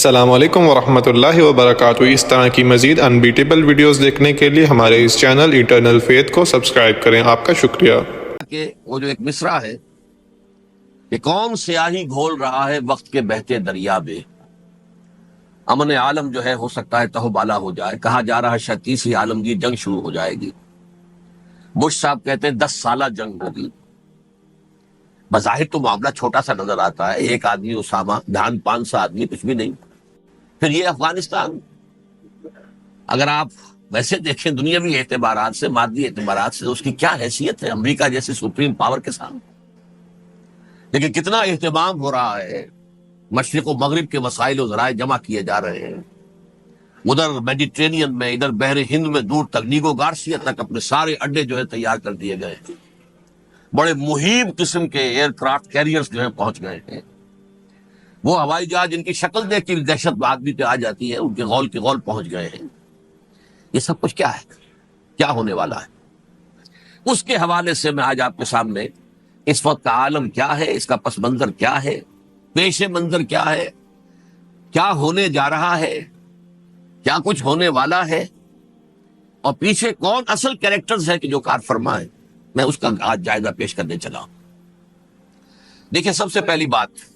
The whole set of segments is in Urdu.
السلام علیکم ورحمۃ اللہ وبرکاتہ۔ اس طرح کی مزید انبیٹیبل ویڈیوز دیکھنے کے لیے ہمارے اس چینل ایٹرنل فیتھ کو سبسکرائب کریں۔ آپ کا شکریہ۔ کہ وہ جو ایک مصرع ہے کہ کون سیاہی گھول رہا ہے وقت کے بہتے دریا میں، امن عالم جو ہے ہو سکتا ہے تہو بالا ہو جائے، کہا جا رہا ہے شاید تیسری عالمگیر جنگ شروع ہو جائے گی۔ بش صاحب کہتے ہیں 10 سالہ جنگ ہوگی۔ بظاہر تو معاملہ چھوٹا سا نظر آتا ہے، ایک آدمی اسامہ، دھان 500 آدمی، کچھ بھی نہیں۔ پھر یہ افغانستان، اگر آپ ویسے دیکھیں دنیاوی اعتبارات سے، مادی اعتبارات سے، اس کی کیا حیثیت ہے امریکہ جیسے سپریم پاور کے سامنے؟ لیکن کتنا اہتمام ہو رہا ہے، مشرق و مغرب کے وسائل و ذرائع جمع کیے جا رہے ہیں، ادھر میڈیٹرینین میں، ادھر بحر ہند میں، دور تک نیگو گارسیا تک اپنے سارے اڈے جو ہے تیار کر دیے گئے ہیں۔ بڑے مہیب قسم کے ایئر کرافٹ کیریئرز جو ہیں پہنچ گئے ہیں۔ وہ ہوائی جہاز جن کی شکل دیکھ کے دہشت آدمی پہ آ جاتی ہے، ان کے غول کے غول پہنچ گئے ہیں۔ یہ سب کچھ کیا ہے، کیا ہونے والا ہے؟ اس کے حوالے سے میں آج آپ کے سامنے اس وقت کا عالم کیا ہے، اس کا پس منظر کیا ہے، پیش منظر کیا ہے، کیا ہونے جا رہا ہے، کیا کچھ ہونے والا ہے، اور پیچھے کون اصل کیریکٹرز ہیں کہ جو کار فرما ہے، میں اس کا آج جائزہ پیش کرنے چلا ہوں۔ دیکھیں، سب سے پہلی بات،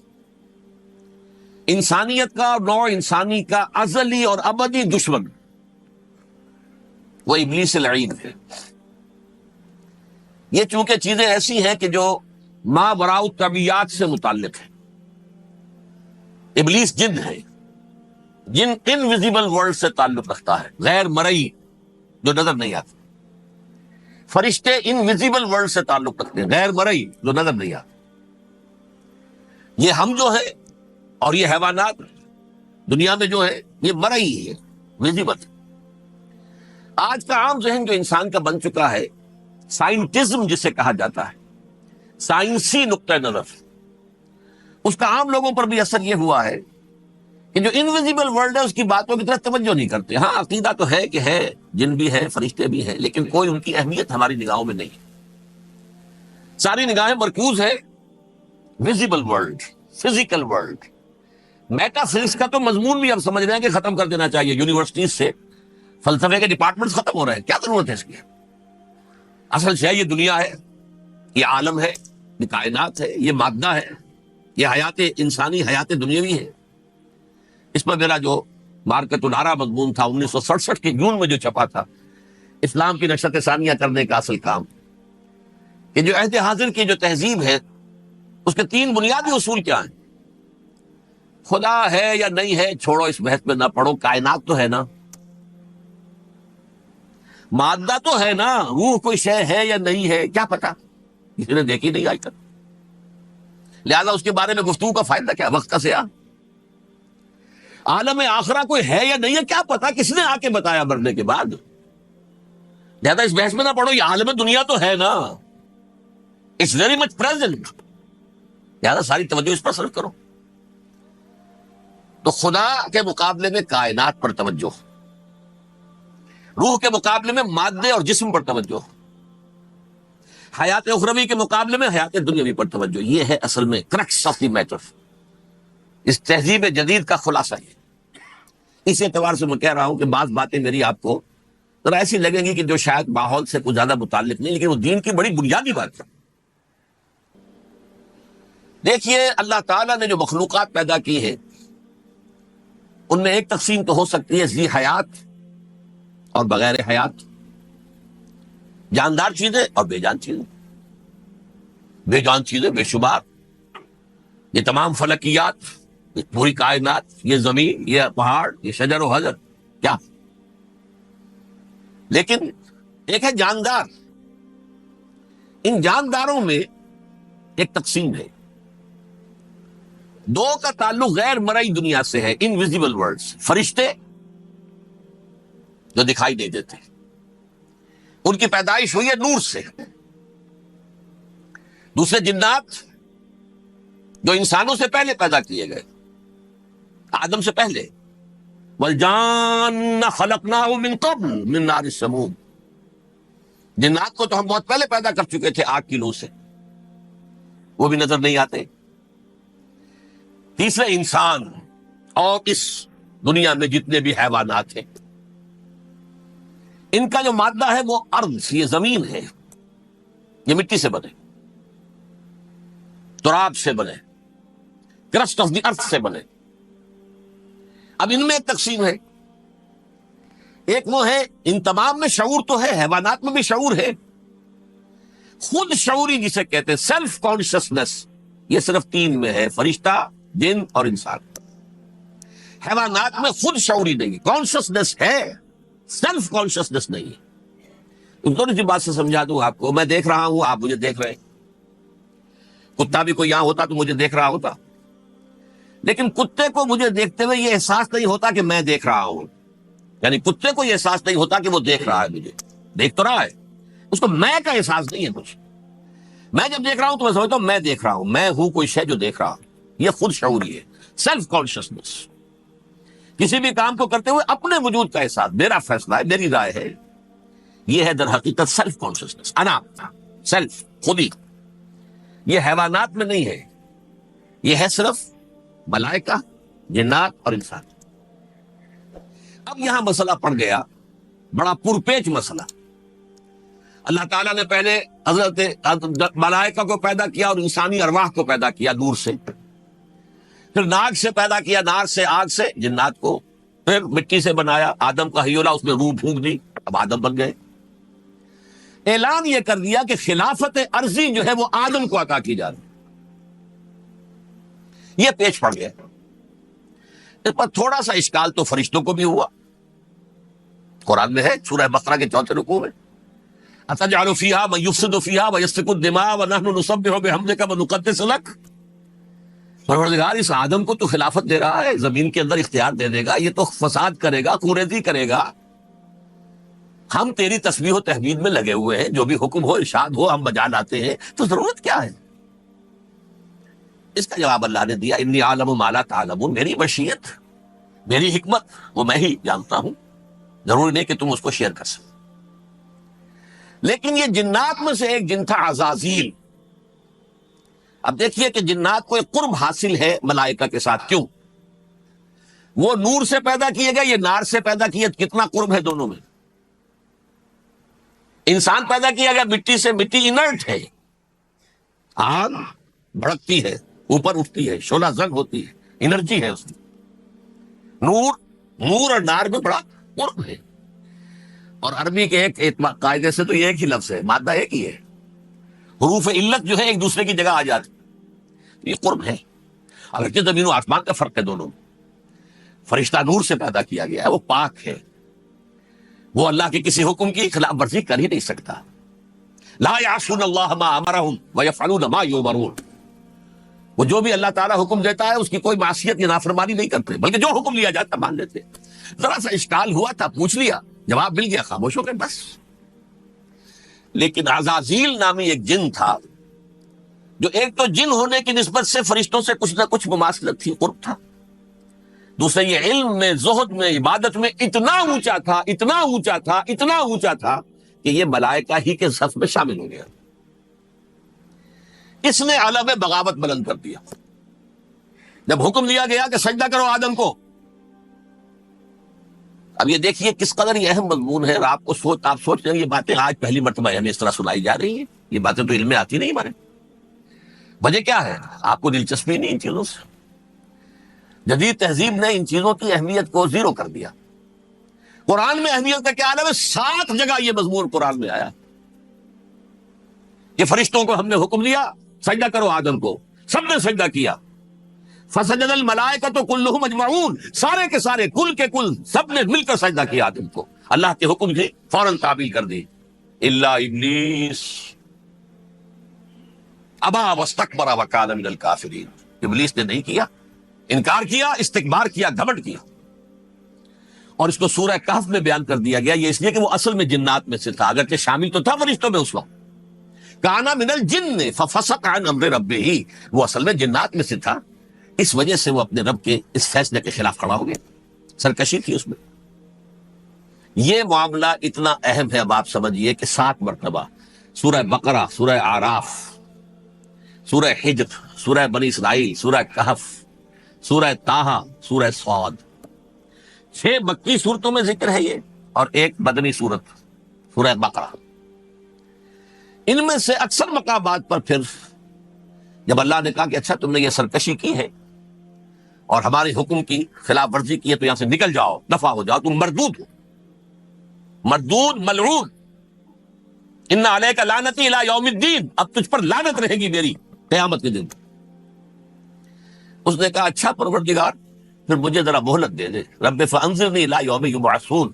انسانیت کا اور نوع انسانی کا ازلی اور ابدی دشمن وہ ابلیس لعین ہے۔ یہ چونکہ چیزیں ایسی ہیں کہ جو ما وراء الطبیعات سے متعلق ہیں۔ ابلیس جن ہے، جن انویزیبل ورلڈ سے تعلق رکھتا ہے، غیر مرئی، جو نظر نہیں آتا۔ فرشتے انویزیبل ورلڈ سے تعلق رکھتے ہیں، غیر مرئی، جو نظر نہیں آتا۔ یہ ہم جو ہے اور یہ حیوانات دنیا میں جو ہے یہ مرئی ہے، ویزیبل۔ آج کا عام ذہن جو انسان کا بن چکا ہے، سائنٹزم جسے کہا جاتا ہے، سائنسی نقطہ نظر، اس کا عام لوگوں پر بھی اثر یہ ہوا ہے کہ جو انویزیبل ورلڈ ہے اس کی باتوں کی طرف توجہ نہیں کرتے۔ ہاں، عقیدہ تو ہے کہ ہے، جن بھی ہے، فرشتے بھی ہیں، لیکن کوئی ان کی اہمیت ہماری نگاہوں میں نہیں۔ ساری نگاہیں مرکوز ہے visible world, physical world. Meta physics کا تو مضمون بھی اب سمجھ رہے ہیں کہ ختم کر دینا چاہیے، یونیورسٹیز سے فلسفے کے ڈپارٹمنٹس ختم ہو رہے ہیں، کیا ضرورت ہے اس کی؟ اصل شے یہ دنیا ہے، یہ عالم ہے، یہ کائنات ہے، یہ مادہ ہے، یہ حیات انسانی، حیات دنیاوی ہے۔ اس پر میرا جو مارکت الارا مضمون تھا 1967 کے جون میں جو چھپا تھا، اسلام کی نشرت ثانیہ کرنے کا اصل کام، کہ جو عہد حاضر کی جو تہذیب ہے اس کے 3 بنیادی اصول کیا ہیں؟ خدا ہے یا نہیں ہے چھوڑو، اس بحث میں نہ پڑھو، کائنات تو ہے نا، مادہ تو ہے نا، روح کوئی شے ہے یا نہیں ہے کیا پتا، کسی نے دیکھی نہیں آج تک، لہذا اس کے بارے میں گفتگو کا فائدہ کیا، وقت کا سیاہ۔ عالم آخرہ کوئی ہے یا نہیں ہے کیا پتا، کس نے آ کے بتایا مرنے کے بعد، لہذا اس بحث میں نہ پڑھو، یہ عالم دنیا تو ہے نا، اٹس ویری مچ پریزنٹ، لہذا ساری توجہ اس پر صرف کرو۔ تو خدا کے مقابلے میں کائنات پر توجہ، روح کے مقابلے میں مادے اور جسم پر توجہ، حیات اخروی کے مقابلے میں حیات دنیاوی پر توجہ، یہ ہے اصل میں کرکس آف دی میٹر، اس تہذیب جدید کا خلاصہ ہے۔ اس اعتبار سے میں کہہ رہا ہوں کہ بعض باتیں میری آپ کو ذرا ایسی لگیں گی کہ جو شاید ماحول سے کچھ زیادہ متعلق نہیں، لیکن وہ دین کی بڑی بنیادی بات ہے۔ دیکھیے، اللہ تعالیٰ نے جو مخلوقات پیدا کی ہے ان میں ایک تقسیم تو ہو سکتی ہے ذی حیات اور بغیر حیات، جاندار چیزیں اور بے جان چیزیں۔ بے جان چیزیں بے شمار، یہ تمام فلکیات، یہ پوری کائنات، یہ زمین، یہ پہاڑ، یہ شجر و حجر، کیا؟ لیکن ایک ہے جاندار، ان جانداروں میں ایک تقسیم ہے، 2 کا تعلق غیر مرئی دنیا سے ہے، انویزیبل ورلڈز، فرشتے جو دکھائی نہیں دیتے، ان کی پیدائش ہوئی ہے نور سے۔ دوسرے جنات جو انسانوں سے پہلے پیدا کیے گئے، آدم سے پہلے، وَالْجَانَّ خَلَقْنَاهُ مِن قَبْلُ مِن نَارِ السَّمُومِ، جنات کو تو ہم بہت پہلے پیدا کر چکے تھے آگ کی لو سے، وہ بھی نظر نہیں آتے۔ تیسرے انسان اور اس دنیا میں جتنے بھی حیوانات ہیں، ان کا جو مادہ ہے وہ ارض، یہ زمین ہے، یہ مٹی سے بنے، تراب سے بنے، کرسٹ آف دی ارتھ سے بنے۔ اب ان میں ایک تقسیم ہے، ایک وہ ہے، ان تمام میں شعور تو ہے، حیوانات میں بھی شعور ہے، خود شعوری جسے کہتے ہیں سیلف کانشسنس، یہ صرف تین میں ہے، فرشتہ، جن اور انسان۔ حیوانات میں خود شعوری نہیں، کانشسنس ہے، سیلف کانشسنس نہیں ہے۔ تھوڑی سی بات سے سمجھا دوں آپ کو، میں دیکھ رہا ہوں، آپ مجھے دیکھ رہے ہیں، کتا بھی کوئی یہاں ہوتا تو مجھے دیکھ رہا ہوتا، لیکن کتے کو مجھے دیکھتے ہوئے یہ احساس نہیں ہوتا کہ میں دیکھ رہا ہوں، یعنی کتے کو یہ احساس نہیں ہوتا کہ وہ دیکھ رہا ہے، مجھے دیکھ تو رہا ہے، اس کو میں کا احساس نہیں ہے کچھ۔ میں جب دیکھ رہا ہوں تو میں سمجھتا ہوں میں دیکھ رہا ہوں، میں ہوں کوئی شے جو دیکھ رہا ہوں، یہ خود شعوری ہے، سیلف کانشسنس۔ کسی بھی کام کو کرتے ہوئے اپنے وجود کا احساس، میرا فیصلہ ہے، میری رائے ہے، یہ ہے در حقیقت سیلف کانشسنس، انا، سیلف، خودی۔ یہ حیوانات میں نہیں ہے، یہ ہے صرف ملائکہ، جنات اور انسان۔ اب یہاں مسئلہ پڑ گیا، بڑا پرپیچ مسئلہ۔ اللہ تعالیٰ نے پہلے حضرت ملائکہ کو پیدا کیا اور انسانی ارواح کو پیدا کیا نور سے، پھر ناگ سے پیدا کیا، نار سے، آگ سے، جنات کو، پھر مٹی سے بنایا، آدم کا حیولہ، اس میں روح پھونک دی، اب آدم بن گئے۔ اعلان یہ کر دیا کہ خلافت عرضی جو ہے وہ آدم کو عطا کی جا رہی، یہ پیش پڑ گیا۔ اس پر تھوڑا سا اشکال تو فرشتوں کو بھی ہوا، قرآن میں ہے سورہ بقرہ کے 4 رکوع میں، أَتَجْعَلُ فِيهَا مَن يُفْسِدُ فِيهَا وَيَسْفِكُ الدِّمَاءَ وَنَحْنُ نُسَبِّحُ بِحَمْدِكَ وَنُقَدِّسُ لَكَ۔ پروردگار اس آدم کو تو خلافت دے رہا ہے، زمین کے اندر اختیار دے دے گا، یہ تو فساد کرے گا، کوریزی کرے گا، ہم تیری تسبیح و تحمید میں لگے ہوئے ہیں، جو بھی حکم ہو، ارشاد ہو، ہم بجا لاتے ہیں، تو ضرورت کیا ہے؟ اس کا جواب اللہ نے دیا، انی عالم ما لا تعلمون، میری مشیت، میری حکمت وہ میں ہی جانتا ہوں، ضروری نہیں کہ تم اس کو شیئر کر سکو۔ لیکن یہ جنات میں سے ایک جن تھا عزازیل۔ اب دیکھیے کہ جنات کو ایک قرب حاصل ہے ملائکہ کے ساتھ، کیوں؟ وہ نور سے پیدا کیے گئے، یہ نار سے پیدا کیے، کتنا قرب ہے دونوں میں۔ انسان پیدا کیا گیا مٹی سے، مٹی انرٹ ہے، آگ بھڑکتی ہے، اوپر اٹھتی ہے، شعلہ زنگ ہوتی ہے، انرجی ہے اس میں۔ نور اور نار میں بڑا قرب ہے، اور عربی کے ایک قاعدے سے تو یہ ایک ہی لفظ ہے، مادہ ایک ہی ہے، حروف علت جو ہے ایک دوسرے کی جگہ آ جاتی، یہ قرب ہے۔ اگرچہ زمین و آسمان کا فرق ہے دونوں میں، فرشتہ نور سے پیدا کیا گیا ہے، وہ پاک ہے، وہ اللہ کے کسی حکم کی خلاف ورزی کر ہی نہیں سکتا۔ لا یعصون اللہ ما امرہم ویفعلون ما یؤمرون، وہ جو بھی اللہ تعالیٰ حکم دیتا ہے اس کی کوئی معصیت یا نافرمانی نہیں کرتے، بلکہ جو حکم لیا جاتا مان لیتے۔ ذرا سا اشکال ہوا تھا، پوچھ لیا، جواب مل گیا، خاموش ہو گئے بس۔ لیکن عزازیل نامی ایک جن تھا، جو ایک تو جن ہونے کی نسبت سے فرشتوں سے کچھ نہ کچھ مماثلت تھی، قرب تھا، دوسرے یہ علم میں، زہد میں، عبادت میں اتنا اونچا تھا، اتنا اونچا تھا، اتنا اونچا تھا کہ یہ ملائکہ ہی کے صف میں شامل ہو گیا۔ اس نے علم بغاوت بلند کر دیا۔ جب حکم دیا گیا کہ سجدہ کرو آدم کو، اب یہ دیکھیے کس قدر یہ اہم مضمون ہے، اور آپ سوچ رہے ہیں یہ باتیں آج پہلی مرتبہ ہمیں اس طرح سنائی جا رہی ہیں، یہ باتیں تو علم میں آتی نہیں ہمارے۔ وجہ کیا ہے؟ آپ کو دلچسپی نہیں ان چیزوں سے۔ جدید تہذیب نے ان چیزوں کی اہمیت کو زیرو کر دیا۔ قرآن میں اہمیت کا کیا عالم ہے؟ 7 جگہ یہ مضمون قرآن میں آیا کہ فرشتوں کو ہم نے حکم دیا سجدہ کرو آدم کو، سب نے سجدہ کیا۔ فسجد الملائکۃ کلھم اجمعون، سارے کے سارے، کل کے کل، سب نے مل کر سجدہ کیا آدم کو، اللہ کے حکم سے فوراً تعبیل کر دی، الا ابلیس ابا واستکبر وکان من الکافرین، ابلیس نے نہیں کیا، انکار کیا، استکبار کیا، گھمنڈ کیا۔ اور اس کو سورہ کہف میں بیان کر دیا گیا، یہ اس لیے کہ وہ اصل میں جنات میں سے تھا، اگرچہ شامل تو تھا فرشتوں میں اس وقت، کانا من الجن ففسق عن امر ربہ، وہ اصل میں جنات میں سے تھا، اس وجہ سے وہ اپنے رب کے اس فیصلے کے خلاف کھڑا ہو گیا، سرکشی تھی اس میں۔ یہ معاملہ اتنا اہم ہے، اب آپ سمجھیے کہ 7 مرتبہ سورہ بقرہ، سورہ اعراف، سورہ حجر، سورہ بنی اسرائیل، سورہ کہف، سورہ طٰہٰ، سورہ صاد، 6 مکی صورتوں میں ذکر ہے یہ، اور ایک مدنی صورت سورہ بقرہ۔ ان میں سے اکثر مقامات پر پھر جب اللہ نے کہا کہ اچھا تم نے یہ سرکشی کی ہے اور ہمارے حکم کی خلاف ورزی کی ہے تو یہاں سے نکل جاؤ، دفع ہو جاؤ، تم مردود ہو، مردود ملعون، ان علیک لعنتی الی یوم الدین، اب تجھ پر لعنت رہے گی میری قیامت کے دن۔ اس نے کہا اچھا پروردگار پھر مجھے ذرا مہلت دے دے، رب فانظرنی الی یوم یبعثون،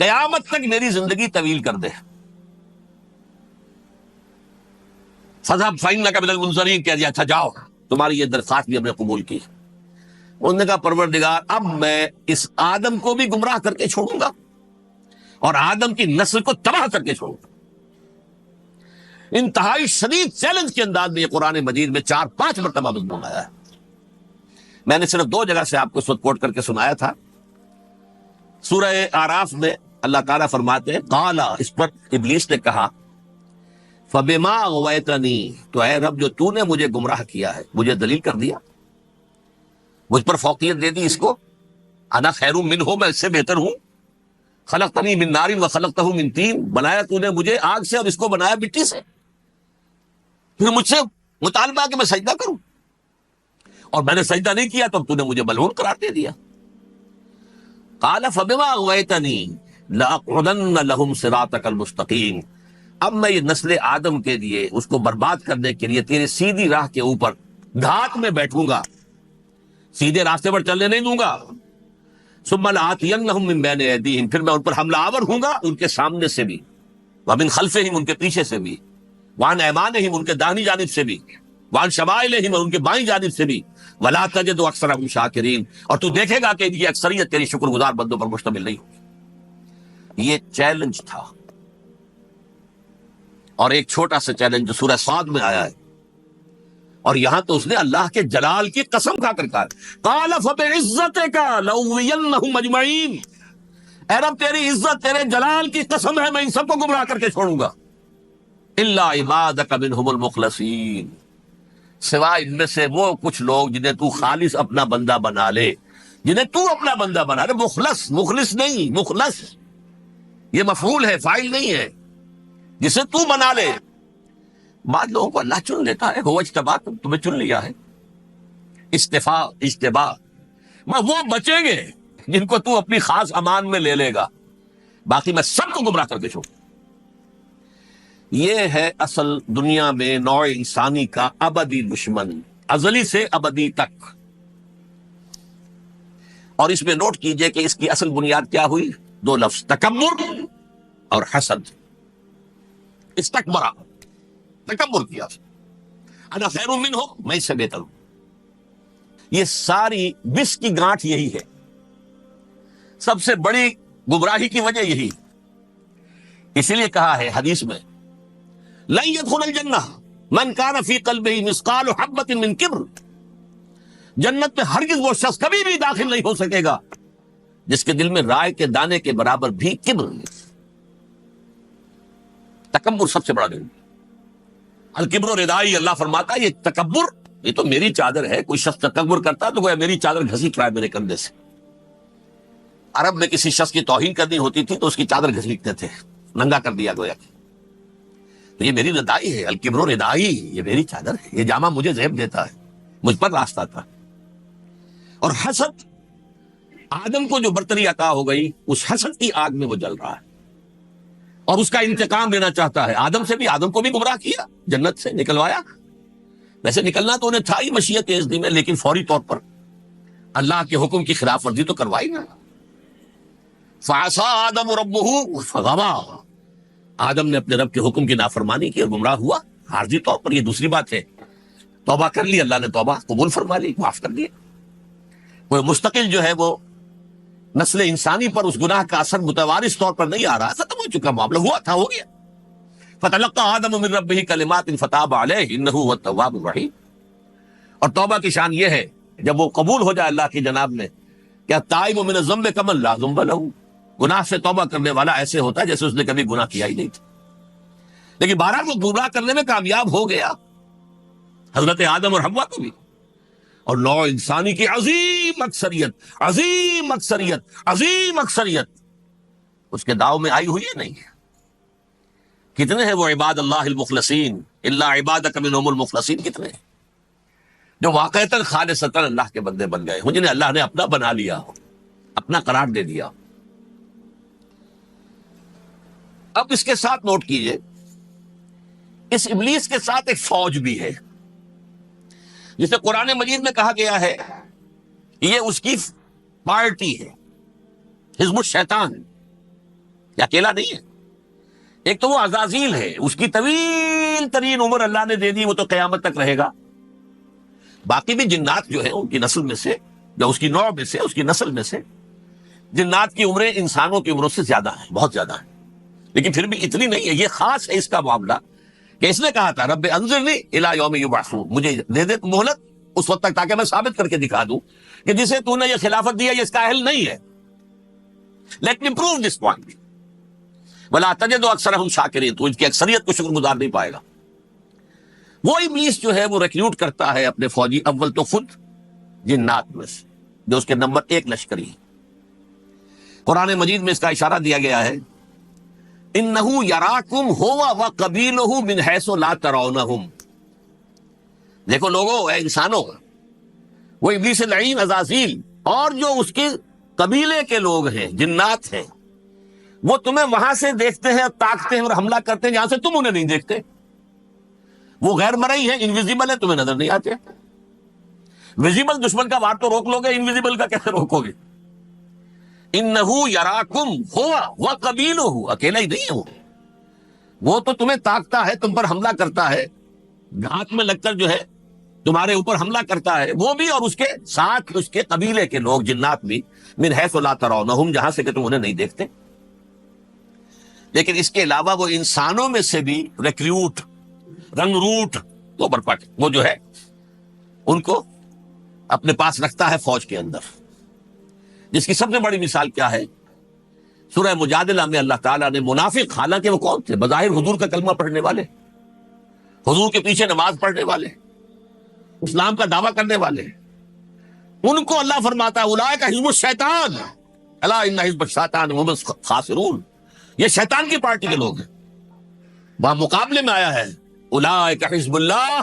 قیامت تک میری زندگی طویل کر دے۔ فذهب فإنک من المنظرین، کہہ دیا اچھا جاؤ، تمہاری یہ درخواست بھی ہم نے قبول کی۔ انہوں نے کہا پروردگار اب میں اس آدم کو بھی گمراہ کر کے چھوڑوں گا اور آدم کی نسل کو تباہ کر کے چھوڑوں گا۔ انتہائی شدید چیلنج کے انداز میں یہ قرآن مجید میں 4-5 مرتبہ مضمون آیا ہے۔ میں نے صرف 2 جگہ سے آپ کو اس وقت کوٹ کر کے سنایا تھا۔ سورہ اعراف میں اللہ تعالیٰ فرماتے ہیں قالا، اس پر ابلیس نے کہا فبما اغویتنی، تو اے رب جو تو نے مجھے گمراہ کیا ہے، مجھے دلیل کر دیا، مجھ پر فوقیت دے دی، اس کو انا خیر منہ، میں اس سے بہتر ہوں، خلقتنی من نار وخلقتہ من طین، بنایا تو نے مجھے آگ سے اور اس کو بنایا مٹی سے، پھر مجھ سے مطالبہ کہ میں سجدہ کروں، اور میں نے سجدہ نہیں کیا تو تو نے مجھے ملعون قرار دے دیا۔ قال فبما اغویتنی لاقعدن لهم صراطک المستقیم، اب میں یہ نسل آدم کے لیے، اس کو برباد کرنے کے لیے تیرے سیدھی راہ کے اوپر گھات میں بیٹھوں گا، سیدھے راستے پر چلنے نہیں دوں گا۔ ثم لآتینہم من بین ایدیہم، پھر میں ان پر حملہ آور ہوں گا ان کے سامنے سے بھی، ومن خلفہم، ان کے پیچھے سے بھی، وعن ایمانہم، ان کے داہنی جانب سے بھی، وعن شمائلہم، اور ان کے بائیں جانب سے بھی، ولا تجد اکثرہم شاکرین، اور تو دیکھے گا کہ ان کی اکثریت تیری شکر گزار بندوں پر مشتمل نہیں ہوگی۔ یہ چیلنج تھا، اور ایک چھوٹا سا چیلنج جو سورہ صاد میں آیا ہے، اور یہاں تو اس نے اللہ کے جلال کی قسم کھا کر کہا قال فبعزتک لأغوینہم اجمعین، اے رب تیری عزت، تیرے جلال کی قسم ہے میں ان سب کو گمراہ کر کے چھوڑوں گا، الا عبادک منہم المخلصین، سوائے ان میں سے وہ کچھ لوگ جنہیں تو خالص اپنا بندہ بنا لے، جنہیں تو اپنا بندہ بنا لے، مخلص، مخلص نہیں، مخلص یہ مفعول ہے، فاعل نہیں ہے، جسے تو بنا لے۔ بعض لوگوں کو اللہ چن لیتا ہے، ہو اجتباکم، تمہیں چن لیا ہے، استفاء، اجتباء، وہ بچیں گے جن کو تو اپنی خاص امان میں لے لے گا، باقی میں سب کو گمراہ کر کے چھوڑوں۔ یہ ہے اصل دنیا میں نوع انسانی کا ابدی دشمن، ازلی سے ابدی تک۔ اور اس میں نوٹ کیجئے کہ اس کی اصل بنیاد کیا ہوئی؟ 2 لفظ، تکبر اور حسد۔ استکبرا، تکبر کیا، انا خیر منہ، میں اس سے بہتر ہوں۔ یہ ساری بس کی گانٹھ یہی ہے، سب سے بڑی گمراہی کی وجہ یہی، اسی لیے کہا ہے حدیث میں لن يدخل الجنہ من کان فی قلبہ مثقال حبۃ من کبر، جنت میں ہرگز وہ شخص کبھی بھی داخل نہیں ہو سکے گا جس کے دل میں رائے کے دانے کے برابر بھی کبر ہے۔ تکبر سب سے بڑا دل، الکبر ردائی، اللہ فرماتا ہے یہ تکبر، یہ تو میری چادر ہے، کوئی شخص تکبر کرتا تو گویا میری چادر گھسیٹ رہا ہے میرے کندھے سے۔ عرب میں کسی شخص کی توہین کرنی ہوتی تھی تو اس کی چادر گھسیٹتے تھے، ننگا کر دیا گویا کہ تو یہ میری ردائی ہے، الکبر ردائی، یہ میری چادر ہے، یہ جامہ مجھے زیب دیتا ہے، مجھ پر راستہ تھا۔ اور حسد، آدم کو جو برتری عطا ہو گئی، اس حسد کی آگ میں وہ جل رہا ہے اور اس کا انتقام لینا چاہتا ہے۔ آدم سے بھی، آدم کو بھی گمراہ کیا، جنت سے نکلوایا، ویسے نکلنا تو انہیں تھا ہی مشیت اذن میں، لیکن فوری طور پر اللہ کے حکم کی خلاف ورزی تو کروائی نا۔ فعصى آدم ربہ فغوی، آدم نے اپنے رب کے حکم کی نافرمانی کی اور گمراہ ہوا عارضی طور پر۔ یہ دوسری بات ہے، توبہ کر لی، اللہ نے توبہ قبول فرما لی، معاف کر دیا۔ کوئی مستقل جو ہے وہ نسل انسانی پر اس گناہ کا اثر متوارث طور پر نہیں آ رہا، ختم ہو چکا معاملہ، ہوا تھا ہو گیا۔ فتلقى آدم من ربہ کلمات فتاب علیہ انہ هو التواب الرحیم۔ اور توبہ کی شان یہ ہے جب وہ قبول ہو جائے اللہ کی جناب میں، کیا تائب من الذنب کمن لا ذنب لہ، گناہ سے توبہ کرنے والا ایسے ہوتا ہے جیسے اس نے کبھی گناہ کیا ہی نہیں تھا۔ لیکن بہرحال وہ گمراہ کرنے میں کامیاب ہو گیا، حضرت آدم اور حوا کو بھی۔ اور نوع انسانی کی عظیم اکثریت اس کے داؤ میں آئی ہوئی ہے نہیں. کتنے ہیں وہ عباد اللہ المخلصین، الا عبادک منہم المخلصین، کتنے ہیں جو واقعتاً خالصتاً اللہ کے بندے بن گئے ہوں، جنہیں اللہ نے اپنا بنا لیا، اپنا قرار دے دیا. اب اس کے ساتھ نوٹ کیجئے، اس ابلیس کے ساتھ ایک فوج بھی ہے، جسے قرآن مجید میں کہا گیا ہے یہ اس کی پارٹی ہے، حزب الشیطان. یہ اکیلا نہیں ہے. ایک تو وہ عزازیل ہے، اس کی طویل ترین عمر اللہ نے دے دی، وہ تو قیامت تک رہے گا. باقی بھی جنات جو ہیں ان کی نسل میں سے، یا اس کی نوع میں سے، اس کی نسل میں سے، جنات کی عمریں انسانوں کی عمروں سے زیادہ ہیں، بہت زیادہ ہیں. لیکن پھر بھی اتنی نہیں ہے. یہ خاص ہے اس کا معاملہ کہ اس نے کہا تھا رب انظرنی الی یوم یبعثون، مجھے دے دے مہلت اس وقت تک تاکہ میں ثابت کر کے دکھا دوں کہ جسے تو نے یہ خلافت دیا یہ اس کا اہل نہیں ہے. Let me prove this point ولا تجد اکثرهم شاکرین. تو ان کی اکثریت کو شکر گزار نہیں پائے گا. وہ ابلیس جو ہے وہ ریکروٹ کرتا ہے اپنے فوجی، اول تو خود جنات میں سے جو اس کے نمبر 1 لشکری ہے. قرآن مجید میں اس کا اشارہ دیا گیا ہے انہو یراکم ہوا وقبیلہ من حیث لا ترونہم. دیکھو لوگوں، اے انسانوں، وہ ابلیس لعین عزازیل اور جو اس کے قبیلے کے لوگ ہیں، جنات ہیں، وہ تمہیں وہاں سے دیکھتے ہیں، تاکتے ہیں اور حملہ کرتے ہیں جہاں سے تم انہیں نہیں دیکھتے. وہ غیر مرئی ہیں، انویزیبل ہے، تمہیں نظر نہیں آتے. ویزیبل دشمن کا وار تو روک لو گے، انویزیبل کا کیسے روکو گے؟ انہو یراکم ہوا وقبیلہ، اکیلا ہی نہیں ہے وہ تو تمہیں تاکتا ہے، تم پر حملہ کرتا ہے، گھات میں لگ کر جو ہے تمہارے اوپر حملہ کرتا ہے، وہ بھی، اور اس کے ساتھ اس کے قبیلے کے لوگ جنات بھی، من حیث لا ترونہم، جہاں سے کہ تم انہیں نہیں دیکھتے. لیکن اس کے علاوہ وہ انسانوں میں سے بھی ریکریوٹ، رنگ روٹ، وہ برپٹ، وہ جو ہے ان کو اپنے پاس رکھتا ہے فوج کے اندر. جس کی سب سے بڑی مثال کیا ہے؟ سورہ مجادلہ میں اللہ تعالیٰ نے منافق، حالانکہ وہ کون تھے؟ بظاہر حضور کا کلمہ پڑھنے والے، حضور کے پیچھے نماز پڑھنے والے، اسلام کا دعویٰ کرنے والے، ان کو اللہ فرماتا ہے اولئک حزب الشیطان الا ان حزب الشیطان هم الخاسرون. یہ شیطان کی پارٹی کے لوگ ہیں. وہاں مقابلے میں آیا ہے اولئک حزب اللہ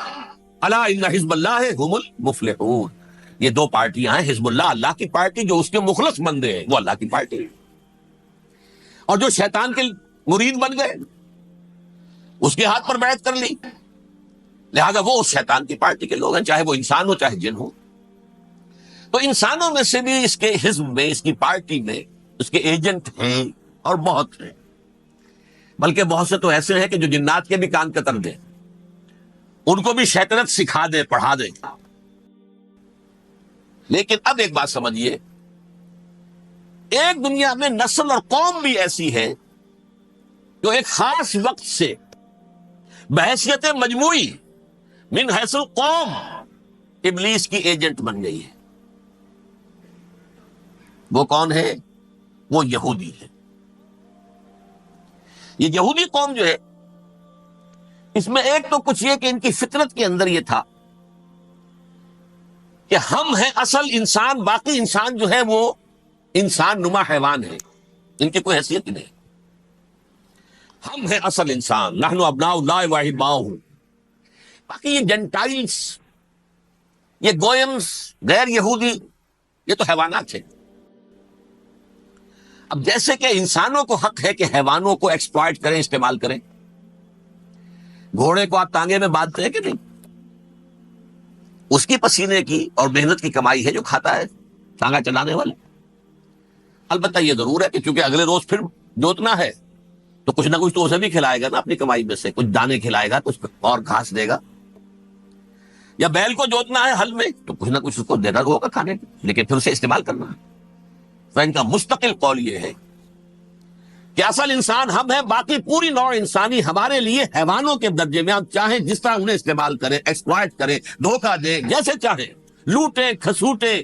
الا ان حزب اللہ هم المفلحون. یہ دو پارٹیاں ہیں، حزب اللہ اللہ کی پارٹی جو اس کے مخلص بندے ہیں، وہ اللہ کی پارٹی، اور جو شیطان کے مرید بن گئے، اس کے ہاتھ پر بیعت کر لی، لہذا وہ اس شیطان کی پارٹی کے لوگ ہیں، چاہے وہ انسان ہو چاہے جن ہو. تو انسانوں میں سے بھی اس کے حزب میں، اس کی پارٹی میں اس کے ایجنٹ ہیں، اور بہت ہیں. بلکہ بہت سے تو ایسے ہیں کہ جو جنات کے بھی کان قطر دیں، ان کو بھی شیطنت سکھا دے، پڑھا دے. لیکن اب ایک بات سمجھیے، ایک دنیا میں نسل اور قوم بھی ایسی ہے جو ایک خاص وقت سے بحیثیت مجموعی من حیث القوم ابلیس کی ایجنٹ بن گئی ہے. وہ کون ہے؟ وہ یہودی ہے. یہ یہودی قوم جو ہے، اس میں ایک تو کچھ یہ کہ ان کی فطرت کے اندر یہ تھا کہ ہم ہیں اصل انسان، باقی انسان جو ہے وہ انسان نما حیوان ہے، ان کی کوئی حیثیت ہی نہیں. ہم ہیں اصل انسان، نحن ابناء اللہ واحباؤہ. باقی یہ جنٹائلز، یہ گوئمز، غیر یہودی، یہ تو حیوانات ہیں. اب جیسے کہ انسانوں کو حق ہے کہ حیوانوں کو ایکسپلائٹ کریں، استعمال کریں. گھوڑے کو آپ ٹانگے میں باندھتے ہیں کہ نہیں؟ اس کی پسینے کی اور محنت کی کمائی ہے جو کھاتا ہے ٹانگا چلانے والے. البتہ یہ ضرور ہے کہ چونکہ اگلے روز پھر جوتنا ہے تو کچھ نہ کچھ تو اسے بھی کھلائے گا نا، اپنی کمائی میں سے کچھ دانے کھلائے گا، کچھ اور گھاس دے گا. یا بیل کو جوتنا ہے ہل میں تو کچھ نہ کچھ اس کو دینا ہوگا کھانے کو، لیکن پھر اسے استعمال کرنا ہے. تو ان کا مستقل قول یہ ہے کہ اصل انسان ہم ہیں، باقی پوری نوع انسانی ہمارے لیے حیوانوں کے درجے میں. آپ چاہیں جس طرح انہیں استعمال کریں، ایکسپلائٹ کریں، دھوکہ دیں، جیسے چاہیں، لوٹیں، کھسوٹیں،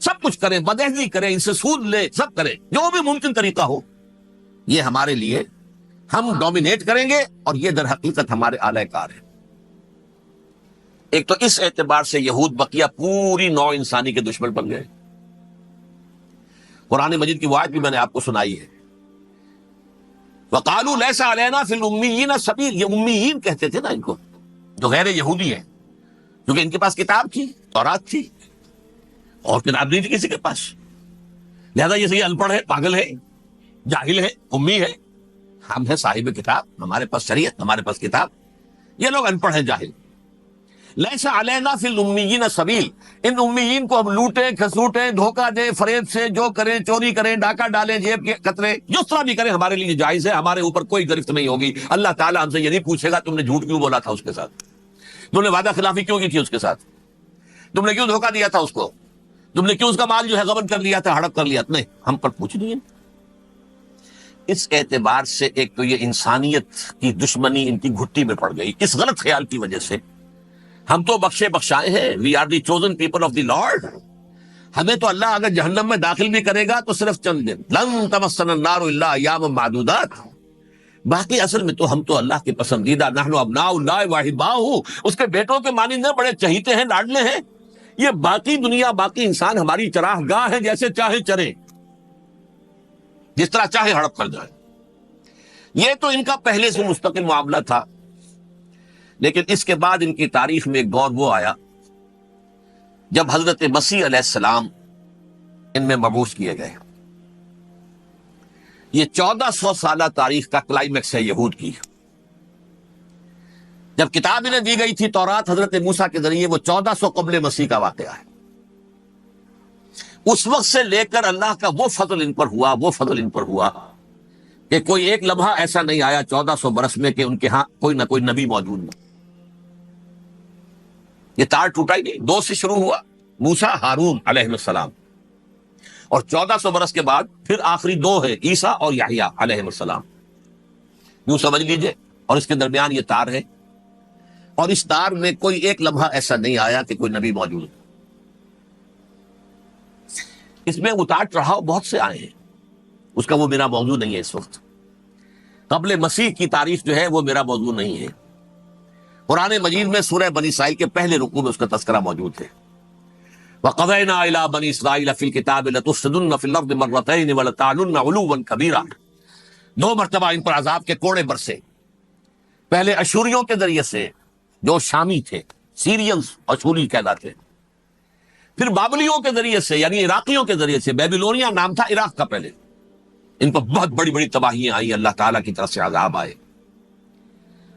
سب کچھ کریں، بدہضی کریں، ان سے سود لیں، سب کریں، جو بھی ممکن طریقہ ہو، یہ ہمارے لیے، ہم ڈومینیٹ کریں گے، اور یہ در حقیقت ہمارے اعلی کار ہے. ایک تو اس اعتبار سے یہود بقیہ پوری نوع انسانی کے دشمن بن گئے. قرآن مجید کی وہ آیت بھی میں نے آپ کو سنائی ہے. وَقَالُوا لَيْسَ عَلَيْنَا فِي الْأُمِّيِّينَ سَبِيلٌ. یہ امیین کہتے تھے نا ان کو جو غیر یہودی ہیں، کیونکہ ان کے پاس کتاب تھی، تورات تھی، اور کتاب نہیں تھی کسی کے پاس. لہذا یہ صحیح ان پڑھ ہے، پاگل ہے، جاہل ہے، امی ہے. ہم ہیں صاحب کتاب، ہمارے پاس شریعت، ہمارے پاس کتاب. یہ لوگ ان پڑھ ہیں، جاہل. لیس علینا فی الامیین سبیل. ان امیین کو ہم لوٹیں، کھسوٹیں، دھوکہ دیں، فریب سے جو کریں، چوری کریں، ڈاکہ ڈالیں، جیب کے قطرے، جس طرح بھی کریں ہمارے لیے جائز ہے. ہمارے اوپر کوئی گرفت نہیں ہوگی. اللہ تعالیٰ ہم سے یہ نہیں پوچھے گا تم نے جھوٹ کیوں بولا تھا اس کے ساتھ، تم نے وعدہ خلافی کیوں کی تھی اس کے ساتھ، تم نے کیوں دھوکہ دیا تھا اس کو، تم نے کیوں اس کا مال جو ہے غبن کر لیا تھا، ہڑپ کر لیا. نہیں، ہم پر پوچھ نہیں ہے. اس اعتبار سے ایک تو یہ انسانیت کی دشمنی ان کی گھٹی میں پڑ گئی اس غلط خیال کی وجہ سے. ہم تو بخشے بخشائے ہیں، we are the chosen people of the Lord. ہمیں تو اللہ اگر جہنم میں داخل بھی کرے گا تو صرف چند دن، لن تمسنا النار الا ایاما معدودات. باقی اصل میں تو ہم تو اللہ کے پسندیدہ، نحن ابناء اللہ واحباؤہ، اس کے بیٹوں کے مانند ہیں، بڑے چہیتے ہیں، لاڈلے ہیں. یہ باقی دنیا، باقی انسان ہماری چراہ گاہ ہے، جیسے چاہے چرے، جس طرح چاہے ہڑپ کر جائے. یہ تو ان کا پہلے سے مستقل معاملہ تھا. لیکن اس کے بعد ان کی تاریخ میں ایک دور وہ آیا جب حضرت مسیح علیہ السلام ان میں مبعوث کیے گئے. یہ 1400 سالہ تاریخ کا کلائمیکس ہے یہود کی. جب کتاب انہیں دی گئی تھی تورات حضرت موسیٰ کے ذریعے، وہ 1400 قبل مسیح کا واقعہ ہے. اس وقت سے لے کر اللہ کا وہ فضل ان پر ہوا، وہ فضل ان پر ہوا کہ کوئی ایک لمحہ ایسا نہیں آیا 1400 برس میں کہ ان کے ہاں کوئی نہ کوئی نبی موجود نہ. یہ تار ٹوٹا ہی نہیں. 2 سے شروع ہوا، موسیٰ، ہارون علیہ السلام، اور 1400 برس کے بعد پھر آخری 2 ہے، عیسیٰ اور یحییٰ علیہ السلام. یوں سمجھ لیجئے. اور اس کے درمیان یہ تار ہے، اور اس تار میں کوئی ایک لمحہ ایسا نہیں آیا کہ کوئی نبی موجود. اس میں اتار چڑھاؤ بہت سے آئے ہیں، اس کا وہ میرا موضوع نہیں ہے. اس وقت قبل مسیح کی تاریخ جو ہے وہ میرا موضوع نہیں ہے. قرآن مجید میں سورہ بنی اسرائیل کے پہلے رکوع میں اس کا تذکرہ موجود ہے. وَقَضَيْنَا إِلَىٰ بَنِي إِسْرَائِيلَ فِي الْكِتَابِ لَتُفْسِدُنَّ فِي الْأَرْضِ مَرَّتَيْنِ وَلَتَعْلُنَّ عُلُوًّا كَبِيرًا. 2 مرتبہ ان پر عذاب کے کوڑے برسے. پہلے اشوریوں کے ذریعے سے جو شامی تھے، سیرینز اشوری کہلاتے، پھر بابلیوں کے ذریعے سے یعنی عراقیوں کے ذریعے سے. بیبیلونیا نام تھا عراق کا پہلے. ان پر بہت بڑی بڑی تباہیاں آئی، اللہ تعالیٰ کی طرف سے عذاب آئے.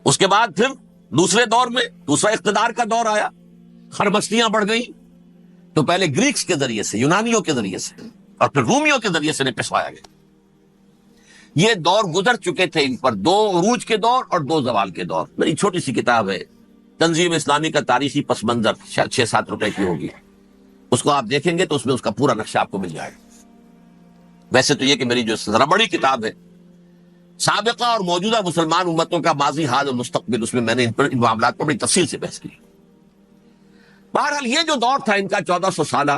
اس کے بعد پھر دوسرے دور میں دوسرا اقتدار کا دور آیا، خرمستیاں بڑھ گئیں. تو پہلے گریکس کے ذریعے سے، یونانیوں کے ذریعے سے، اور پھر رومیوں کے ذریعے سے پسوایا گیا. یہ دور گزر چکے تھے ان پر، 2 عروج کے دور اور 2 زوال کے دور. میری چھوٹی سی کتاب ہے تنظیم اسلامی کا تاریخی پس منظر، 6-7 روپے کی ہوگی. اس کو آپ دیکھیں گے تو اس میں اس کا پورا نقشہ آپ کو مل جائے گا. ویسے تو یہ کہ میری جو ذرا بڑی کتاب ہے سابقہ اور موجودہ مسلمان امتوں کا ماضی، حال اور مستقبل، اس میں میں نے ان معاملات پر بڑی تفصیل سے بحث کی. بہرحال یہ جو دور تھا ان کا 1400 سالہ،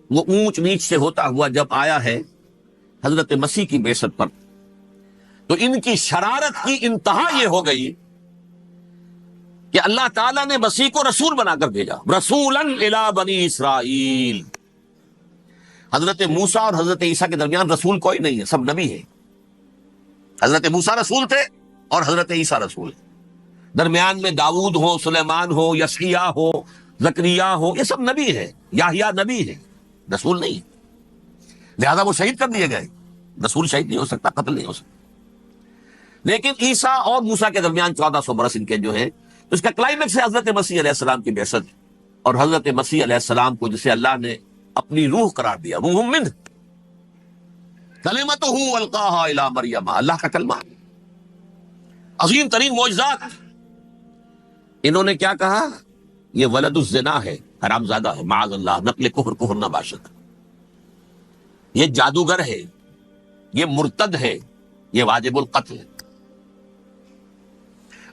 وہ اونچ نیچ سے ہوتا ہوا جب آیا ہے حضرت مسیح کی بعثت پر، تو ان کی شرارت کی انتہا یہ ہو گئی کہ اللہ تعالیٰ نے مسیح کو رسول بنا کر بھیجا. رسولاً الی بنی اسرائیل. حضرت موسیٰ اور حضرت عیسیٰ کے درمیان رسول کوئی نہیں ہے، سب نبی ہے. حضرت موسیٰ رسول تھے اور حضرت عیسیٰ رسول. درمیان میں داؤد ہو، سلیمان ہو، یسعیاہ ہو، زکریا ہو، یہ سب نبی ہے. یحییٰ نبی ہے، رسول نہیں. لہذا وہ شہید کر دیے گئے. رسول شہید نہیں ہو سکتا، قتل نہیں ہو سکتا. لیکن عیسیٰ اور موسیٰ کے درمیان 1400 برس ان کے جو ہے، اس کا کلائمیکس ہے حضرت مسیح علیہ السلام کی بعثت. اور حضرت مسیح علیہ السلام کو جسے اللہ نے اپنی روح قرار دیا، روح منہ، کلمتہ القاہا الی مریم، اللہ کا کلمہ. عظیم ترین معجزات. انہوں نے کیا کہا؟ یہ ولد الزنا ہے، حرام زادہ ہے، معاذ اللہ، نقل کفر نہ باشد. یہ جادوگر ہے، یہ مرتد ہے، یہ واجب القتل ہے.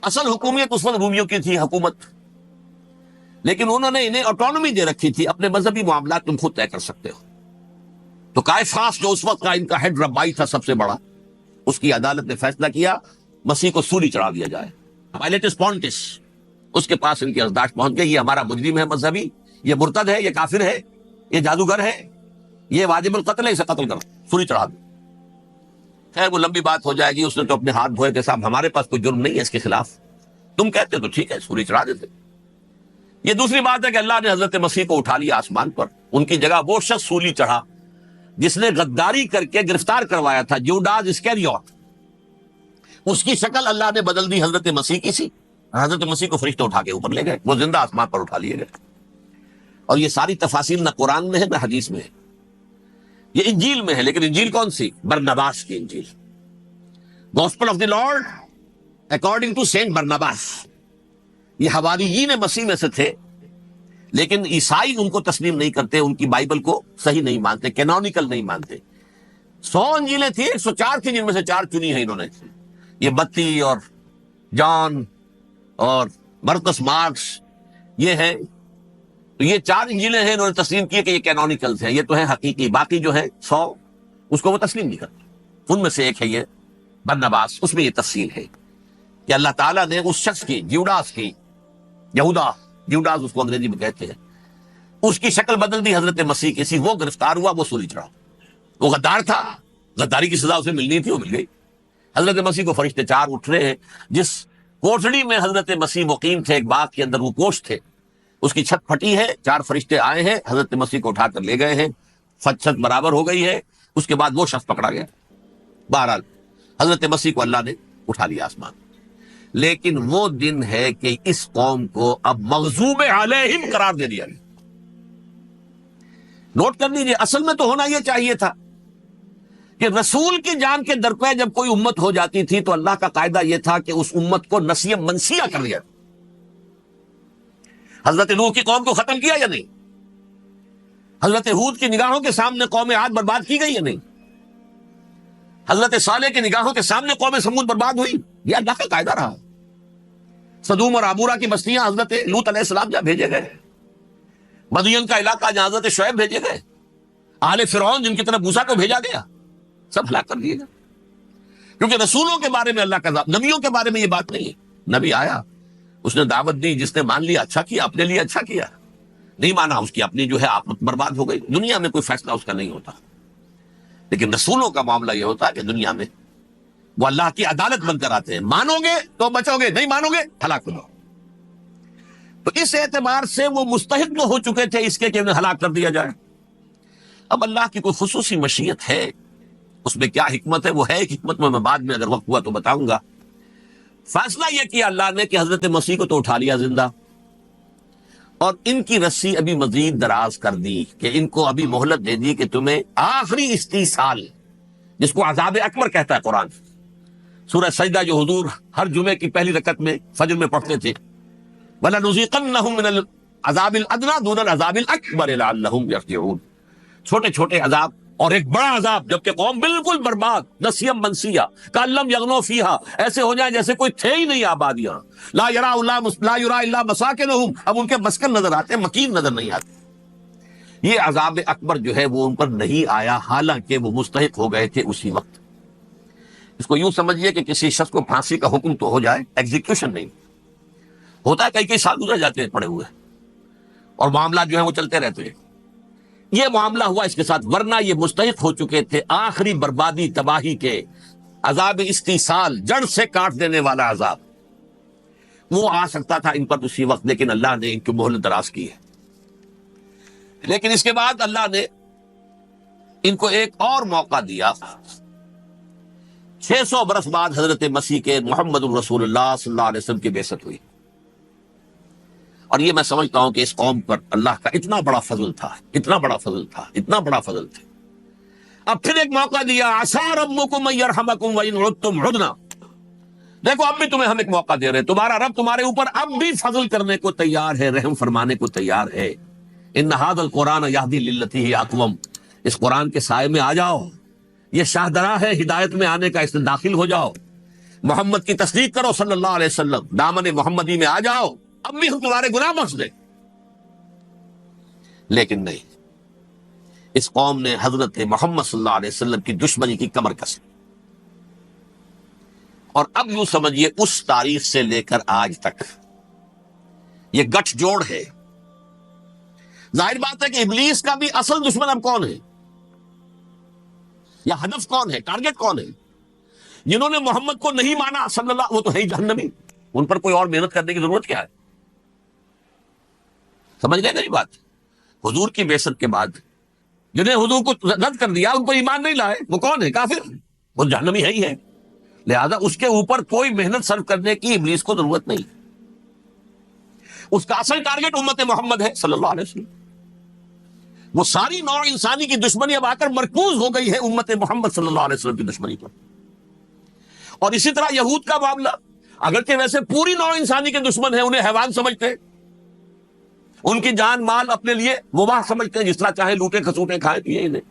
اصل حکومت اس وقت رومیوں کی تھی حکومت، لیکن انہوں نے انہیں آٹونومی دے رکھی تھی، اپنے مذہبی معاملات تم خود طے کر سکتے ہو. تو قائفاس جو اس وقت کا ان کا ہیڈ ربائی تھا سب سے بڑا، اس کی عدالت نے فیصلہ کیا مسیح کو سولی چڑھا دیا جائے. پائلیٹس پونٹس اس کے پاس ان کی یادداشت پہنچ گئی، یہ ہمارا مجرم ہے مذہبی، یہ مرتد ہے، یہ کافر ہے، یہ جادوگر ہے، یہ واجب القتل ہے، اسے قتل کرو، سولی چڑھا دو۔ خیر وہ لمبی بات ہو جائے گی، اس نے تو اپنے ہاتھ دھوئے کہ صاحب ہمارے پاس کوئی جرم نہیں ہے اس کے خلاف، تم کہتے تو ٹھیک ہے سولی چڑھا دیتے۔ یہ دوسری بات ہے کہ اللہ نے حضرت مسیح کو اٹھا لیا آسمان پر، ان کی جگہ وہ شخص سولی چڑھا جس نے غداری کر کے گرفتار کروایا تھا، جوڈاس اسکریوت، اس کی شکل اللہ نے بدل دی حضرت مسیح کی سی، حضرت مسیح کو فرشتے اٹھا کے اوپر لے گئے، وہ زندہ آسمان پر اٹھا لیے گئے۔ اور یہ ساری تفاصیل نہ قرآن میں ہے نہ حدیث میں ہے، یہ انجیل میں ہے، لیکن انجیل کون سی؟ برنباس کی انجیل، gospel of the Lord according to Saint Barnabas. یہ حواریین مسیح میں سے تھے، لیکن عیسائی ان کو تسلیم نہیں کرتے، ان کی بائبل کو صحیح نہیں مانتے، کینونیکل نہیں مانتے۔ 100 انجیلیں تھیں، 104 تھیں، جن میں سے 4 چنی ہیں انہوں نے، یہ متی اور جان اور مرکس مارکس، یہ ہے، تو یہ 4 انجیلیں ہیں، انہوں نے تسلیم کی کہ یہ کینونیکلز ہیں، یہ تو ہیں حقیقی، باقی جو ہے 100 اس کو وہ تسلیم نہیں کرتے۔ ان میں سے ایک ہے یہ برنباس، اس میں یہ تفصیل ہے کہ اللہ تعالیٰ نے اس شخص کی، جیوڈاس کی، یہودا جیوڈاس اس کو انگریزی میں کہتے ہیں، اس کی شکل بدل دی حضرت مسیح کی سی، وہ گرفتار ہوا، وہ سولی چڑھا، وہ غدار تھا، غداری کی سزا اسے ملنی تھی، وہ مل گئی۔ حضرت مسیح کو فرشتے 4 اٹھ رہے ہیں، جس کوٹڑی میں حضرت مسیح مقیم تھے، ایک باغ کے اندر وہ کوٹھ تھے، اس کی چھت پھٹی ہے، 4 فرشتے آئے ہیں، حضرت مسیح کو اٹھا کر لے گئے ہیں، چھت برابر ہو گئی ہے، اس کے بعد وہ شخص پکڑا گیا۔ بہرحال حضرت مسیح کو اللہ نے اٹھا لیا آسمان۔ لیکن وہ دن ہے کہ اس قوم کو اب مغضوب علیہم قرار دے دیا گیا۔ نوٹ کر لیجیے، اصل میں تو ہونا یہ چاہیے تھا کہ رسول کی جان کے درپے جب کوئی امت ہو جاتی تھی تو اللہ کا قاعدہ یہ تھا کہ اس امت کو نسیہ منسیہ کر دیا۔ حضرت نوح کی قوم کو ختم کیا یا نہیں؟ حضرت ہود کی نگاہوں کے سامنے قوم عاد برباد کی گئی یا نہیں؟ حضرت صالح کی نگاہوں کے سامنے قوم سمود برباد ہوئی، یہ اللہ کا قاعدہ رہا۔ سدوم اور عمورہ کی بستیاں حضرت لوط علیہ السلام جہاں بھیجے گئے، مدین کا علاقہ جہاں حضرت شعیب بھیجے گئے، آل فرعون جن کی طرف موسیٰ کو بھیجا گیا، سب ہلاک کر دیے گئے۔ کیونکہ رسولوں کے بارے میں اللہ کا، نبیوں کے بارے میں یہ بات نہیں ہے۔ نبی آیا، اس نے دعوت دی، جس نے مان لیا اچھا کیا، اپنے لیے اچھا کیا، نہیں مانا اس کی اپنی جو ہے آخرت برباد ہو گئی، دنیا میں کوئی فیصلہ اس کا نہیں ہوتا۔ لیکن رسولوں کا معاملہ یہ ہوتا ہے کہ دنیا میں وہ اللہ کی عدالت بن کر آتے ہیں، مانو گے تو بچو گے، نہیں مانو گے ہلاک ہو جاؤ۔ تو اس اعتبار سے وہ مستحق تو ہو چکے تھے اس کے کہ انہیں ہلاک کر دیا جائے۔ اب اللہ کی کوئی خصوصی مشیت ہے، اس میں کیا حکمت ہے، وہ ہے ایک حکمت، میں بعد میں اگر وقت ہوا تو بتاؤں گا۔ فیصلہ یہ کیا اللہ نے کہ حضرت مسیح کو تو اٹھا لیا زندہ، اور ان کی رسی ابھی مزید دراز کر دی، کہ ان کو ابھی مہلت دے دی کہ تمہیں آخری استیصال، جس کو عذاب اکبر کہتا ہے قرآن، سورہ سجدہ جو حضور ہر جمعے کی پہلی رکعت میں فجر میں پڑھتے تھے، وَلَنُذِيقَنَّهُم مِّنَ الْعَذَابِ الْأَدْنَىٰ دُونَ الْعَذَابِ الْأَكْبَرِ لَعَلَّهُمْ يَرْجِعُونَ، چھوٹے چھوٹے عذاب اور ایک بڑا عذاب، جبکہ قوم بالکل برباد، نسیم منسیہ، کأن لم یغنوا فیہا، ایسے ہو جائیں جیسے کوئی تھے ہی نہیں آبادیاں، لا یرا الا مساکنہم، اب ان کے مسکن نظر آتے ہیں، مکین نظر نہیں آتے۔ یہ عذاب اکبر جو ہے وہ ان پر نہیں آیا، حالانکہ وہ مستحق ہو گئے تھے اسی وقت۔ اس کو یوں سمجھیے کہ کسی شخص کو پھانسی کا حکم تو ہو جائے، ایگزیکیوشن نہیں ہوتا ہے، کئی سال گزر جاتے ہیں پڑے ہوئے، اور معاملات جو ہیں وہ چلتے رہتے ہیں۔ یہ معاملہ ہوا اس کے ساتھ، ورنہ یہ مستحق ہو چکے تھے آخری بربادی تباہی کے، عذاب استیصال، جڑ سے کاٹ دینے والا عذاب، وہ آ سکتا تھا ان پر اسی وقت، لیکن اللہ نے ان کی مہلت دراز کی ہے۔ لیکن اس کے بعد اللہ نے ان کو ایک اور موقع دیا۔ 600 برس بعد حضرت مسیح کے محمد الرسول اللہ صلی اللہ علیہ وسلم کی بعثت ہوئی، اور یہ میں سمجھتا ہوں کہ اس قوم پر اللہ کا اتنا بڑا فضل تھا، اتنا بڑا فضل تھا، اتنا بڑا فضل تھا۔ اب پھر ایک موقع دیا، عسیٰ ربکم ان یرحمکم وان عدتم عدنا، دیکھو اب بھی تمہیں ہم ایک موقع دے رہے ہیں، تمہارا رب تمہارے اوپر اب بھی فضل کرنے کو تیار ہے، رحم فرمانے کو تیار ہے۔ ان ھذا القرآن یہدی للتی ہی اقوم، اس قرآن کے سائے میں آ جاؤ، یہ شاہدرا ہے ہدایت میں آنے کا، اس میں داخل ہو جاؤ، محمد کی تصدیق کرو صلی اللہ علیہ وسلم، دامن محمدی میں آ جاؤ، اب بھی ہم تمہارے گناہ بخش دیں۔ لیکن نہیں، اس قوم نے حضرت محمد صلی اللہ علیہ وسلم کی دشمنی کی کمر کسی، اور اب یوں سمجھیے اس تاریخ سے لے کر آج تک یہ گٹھ جوڑ ہے. ظاہر بات ہے کہ ابلیس کا بھی اصل دشمن اب کون ہے، یا ہدف کون ہے، ٹارگٹ کون ہے؟ جنہوں نے محمد کو نہیں مانا صلی اللہ، وہ تو ہے ہی جہنمی، ان پر کوئی اور محنت کرنے کی ضرورت کیا ہے؟ سمجھ گئے میری بات؟ حضور کی بعثت کے بعد جنہیں حضور کو رد کر دیا، ان پر ایمان نہیں لائے، وہ کون ہے؟ کافر، وہ جہنمی ہے ہی ہے. لہذا اس کے اوپر کوئی محنت صرف کرنے کی ابلیس کو ضرورت نہیں. اس کا اصل ٹارگٹ امت محمد ہے صلی اللہ علیہ وسلم. وہ ساری نوع انسانی کی دشمنی اب آ کر مرکوز ہو گئی ہے امت محمد صلی اللہ علیہ وسلم کی دشمنی پر. اور اسی طرح یہود کا معاملہ، اگرچہ ویسے پوری نوع انسانی کے دشمن ہیں، انہیں حیوان سمجھتے ہیں، ان کی جان مال اپنے لیے مباح سمجھتے ہیں، جس طرح چاہے لوٹے کھسوٹے کھائے پیے انہیں.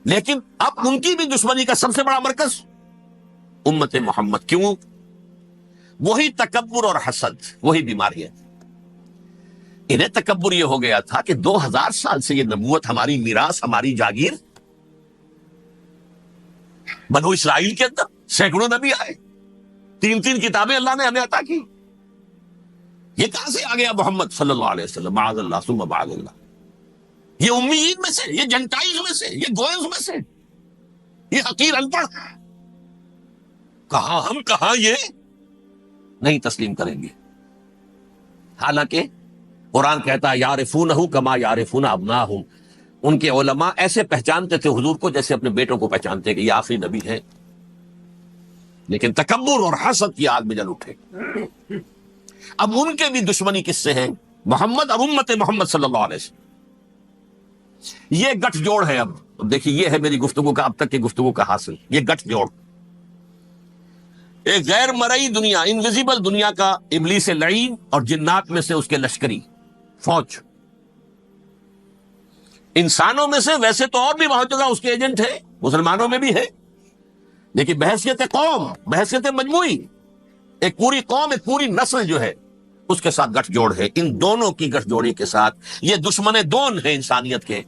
لیکن اب ان کی بھی دشمنی کا سب سے بڑا مرکز امت محمد. کیوں؟ وہی تکبر اور حسد، وہی بیماری ہے. انہیں تکبر یہ ہو گیا تھا کہ 2000 سال سے یہ نبوت ہماری میراث، ہماری جاگیر. بنو اسرائیل کے اندر سینکڑوں نبی آئے، 3 کتابیں اللہ نے ہمیں عطا کی. یہ کہاں سے آ گیا محمد صلی اللہ علیہ وسلم؟ معاذ اللہ ثم معاذ اللہ. یہ امیین میں سے، یہ جنٹائل میں سے، یہ گوئنز میں سے، یہ حقیر ان پڑھ. کہاں ہم، کہاں یہ نہیں تسلیم کریں گے. حالانکہ قرآن کہتا ہے یعرفونہ کما یعرفون ابناہم. ان کے علماء ایسے پہچانتے تھے حضور کو جیسے اپنے بیٹوں کو پہچانتے کہ یہ آخری نبی ہے. لیکن تکبر اور حسد کی آگ میں جل اٹھے. اب ان کے بھی دشمنی کس سے ہے؟ محمد اور امت محمد صلی اللہ علیہ وسلم. یہ گٹھ جوڑ ہے. اب دیکھیے، یہ ہے میری گفتگو کا اب تک کی گفتگو کا حاصل. یہ گٹھ جوڑ ایک غیر مرئی دنیا، انویزیبل دنیا کا ابلیس لعین اور جنات میں سے اس کے لشکری فوج. انسانوں میں سے ویسے تو اور بھی بہت جگہ اس کے ایجنٹ ہیں، مسلمانوں میں بھی ہے، لیکن بحیثیت قوم، بحیثیت مجموعی، ایک پوری قوم، ایک پوری نسل جو ہے اس کے ساتھ گٹھ جوڑ ہے. ان دونوں کی گٹھ جوڑی کے ساتھ یہ دشمن دون ہیں انسانیت کے.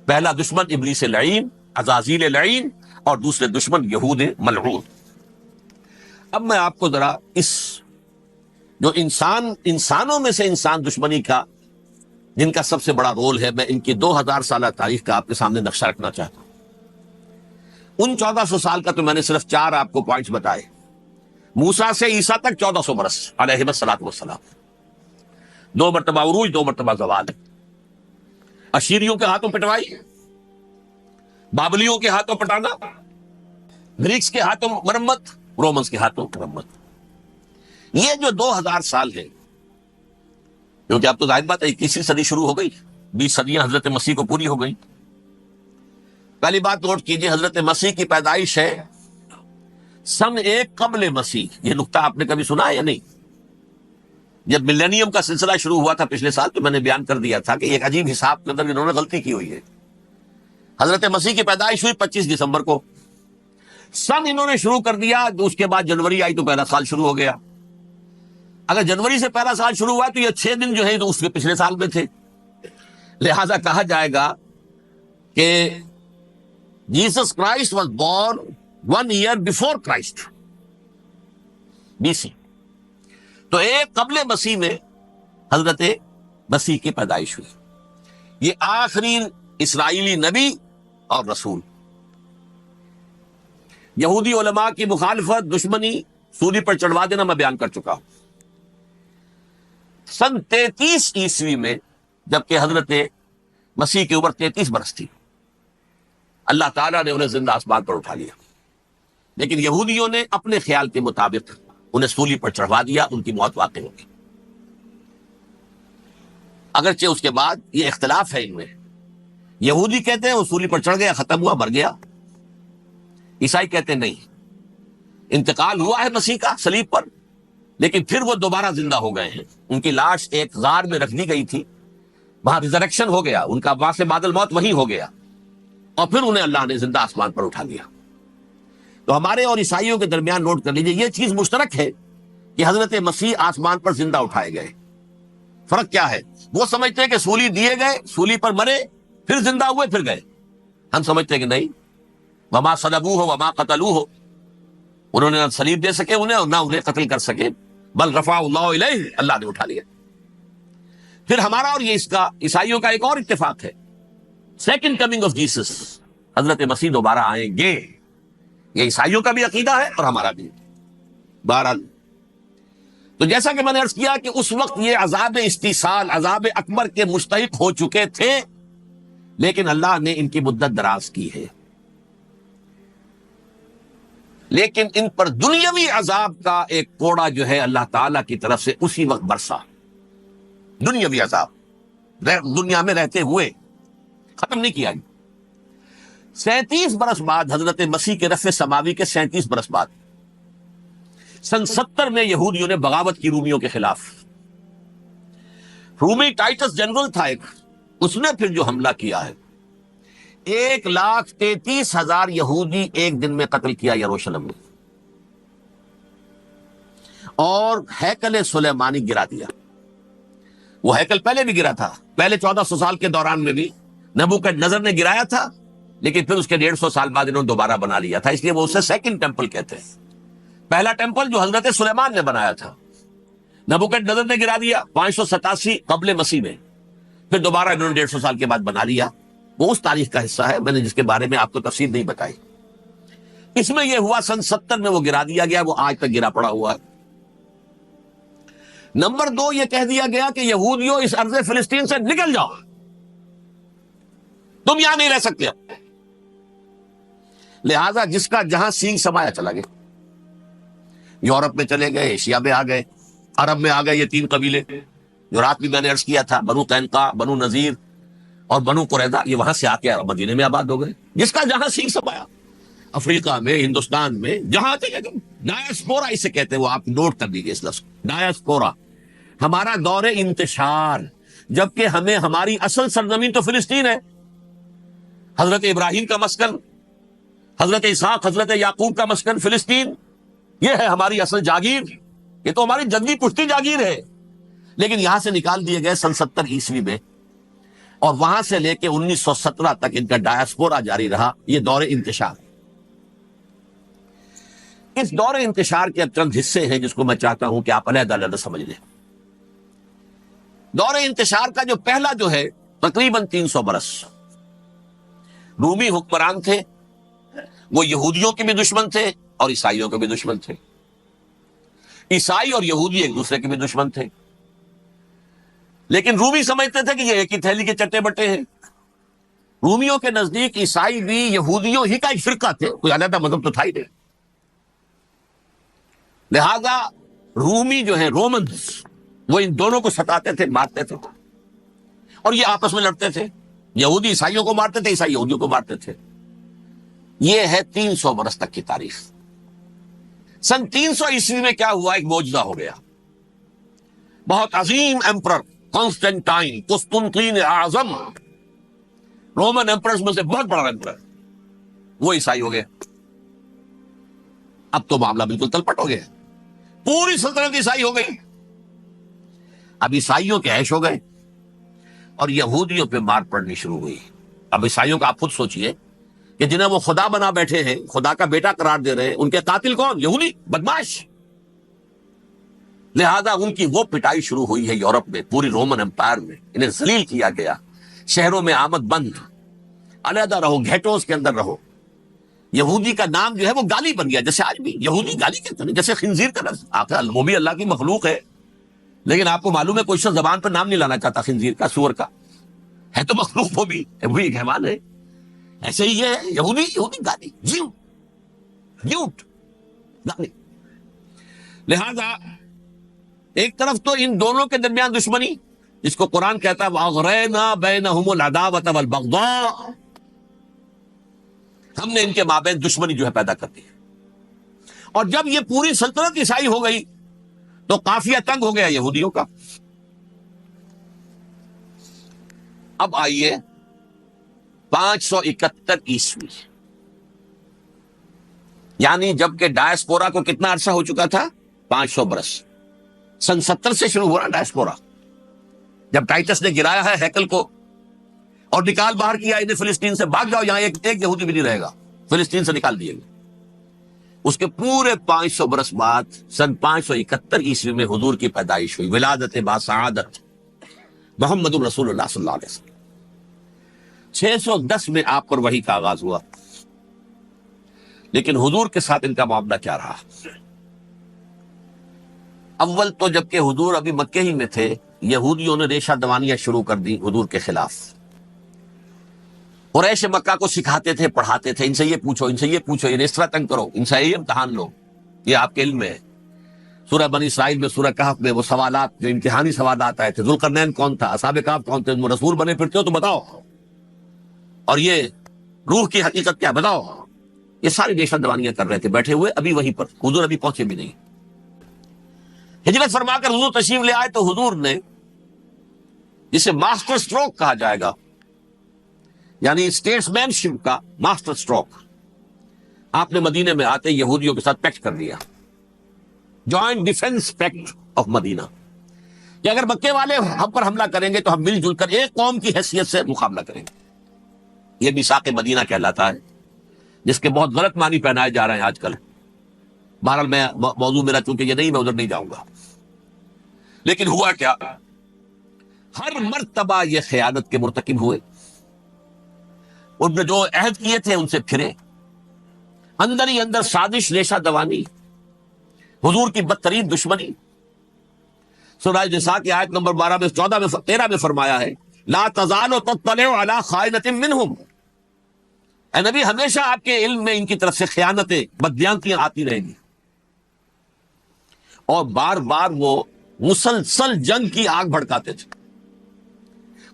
پہلا دشمن ابلیس لعین، عزازیل لعین، اور دوسرے دشمن یہود ملعون. اب میں آپ کو ذرا اس جو انسانوں میں سے انسان دشمنی کا جن کا سب سے بڑا رول ہے، میں ان کی 2000 سالہ تاریخ کا آپ کے سامنے نقشہ رکھنا چاہتا ہوں. ان 1400 سال کا تو میں نے صرف 4 آپ کو پوائنٹس بتائے. موسیٰ سے عیسیٰ تک 1400 برس علیہ الصلوۃ والسلام. 2 مرتبہ عروج، 2 مرتبہ زوال. اشیریوں کے ہاتھوں پٹوائی، بابلیوں کے ہاتھوں پٹانا، گریکس کے ہاتھوں مرمت، رومنس کے ہاتھوں مرمت. یہ جو 2000 سال ہے، کیونکہ اب تو ظاہر بات ہے 21ویں صدی شروع ہو گئی، 20 صدیاں حضرت مسیح کو پوری ہو گئی. پہلی بات نوٹ کیجئے، حضرت مسیح کی پیدائش ہے سن 1 قبل مسیح. یہ نقطہ آپ نے کبھی سنا ہے یا نہیں؟ جب ملینیم کا سلسلہ شروع ہوا تھا پچھلے سال، تو میں نے بیان کر دیا تھا کہ ایک عجیب حساب کے اندر انہوں نے غلطی کی ہوئی ہے. حضرت مسیح کی پیدائش ہوئی 25 دسمبر کو. سن انہوں نے شروع کر دیا، تو اس کے بعد جنوری آئی تو پہلا سال شروع ہو گیا. اگر جنوری سے پہلا سال شروع ہوا تو یہ 6 دن جو ہے تو اس کے پچھلے سال میں تھے. لہذا کہا جائے گا کہ Jesus Christ was born 1 year before Christ BC. تو 1 قبل مسیح میں حضرت مسیح کی پیدائش ہوئی. یہ آخری اسرائیلی نبی اور رسول. یہودی علماء کی مخالفت، دشمنی، سولی پر چڑھوا دینا میں بیان کر چکا ہوں. سن 33 عیسوی میں جبکہ حضرت مسیح کی عمر 33 برس تھی، اللہ تعالیٰ نے انہیں زندہ آسمان پر اٹھا لیا. لیکن یہودیوں نے اپنے خیال کے مطابق انہیں سولی پر چڑھوا دیا، ان کی موت واقع ہوگی. اگرچہ اس کے بعد یہ اختلاف ہے ان میں. یہودی کہتے ہیں وہ سولی پر چڑھ گیا، ختم ہوا، مر گیا. عیسائی کہتے ہیں نہیں، انتقال ہوا ہے مسیح کا صلیب پر، لیکن پھر وہ دوبارہ زندہ ہو گئے ہیں. ان کی لاش ایک غار میں رکھ دی گئی تھی، وہاں ریزریکشن ہو گیا، ان کا وہاں سے بعد الموت وہی ہو گیا، اور پھر انہیں اللہ نے زندہ آسمان پر اٹھا لیا. تو ہمارے اور عیسائیوں کے درمیان نوٹ کر لیجئے، یہ چیز مشترک ہے کہ حضرت مسیح آسمان پر زندہ اٹھائے گئے. فرق کیا ہے؟ وہ سمجھتے ہیں کہ سولی دیے گئے، سولی پر مرے، پھر زندہ ہوئے، پھر گئے. ہم سمجھتے ہیں کہ نہیں، وما صلبوہ وما قتلوہ، انہوں نے نہ صلیب دے سکے انہیں اور نہ انہیں قتل کر سکے، بل رفع اللہ الیہ، اللہ نے اٹھا لیا. پھر ہمارا اور یہ اس کا عیسائیوں کا ایک اور اتفاق ہے، سیکنڈ کمنگ آف جیسس، حضرت مسیح دوبارہ آئیں گے، یہ عیسائیوں کا بھی عقیدہ ہے اور ہمارا بھی۔ بہرحال تو جیسا کہ میں نے عرض کیا کہ اس وقت یہ عذاب استیصال، عذاب اکبر کے مستحق ہو چکے تھے، لیکن اللہ نے ان کی مدت دراز کی ہے، لیکن ان پر دنیاوی عذاب کا ایک کوڑا جو ہے اللہ تعالیٰ کی طرف سے اسی وقت برسا۔ دنیاوی عذاب دنیا میں رہتے ہوئے ختم نہیں کیا گیا۔ 37 برس بعد، حضرت مسیح کے رفع سماوی کے 37 برس بعد، سن 70 میں یہودیوں نے بغاوت کی رومیوں کے خلاف۔ رومی ٹائٹس جنرل تھا ایک، اس نے پھر جو حملہ کیا ہے، 1,33,000 یہودی ایک دن میں قتل کیا یروشلم میں، اور ہیکل سلیمانی گرا دیا۔ وہ ہیکل پہلے بھی گرا تھا، پہلے 1400 سال کے دوران میں بھی نبوکدنضر نے گرایا تھا، لیکن پھر اس کے 150 سال بعد انہوں نے دوبارہ بنا لیا تھا، اس لیے وہ اسے سیکنڈ ٹیمپل کہتے ہیں۔ پہلا ٹیمپل جو حضرت سلیمان نے بنایا تھا، نبوکدنضر نے گرا دیا 587 قبل مسیح میں، پھر دوبارہ انہوں نے 150 سال کے بعد بنا لیا۔ وہ اس تاریخ کا حصہ ہے، میں نے جس کے بارے میں آپ کو تفصیل نہیں بتائی۔ اس میں یہ ہوا سن 70 میں وہ گرا دیا گیا، وہ آج تک گرا پڑا ہوا ہے۔ نمبر 2، یہ کہہ دیا گیا کہ یہودیوں اس ارض فلسطین سے نکل جاؤ، تم یہاں نہیں رہ سکتے۔ لہذا جس کا جہاں سینگ سمایا چلا گیا، یورپ میں چلے گئے، ایشیا میں آ گئے، عرب میں آ گئے، یہ 3 قبیلے جو رات بھی میں نے عرض کیا تھا، بنو قینقاع، بنو نذیر اور بنو قریظہ، یہ وہاں سے آ کے مدینے میں آباد ہو گئے۔ جس کا جہاں سینگ سمایا، افریقہ میں، ہندوستان میں، جہاں چلے گئے، ڈایاسپورا اسے کہتے ہیں، وہ آپ نوٹ کر لیجیے اس لفظ ڈایاسپورا، ہمارا دور انتشار، جبکہ ہمیں ہماری اصل سرزمین تو فلسطین ہے، حضرت ابراہیم کا مسکن، حضرت اسحاق، حضرت یعقوب کا مسکن فلسطین، یہ ہے ہماری اصل جاگیر، یہ تو ہماری جدی پشتی جاگیر ہے، لیکن یہاں سے نکال دیے گئے سن 70 عیسوی میں، اور وہاں سے لے کے 1917 تک ان کا ڈایاسپورا جاری رہا، یہ دور انتشار۔ اس دور انتشار کے چند حصے ہیں جس کو میں چاہتا ہوں کہ آپ علیحدہ علیحدہ سمجھ لیں۔ دور انتشار کا جو پہلا جو ہے تقریباً 300 برس، رومی حکمران تھے، وہ یہودیوں کے بھی دشمن تھے اور عیسائیوں کے بھی دشمن تھے، عیسائی اور یہودی ایک دوسرے کے بھی دشمن تھے، لیکن رومی سمجھتے تھے کہ یہ ایک ہی تھیلی کے چٹے بٹے ہیں۔ رومیوں کے نزدیک عیسائی بھی یہودیوں ہی کا ایک فرقہ تھے، کوئی علیحدہ مذہب تو تھا ہی نہیں۔ لہذا رومی جو ہیں، رومنز، وہ ان دونوں کو ستاتے تھے، مارتے تھے، اور یہ آپس میں لڑتے تھے، یہودی عیسائیوں کو مارتے تھے، عیسائی یہودیوں کو مارتے تھے۔ یہ ہے 300 برس تک کی تاریخ۔ سن 300 عیسوی میں کیا ہوا؟ ایک معجزہ ہو گیا۔ بہت عظیم ایمپرر کانسٹینٹائن، قسطنطین اعظم، رومن ایمپررز میں سے بہت بڑا ایمپرر، وہ عیسائی ہو گئے۔ اب تو معاملہ بالکل تلپٹ ہو گیا، پوری سلطنت عیسائی ہو گئی۔ اب عیسائیوں کے عیش ہو گئے اور یہودیوں پہ مار پڑنی شروع ہوئی۔ اب عیسائیوں کا آپ خود سوچئے کہ جنہیں وہ خدا بنا بیٹھے ہیں، خدا کا بیٹا قرار دے رہے ہیں، ان کے قاتل کون؟ یہودی، بدماش۔ لہذا ان کی وہ پٹائی شروع ہوئی ہے یورپ میں، پوری رومن امپائر میں، انہیں ذلیل کیا گیا، شہروں میں آمد بند، علیحدہ رہو، گھیٹوز کے اندر رہو۔ یہودی کا نام جو ہے وہ گالی بن گیا، جیسے آج بھی یہودی گالی کہتے ہیں، جیسے خنزیر کا لفظ، آخر وہ بھی اللہ کی مخلوق ہے، لیکن آپ کو معلوم ہے کوئی شخص زبان پر نام نہیں لانا چاہتا خنزیر کا، سور کا، ہے تو مخلوق وہ بھی ایک حیوان ہے۔ ایسے ہی یہ یہودی گالی، جیوٹ گالی۔ لہذا ایک طرف تو ان دونوں کے درمیان دشمنی، جس کو قرآن کہتا ہے وَأَغْرَيْنَا بَيْنَهُمُ الْعَدَاوَةَ وَالْبَغْضَاءَ، ہم نے ان کے مابین دشمنی جو ہے پیدا کر دی۔ اور جب یہ پوری سلطنت عیسائی ہو گئی تو قافیہ تنگ ہو گیا یہودیوں کا۔ اب آئیے 571 عیسوی، یعنی جب کہ ڈایاسپورا کو کتنا عرصہ ہو چکا تھا؟ 500 برس۔ سن 70 سے شروع ہوا نا ڈایاسپورا، جب ٹائٹس نے گرایا ہے ہیکل کو اور نکال باہر کیا انہیں فلسطین سے، بھاگ جاؤ، یہاں ایک یہودی بھی نہیں رہے گا، فلسطین سے نکال دیے گئے۔ اس کے پورے 500 برس بعد سن 571 عیسوی میں حضور کی پیدائش ہوئی، ولادت با سعادت، محمد الرسول اللہ صلی اللہ علیہ وسلم. 610 میں آپ پر وحی کا آغاز ہوا. لیکن حضور کے ساتھ ان کا معاملہ کیا رہا؟ اول تو جبکہ حضور ابھی مکے ہی میں تھے، یہودیوں نے ریشہ دوانیاں شروع کر دی حضور کے خلاف. قریش مکہ کو سکھاتے تھے، پڑھاتے تھے، ان سے یہ پوچھو، ان سے یہ پوچھو، انہیں اس طرح تنگ کرو، ان سے یہ امتحان لو، یہ آپ کے علم میں ہے. سورہ بنی اسرائیل میں، سورہ کہف میں وہ سوالات، جو امتحانی سوالات آئے تھے، ذوالقرنین کون تھا، اصحاب کہف کون تھے، تم رسول بنے پھرتے ہو تو بتاؤ، اور یہ روح کی حقیقت کیا بتاؤ. یہ ساری ریشہ دوانیاں کر رہے تھے بیٹھے ہوئے ابھی وہیں پر. حضور ابھی پہنچے بھی نہیں. ہجرت فرما کر حضور تشریف لے آئے تو حضور نے، جسے ماسٹر سٹروک کہا جائے گا، یعنی اسٹیٹس مین شپ کا ماسٹر سٹروک، آپ نے مدینے میں آتے یہودیوں کے ساتھ پیکٹ کر دیا، جوائنٹ ڈیفنس پیکٹ آف مدینہ، کہ اگر مکے والے ہم پر حملہ کریں گے تو ہم مل جل کر ایک قوم کی حیثیت سے مقابلہ کریں گے. یہ میثاق مدینہ کہلاتا ہے، جس کے بہت غلط معنی پہنائے جا رہے ہیں آج کل. بہرحال میں موضوع میرا چونکہ یہ نہیں، میں ادھر نہیں جاؤں گا. لیکن ہوا کیا؟ ہر مرتبہ یہ خیانت کے مرتکب ہوئے. ان نے جو عہد کیے تھے ان سے پھرے، اندر ہی اندر سازش، ریشہ دوانی، حضور کی بدترین دشمنی. سورہ نساء کی آیت نمبر 12 میں، 14 میں، 13 میں فرمایا ہے لا تزال تطلع علی خائنۃ منہم. اے نبی، ہمیشہ آپ کے علم میں ان کی طرف سے خیانتیں، بدیانتیاں آتی رہیں گی. اور بار بار وہ مسلسل جنگ کی آگ بھڑکاتے تھے.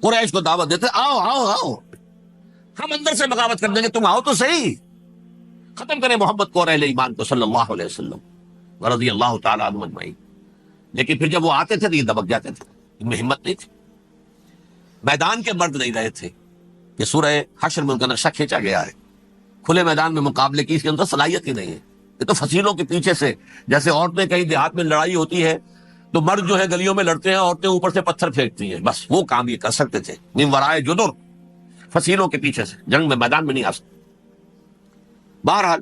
قریش کو دعوت دیتے، آؤ آؤ آؤ، ہم اندر سے بغاوت کر دیں گے، تم آؤ تو صحیح، ختم کریں محمد کو اور اہل ایمان کو صلی اللہ علیہ وسلم رضی اللہ تعالیٰ عنہم اجمعین. لیکن پھر جب وہ آتے تھے تو یہ دبک جاتے تھے، ان میں ہمت نہیں تھی. میدان کے مرد نہیں رہے تھے. یہ سورہ حشر میں ان کا نقشہ کھینچا گیا ہے. کھلے میدان میں مقابلے کی اس کے اندر صلاحیت ہی نہیں ہے. یہ تو فصیلوں کے پیچھے سے، جیسے عورتیں کہیں دیہات میں لڑائی ہوتی ہے تو مرد جو ہے گلیوں میں لڑتے ہیں، عورتیں اوپر سے پتھر پھینکتی ہیں، بس وہ کام یہ کر سکتے تھے. من ورائے جدر، فصیلوں کے پیچھے سے، جنگ میں میدان میں نہیں آ سکتے. بہرحال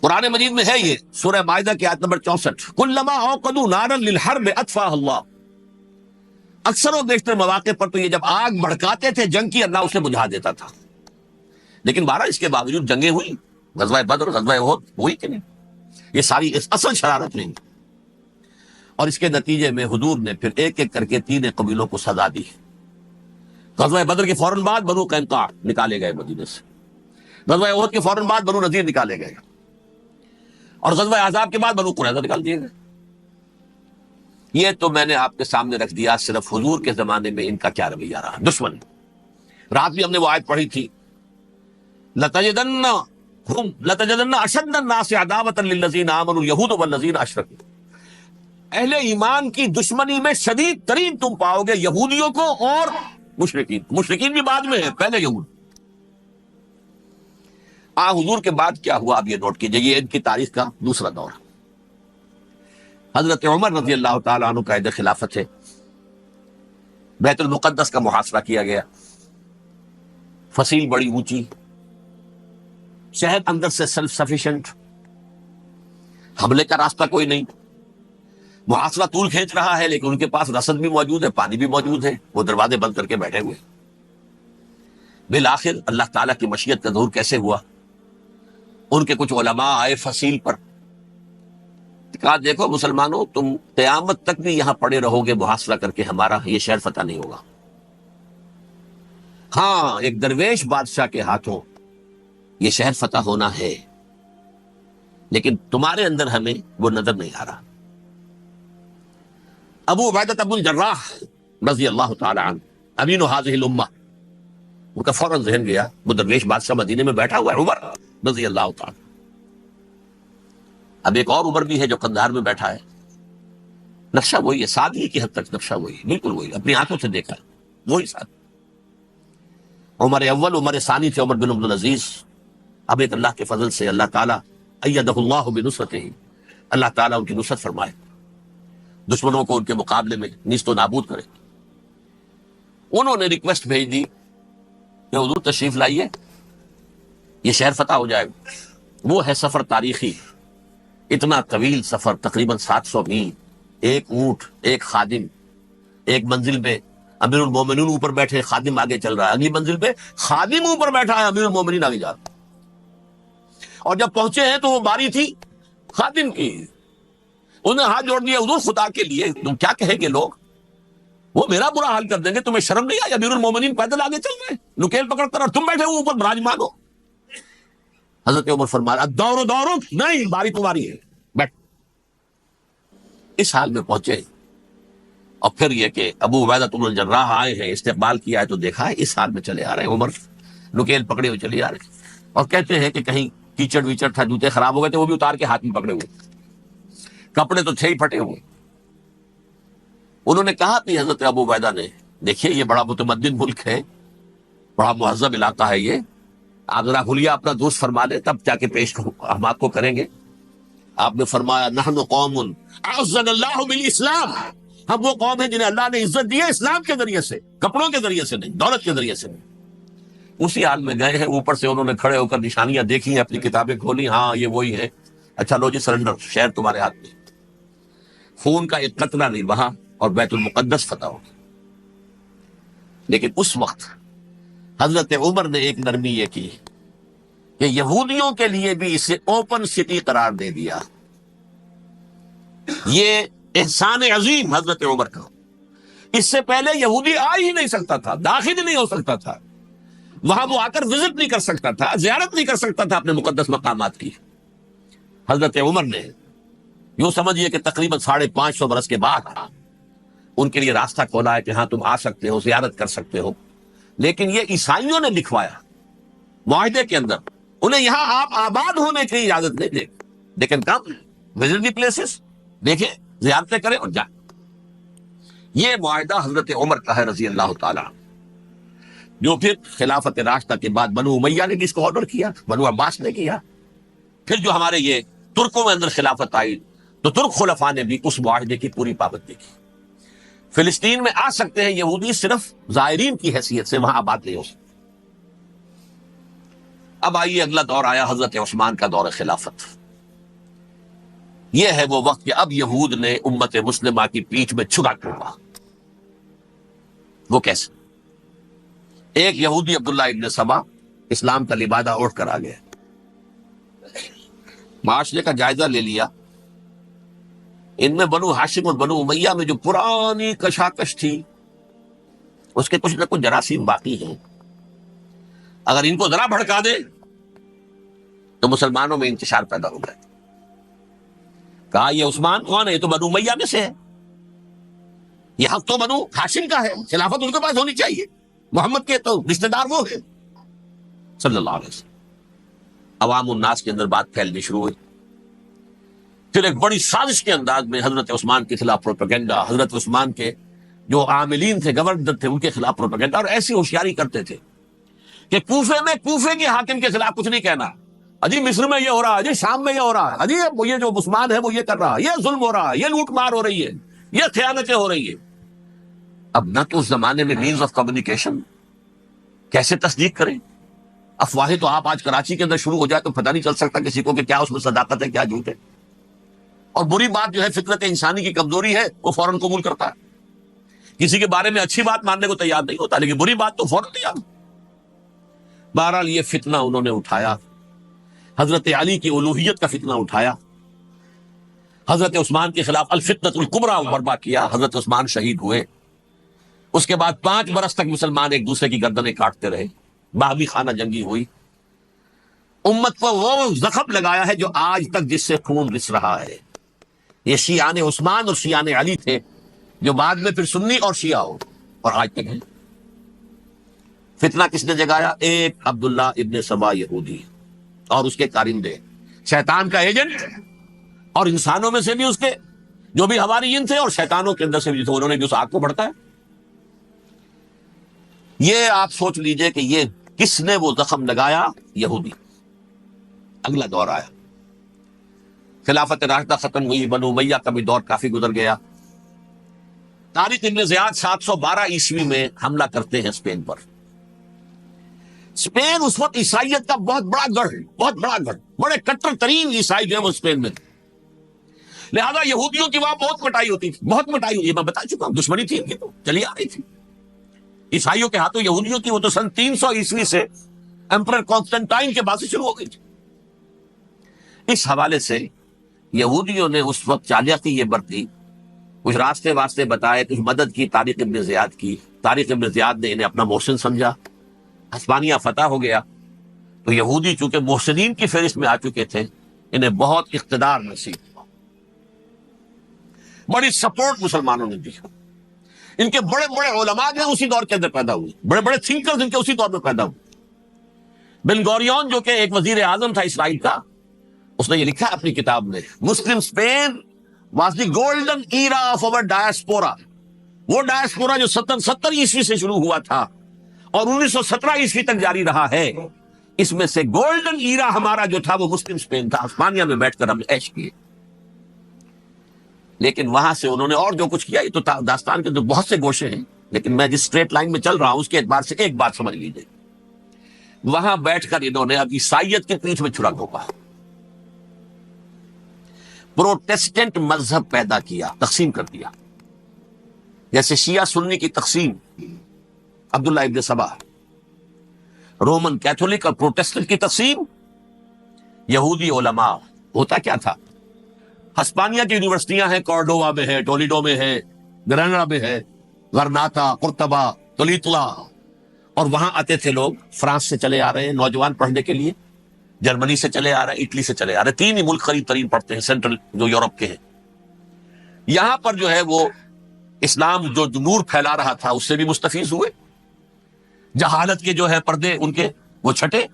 قرآن مجید میں ہے یہ سورہ مائدہ کی آیت نمبر 64، کلما اوقدوا نارا للحرب اطفاها اللہ. اکثر و بیشتر مواقع پر تو یہ جب آگ بھڑکاتے تھے جنگ کی، اللہ اسے بجھا دیتا تھا. لیکن بہرحال اس کے باوجود جنگیں ہوئی، غزوہ بدر، غزوہ احد ہوئی کہ نہیں. یہ ساری اصل شرارت نہیں. اور اس کے نتیجے میں حضور نے پھر ایک ایک کر کے 3 قبیلوں کو سزا دی. غزوہ بدر کے فوراً بعد بنو قینقاع نکالے گئے مدینے سے. غزوہ احد کے فوراً بعد بنو نذیر نکالے گئے. اور غزوہ احزاب کے بعد بنو قریظہ نکال دیے گئے. یہ تو میں نے آپ کے سامنے رکھ دیا صرف حضور کے زمانے میں ان کا کیا رویہ رہا. دشمن، رات بھی ہم نے وہ آیت پڑھی تھی، لَتَجِدَنَّ أَشَدَّ النَّاسِ عَدَاوَةً لِلَّذِينَ آمَنُوا الْيَهُودُ وَالَّذِينَ أَشْرَكُوا. اہل ایمان کی دشمنی میں شدید ترین تم پاؤ گے یہودیوں کو اور مشرکین. مشرکین بھی بعد میں ہے، پہلے یہود. حضور کے بعد کیا ہوا اب یہ نوٹ کیجئے. یہ ان کی تاریخ کا دوسرا دور. حضرت عمر رضی اللہ تعالیٰ عنہ قائد خلافت ہے. بیت المقدس کا محاصرہ کیا گیا. فصیل بڑی اونچی، شہر اندر سے سیلف سفیشینٹ، حملے کا راستہ کوئی نہیں. محاصرہ طول کھینچ رہا ہے لیکن ان کے پاس رسد بھی موجود ہے، پانی بھی موجود ہے. وہ دروازے بند کر کے بیٹھے ہوئے. بالآخر اللہ تعالیٰ کی مشیت کا ظہور کیسے ہوا؟ ان کے کچھ علماء آئے فصیل پر، کہا دیکھو مسلمانوں، تم قیامت تک بھی یہاں پڑے رہو گے محاصرہ کر کے، ہمارا یہ شہر فتح نہیں ہوگا. ہاں، ایک درویش بادشاہ کے ہاتھوں یہ شہر فتح ہونا ہے، لیکن تمہارے اندر ہمیں وہ نظر نہیں آ رہا. ابو عبیدہ بن الجراح رضی اللہ تعالی عنہ، امین هذه الامہ، ان کا فوراً ذہن گیا وہ درویش بادشاہ مدینے میں بیٹھا ہوا ہے، عمر رضی اللہ تعالی. اب ایک اور عمر بھی ہے جو قندھار میں بیٹھا ہے. نقشہ وہی ہے، سادگی کی حد تک نقشہ وہی، بالکل وہی، اپنی آنکھوں سے دیکھا وہی ساتھ. عمر اول، عمر ثانی تھے عمر بن عبد العزیز. اب ایک اللہ کے فضل سے اللہ تعالیٰ ایدہ اللہ بنصرتہ، اللہ تعالیٰ ان کی نصرت فرمائے، دشمنوں کو ان کے مقابلے میں نیست و نابود کرے. انہوں نے ریکویسٹ بھیج دی کہ حضور تشریف لائیے، یہ شہر فتح ہو جائے گا. وہ ہے سفر تاریخی، اتنا طویل سفر، تقریباً 700 میل. ایک اونٹ، ایک خادم، ایک منزل پہ امیر المومنین اوپر بیٹھے، خادم آگے چل رہا ہے، اگلی منزل پہ خادم اوپر بیٹھا ہے، امیر المومنین آگے جا رہا ہے۔ اور جب پہنچے ہیں تو وہ باری تھی خادم کی، انہوں نے ہاتھ جوڑ دیا، حضور خدا کے لیے تم کیا کہیں گے لوگ، وہ میرا برا حال کر دیں گے، تمہیں شرم نہیں آئی؟ امیر المومنین پیدل آگے چل رہے ہیں نکیل پکڑ کر، اور تم بیٹھے ہو اوپر براجمان ہو۔ حضرت عمر فرمایا دورو دورو، نہیں باری تمہاری ہے، بیٹھ۔ اس حال میں پہنچے، اور پھر یہ کہ ابو عبیدہ بن الجراح آئے ہیں، استقبال کیا ہے تو دیکھا ہے اس حال میں چلے آ رہے ہیں، عمر نکیل پکڑے ہوئے چلے آ رہے ہیں، اور کہتے ہیں کہ کہیں کیچڑ ویچڑ تھا، جوتے خراب ہو گئے تھے، وہ بھی اتار کے ہاتھ میں پکڑے ہوئے، کپڑے تو تھے ہی پھٹے ہوئے۔ انہوں نے کہا کہ حضرت ابو عبیدہ نے، دیکھیے یہ بڑا متمدن ملک ہے، بڑا مہذب علاقہ ہے یہ، آپ ذرا حلیہ اپنا دوست فرما لیں تب جا کے پیش ہم آپ کو کریں گے۔ آپ نے فرمایا نحن قوم اعزنا اللہ بالاسلام، ہم وہ قوم ہیں جنہیں اللہ نے عزت دی ہے اسلام کے ذریعے سے، کپڑوں کے ذریعے سے نہیں، دولت کے ذریعے سے نہیں۔ اسی حال میں گئے ہیں، اوپر سے انہوں نے کھڑے ہو کر نشانیاں دیکھی ہیں، اپنی کتابیں کھولی، ہاں یہ وہی ہے، اچھا لو جی سرنڈر، شہر تمہارے ہاتھ میں، خون کا ایک قطرہ نہیں بہا اور بیت المقدس فتح ہو گئی۔ لیکن اس وقت حضرت عمر نے ایک نرمی یہ کی کہ یہودیوں کے لیے بھی اسے اوپن سٹی قرار دے دیا۔ یہ احسان عظیم حضرت عمر کا، اس سے پہلے یہودی آ ہی نہیں سکتا تھا، داخل ہی نہیں ہو سکتا تھا، وہاں وہ آ کر وزٹ نہیں کر سکتا تھا، زیارت نہیں کر سکتا تھا اپنے مقدس مقامات کی۔ حضرت عمر نے یوں سمجھیے کہ تقریباً 550 برس کے بعد ان کے لیے راستہ کھولا ہے کہ ہاں تم آ سکتے ہو، زیارت کر سکتے ہو۔ لیکن یہ عیسائیوں نے لکھوایا معاہدے کے اندر، انہیں یہاں آپ آباد ہونے کی اجازت نہیں دے، لیکن کم وزٹ دی پلیسز، دیکھیں زیارتیں کریں اور جائیں۔ یہ معاہدہ حضرت عمر کا ہے رضی اللہ تعالیٰ، جو پھر خلافت راشدہ کے بعد بنو امیہ نے بھی اس کو آرڈر کیا، بنو عباس نے کیا، پھر جو ہمارے یہ ترکوں میں اندر خلافت آئی تو ترک خلفاء نے بھی اس معاہدے کی پوری پابندی کی۔ فلسطین میں آ سکتے ہیں یہودی، صرف زائرین کی حیثیت سے، وہاں آباد نہیں ہو سکتے۔ اب آئیے اگلا دور آیا حضرت عثمان کا دور خلافت۔ یہ ہے وہ وقت کہ اب یہود نے امت مسلمہ کی پیٹھ میں چھگا ٹوپا۔ وہ کیسے؟ ایک یہودی عبداللہ ابن سبا اسلام کا لبادہ اوڑھ کر آ گیا، معاشرے کا جائزہ لے لیا، ان میں بنو ہاشم اور بنو امیہ میں جو پرانی کشاکش تھی اس کے کچھ نہ کچھ جراثیم باقی ہیں، اگر ان کو ذرا بھڑکا دے تو مسلمانوں میں انتشار پیدا ہو گئے۔ کہا یہ عثمان کون ہے؟ یہ تو بنو امیہ میں سے ہے، یہ حق تو بنو ہاشم کا ہے، خلافت ان کے پاس ہونی چاہیے، محمد کے تو رشتہ دار وہ ہے صلی اللہ علیہ وسلم۔ عوام الناس کے اندر بات پھیلنی شروع ہوئی، پھر ایک بڑی سازش کے انداز میں حضرت عثمان کے خلاف پروپیگنڈا، حضرت عثمان کے جو عاملین تھے، گورنر تھے، ان کے خلاف پروپیگنڈا، اور ایسی ہوشیاری کرتے تھے کہ کوفے کے حاکم کے خلاف کچھ نہیں کہنا، اجی مصر میں یہ ہو رہا ہے، اجی شام میں یہ ہو رہا ہے، اجی یہ جو عثمان ہے وہ یہ کر رہا ہے، یہ ظلم ہو رہا ہے، یہ لوٹ مار ہو رہی ہے، یہ خیانتیں ہو رہی ہے۔ اب نہ تو اس زمانے میں مینز آف کمیونیکیشن، کیسے تصدیق کریں؟ افواہیں تو آپ آج کراچی کے اندر شروع ہو جائے تو پتہ نہیں چل سکتا کسی کو کہ کیا اس میں صداقت ہے کیا جھوٹ ہے، اور بری بات جو ہے فطرت انسانی کی کمزوری ہے، وہ فوراً قبول کرتا ہے، کسی کے بارے میں اچھی بات ماننے کو تیار نہیں ہوتا، لیکن بری بات تو فوراً تیار۔ بہرحال یہ فتنہ انہوں نے اٹھایا، حضرت علی کی الوہیت کا فتنہ اٹھایا، حضرت عثمان کے خلاف الفتنۃ الکبریٰ برپا کیا، حضرت عثمان شہید ہوئے۔ اس کے بعد 5 برس تک مسلمان ایک دوسرے کی گردنیں کاٹتے رہے، باہمی خانہ جنگی ہوئی، امت کو وہ زخم لگایا ہے جو آج تک جس سے خون رس رہا ہے۔ یہ شیعان عثمان اور شیعان علی تھے، جو بعد میں پھر سنی اور شیعہ ہو، اور آج تک ہیں۔ فتنہ کس نے جگایا؟ ایک عبداللہ ابن سبا یہودی اور اس کے کارندے، شیطان کا ایجنٹ، اور انسانوں میں سے بھی اس کے جو بھی حواریین تھے اور شیطانوں کے اندر سے بھی تھے، انہوں نے بھی اس آگ کو بھڑکایا۔ یہ آپ سوچ لیجئے کہ یہ کس نے وہ زخم لگایا؟ یہودی۔ اگلا دور آیا، خلافت راشدہ ختم ہوئی، بنو امیہ کا بھی دور کافی گزر گیا۔ طارق ابن زیاد 712 عیسوی میں حملہ کرتے ہیں اسپین پر۔ اسپین اس وقت عیسائیت کا بہت بڑا گڑھ، بہت بڑا گڑھ، بڑے کٹر ترین عیسائی جو ہے وہ اسپین میں تھے۔ لہذا یہودیوں کی وہاں بہت پٹائی ہوتی تھی، بہت پٹائی ہوئی، میں بتا چکا ہوں، دشمنی تھی ان کی تو چلی آ رہی تھی عیسائیوں کے ہاتھوں یہودیوں کی، وہ تو سن 300 عیسوی سے ایمپرر کانسٹنٹائن کے بعد سے شروع ہو گئی تھی۔ اس حوالے سے یہودیوں نے اس وقت چالاکی یہ برتی، کچھ راستے واسطے بتائے، کچھ مدد کی طارق ابن زیاد کی۔ طارق ابن زیاد نے انہیں اپنا محسن سمجھا، ہسپانیہ فتح ہو گیا تو یہودی چونکہ محسنین کی فہرست میں آ چکے تھے، انہیں بہت اقتدار نصیب ہوا، بڑی سپورٹ مسلمانوں نے دی۔ ان کے بڑے بڑے علماء جو ہیں اسی دور کے اندر پیدا ہوئے، بڑے بڑے تھنکرز ان کے اسی دور میں پیدا ہوئے۔ بن گوریون جو کہ ایک وزیر اعظم تھا اسرائیل کا، اس نے یہ لکھا ہے اپنی کتاب میں، Muslim Spain was the golden era of our diaspora. وہ ڈائسپورا جو 70 عیسوی سے شروع ہوا تھا اور 1917 عیسوی تک جاری رہا ہے، اس میں سے گولڈن ایرا ہمارا جو تھا وہ مسلم اسپین تھا۔ ہسپانیہ میں بیٹھ کر ہم نے عیش کیے، لیکن وہاں سے انہوں نے اور جو کچھ کیا، یہ تو داستان کے تو بہت سے گوشے ہیں، لیکن میں جس اسٹریٹ لائن میں چل رہا ہوں اس کے اعتبار سے ایک بات سمجھ لیجیے، وہاں بیٹھ کر انہوں نے اب عیسائیت کی پیٹھ میں چھڑا گھونپا، پروٹیسٹنٹ مذہب پیدا کیا، تقسیم کر دیا، جیسے شیعہ سنی کی تقسیم، عبداللہ ابن سبا، رومن کیتھولک اور پروٹیسٹنٹ کی تقسیم، یہودی علماء۔ ہوتا کیا تھا، ہسپانیہ کی یونیورسٹیاں ہیں، کورڈووا میں ہے، ٹولیڈو میں ہے، گراناڈا میں ہے، غرناطہ، قرطبہ، تولیتلا، اور وہاں آتے تھے لوگ، فرانس سے چلے آ رہے ہیں نوجوان پڑھنے کے لیے، جرمنی سے چلے آ رہے ہیں، اٹلی سے چلے آ رہے ہیں، 3 ہی ملک قریب ترین پڑھتے ہیں سینٹرل جو یورپ کے ہیں۔ یہاں پر جو ہے وہ اسلام جو نور پھیلا رہا تھا اس سے بھی مستفیض ہوئے، جہالت کے جو ہے پردے ان کے وہ چھٹے،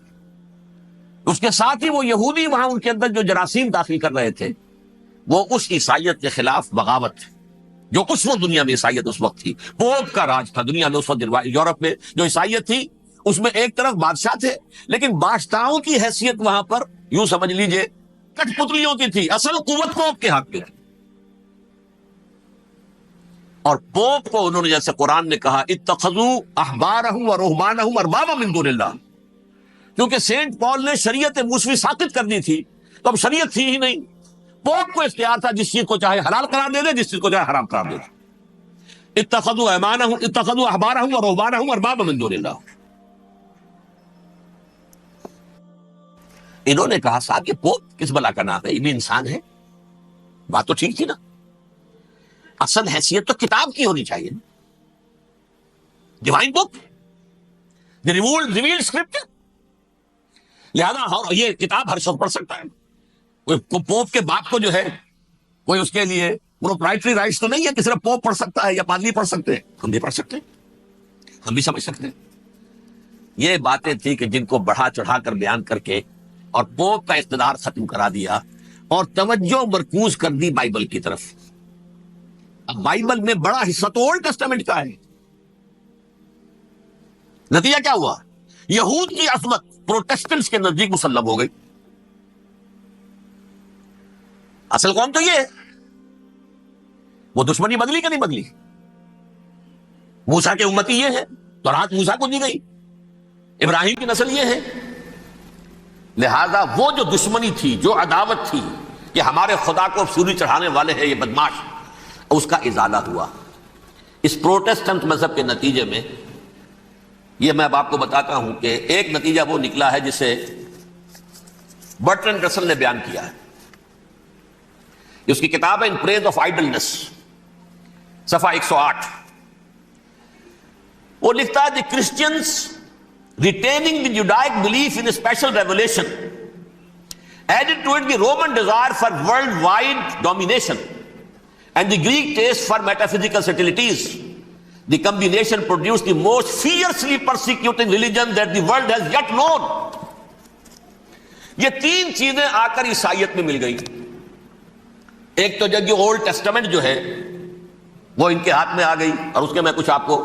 اس کے ساتھ ہی وہ یہودی وہاں ان کے اندر جو جراثیم داخل کر رہے تھے وہ اس عیسائیت کے خلاف بغاوت تھی، جو اس وقت دنیا میں عیسائیت اس وقت تھی، پوپ کا راج تھا دنیا میں اس وقت۔ یورپ میں جو عیسائیت تھی اس میں ایک طرف بادشاہ تھے، لیکن بادشاہوں کی حیثیت وہاں پر یوں سمجھ لیجئے کٹ پتلیوں کی تھی، اصل قوت پوپ کے ہاتھ میں تھی۔ اور پوپ کو انہوں نے جیسے قرآن نے کہا اتخذوا احبارهم ورهبانهم اربابا من دون اللہ، کیونکہ سینٹ پال نے شریعت موسوی ساقط کر دی تھی تو اب شریعت تھی ہی نہیں، پوپ کو اختیار تھا جس چیز کو چاہے حلال قرار دے دے، جس چیز کو چاہے حرام قرار دے دے۔ اتخذوا احبارهم ورهبانهم اربابا من دون اللہ۔ انہوں نے کہا صاحب یہ پوپ کس بلا کا نام ہے، یہ بھی انسان ہے، بات تو ٹھیک تھی نا، اصل حیثیت تو کتاب کی ہونی چاہیے، ڈیوائن بک، ریویلڈ اسکرپچر، لہذا یہ کتاب ہر شخص پڑھ سکتا ہے، کوئی پوپ کے باپ کو جو ہے کوئی اس کے لیے پروپرائٹری رائٹس تو نہیں ہے کہ صرف پوپ پڑھ سکتا ہے یا پادری پڑھ سکتے ہیں، ہم بھی پڑھ سکتے ہیں، ہم بھی سمجھ سکتے ہیں۔ یہ باتیں تھی کہ جن کو بڑھا چڑھا کر بیان کر کے اور پوپ کا اقتدار ختم کرا دیا اور توجہ مرکوز کر دی بائبل کی طرف۔ اب بائبل میں بڑا حصہ تو اولڈ ٹیسٹامنٹ کا ہے، نتیجہ کیا ہوا، یہود کی عظمت پروٹیسٹنٹس کے نزدیک مسلم ہو گئی۔ اصل قوم تو یہ ہے، وہ دشمنی بدلی کہ نہیں بدلی، موسیٰ کے امتی یہ ہے، تورات موسیٰ کو دی گئی، ابراہیم کی نسل یہ ہے، لہذا وہ جو دشمنی تھی، جو عداوت تھی کہ ہمارے خدا کو سولی چڑھانے والے ہیں یہ بدماش، اس کا ازالہ ہوا۔ اس پروٹیسٹنٹ مذہب کے نتیجے میں یہ میں اب آپ کو بتاتا ہوں کہ ایک نتیجہ وہ نکلا ہے جسے برٹرنڈ رسل نے بیان کیا ہے، اس کی کتاب ہے ان پریز آف آئیڈلنس، صفحہ 108۔ وہ لکھتا ہے دی Christians retaining the Judaic belief in a special revelation added to it the Roman desire for worldwide domination and the Greek taste for metaphysical subtleties. The combination produced the most fiercely persecuting religion that the world has yet known. یہ 3 چیزیں آ کر عیسائیت میں مل گئی۔ ایک تو جب یہ اولڈ ٹیسٹامنٹ جو ہے وہ ان کے ہاتھ میں آ گئی، اور اس کے میں کچھ آپ کو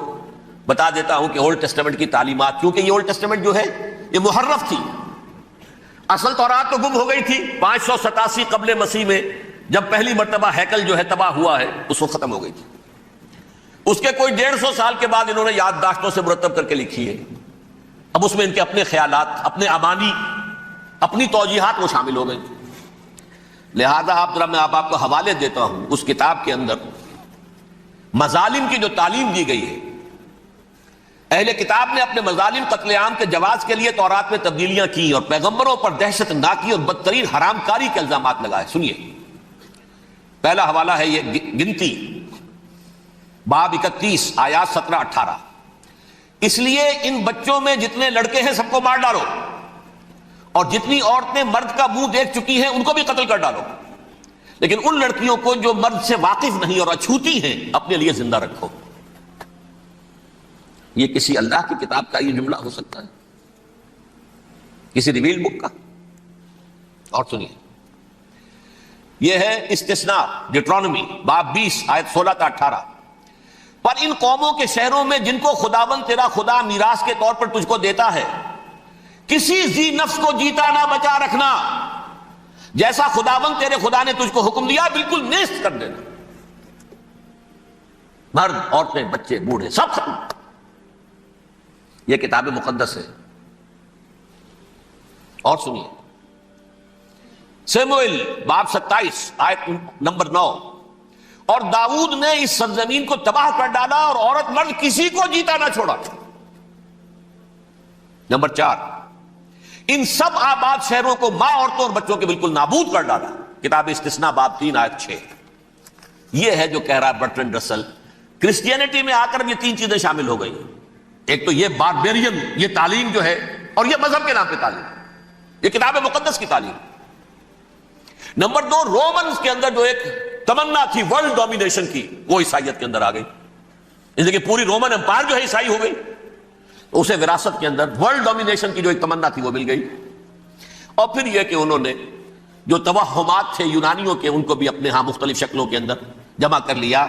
بتا دیتا ہوں کہ اولڈ ٹیسٹامنٹ کی تعلیمات، کیونکہ یہ اولڈ ٹیسٹامنٹ جو ہے یہ محرف تھی، اصل تورات تو گم ہو گئی تھی 587 قبل مسیح میں، جب پہلی مرتبہ ہیکل جو ہے تباہ ہوا ہے اس وقت ختم ہو گئی تھی۔ اس کے کوئی 150 سال کے بعد انہوں نے یادداشتوں سے مرتب کر کے لکھی ہے، اب اس میں ان کے اپنے خیالات، اپنے امانی، اپنی توجیحات وہ شامل ہو گئی۔ لہذا میں آپ کو حوالے دیتا ہوں اس کتاب کے اندر مظالم کی جو تعلیم دی گئی ہے. اہل کتاب نے اپنے مظالم قتل عام کے جواز کے لیے تورات میں تبدیلیاں کی اور پیغمبروں پر دہشت ناکی اور بدترین حرام کاری کے الزامات لگائے. سنیے، پہلا حوالہ ہے یہ گنتی باب 31 آیات 17-18. اس لیے ان بچوں میں جتنے لڑکے ہیں سب کو مار ڈالو، اور جتنی عورتیں مرد کا منہ دیکھ چکی ہیں ان کو بھی قتل کر ڈالو، لیکن ان لڑکیوں کو جو مرد سے واقف نہیں اور اچھوتی ہیں اپنے لیے زندہ رکھو. یہ کسی اللہ کی کتاب کا یہ جملہ ہو سکتا ہے؟ کسی ریویل بک کا؟ اور سنیے، یہ ہے استثناء ڈیٹرانومی باب 20 آیت 16-18. پر ان قوموں کے شہروں میں جن کو خداوند تیرا خدا میراث کے طور پر تجھ کو دیتا ہے کسی ذی نفس کو جیتا نہ بچا رکھنا، جیسا خداوند تیرے خدا نے تجھ کو حکم دیا بالکل نیست کر دینا. مرد، عورتیں، بچے، بوڑھے سب ختم. یہ کتاب مقدس ہے. اور سنیے، سموئیل باب 27 آیت نمبر 9. اور داؤد نے اس سرزمین کو تباہ کر ڈالا اور عورت مرد کسی کو جیتا نہ چھوڑا. نمبر 4، ان سب آباد شہروں کو ماں، عورتوں اور بچوں کے بالکل نابود کر ڈالا. کتاب استثناء باب 3 آیت 6. یہ ہے جو کہہ رہا ہے برٹرنڈ رسل، کرسچینٹی میں آ کر یہ تین چیزیں شامل ہو گئی. ایک تو یہ باربیرین، یہ تعلیم جو ہے، اور یہ مذہب کے نام پہ تعلیم، یہ کتاب مقدس کی تعلیم. نمبر 2، رومنز کے اندر جو ایک تمنا تھی ورلڈ ڈومینیشن کی، وہ عیسائیت کے اندر آ گئی. اس لیے کہ پوری رومن امپائر جو ہے عیسائی ہو گئی، اسے وراثت کے اندر ورلڈ ڈومینیشن کی جو ایک تمنا تھی وہ مل گئی. اور پھر یہ کہ انہوں نے جو توہمات تھے یونانیوں کے ان کو بھی اپنے ہاں مختلف شکلوں کے اندر جمع کر لیا.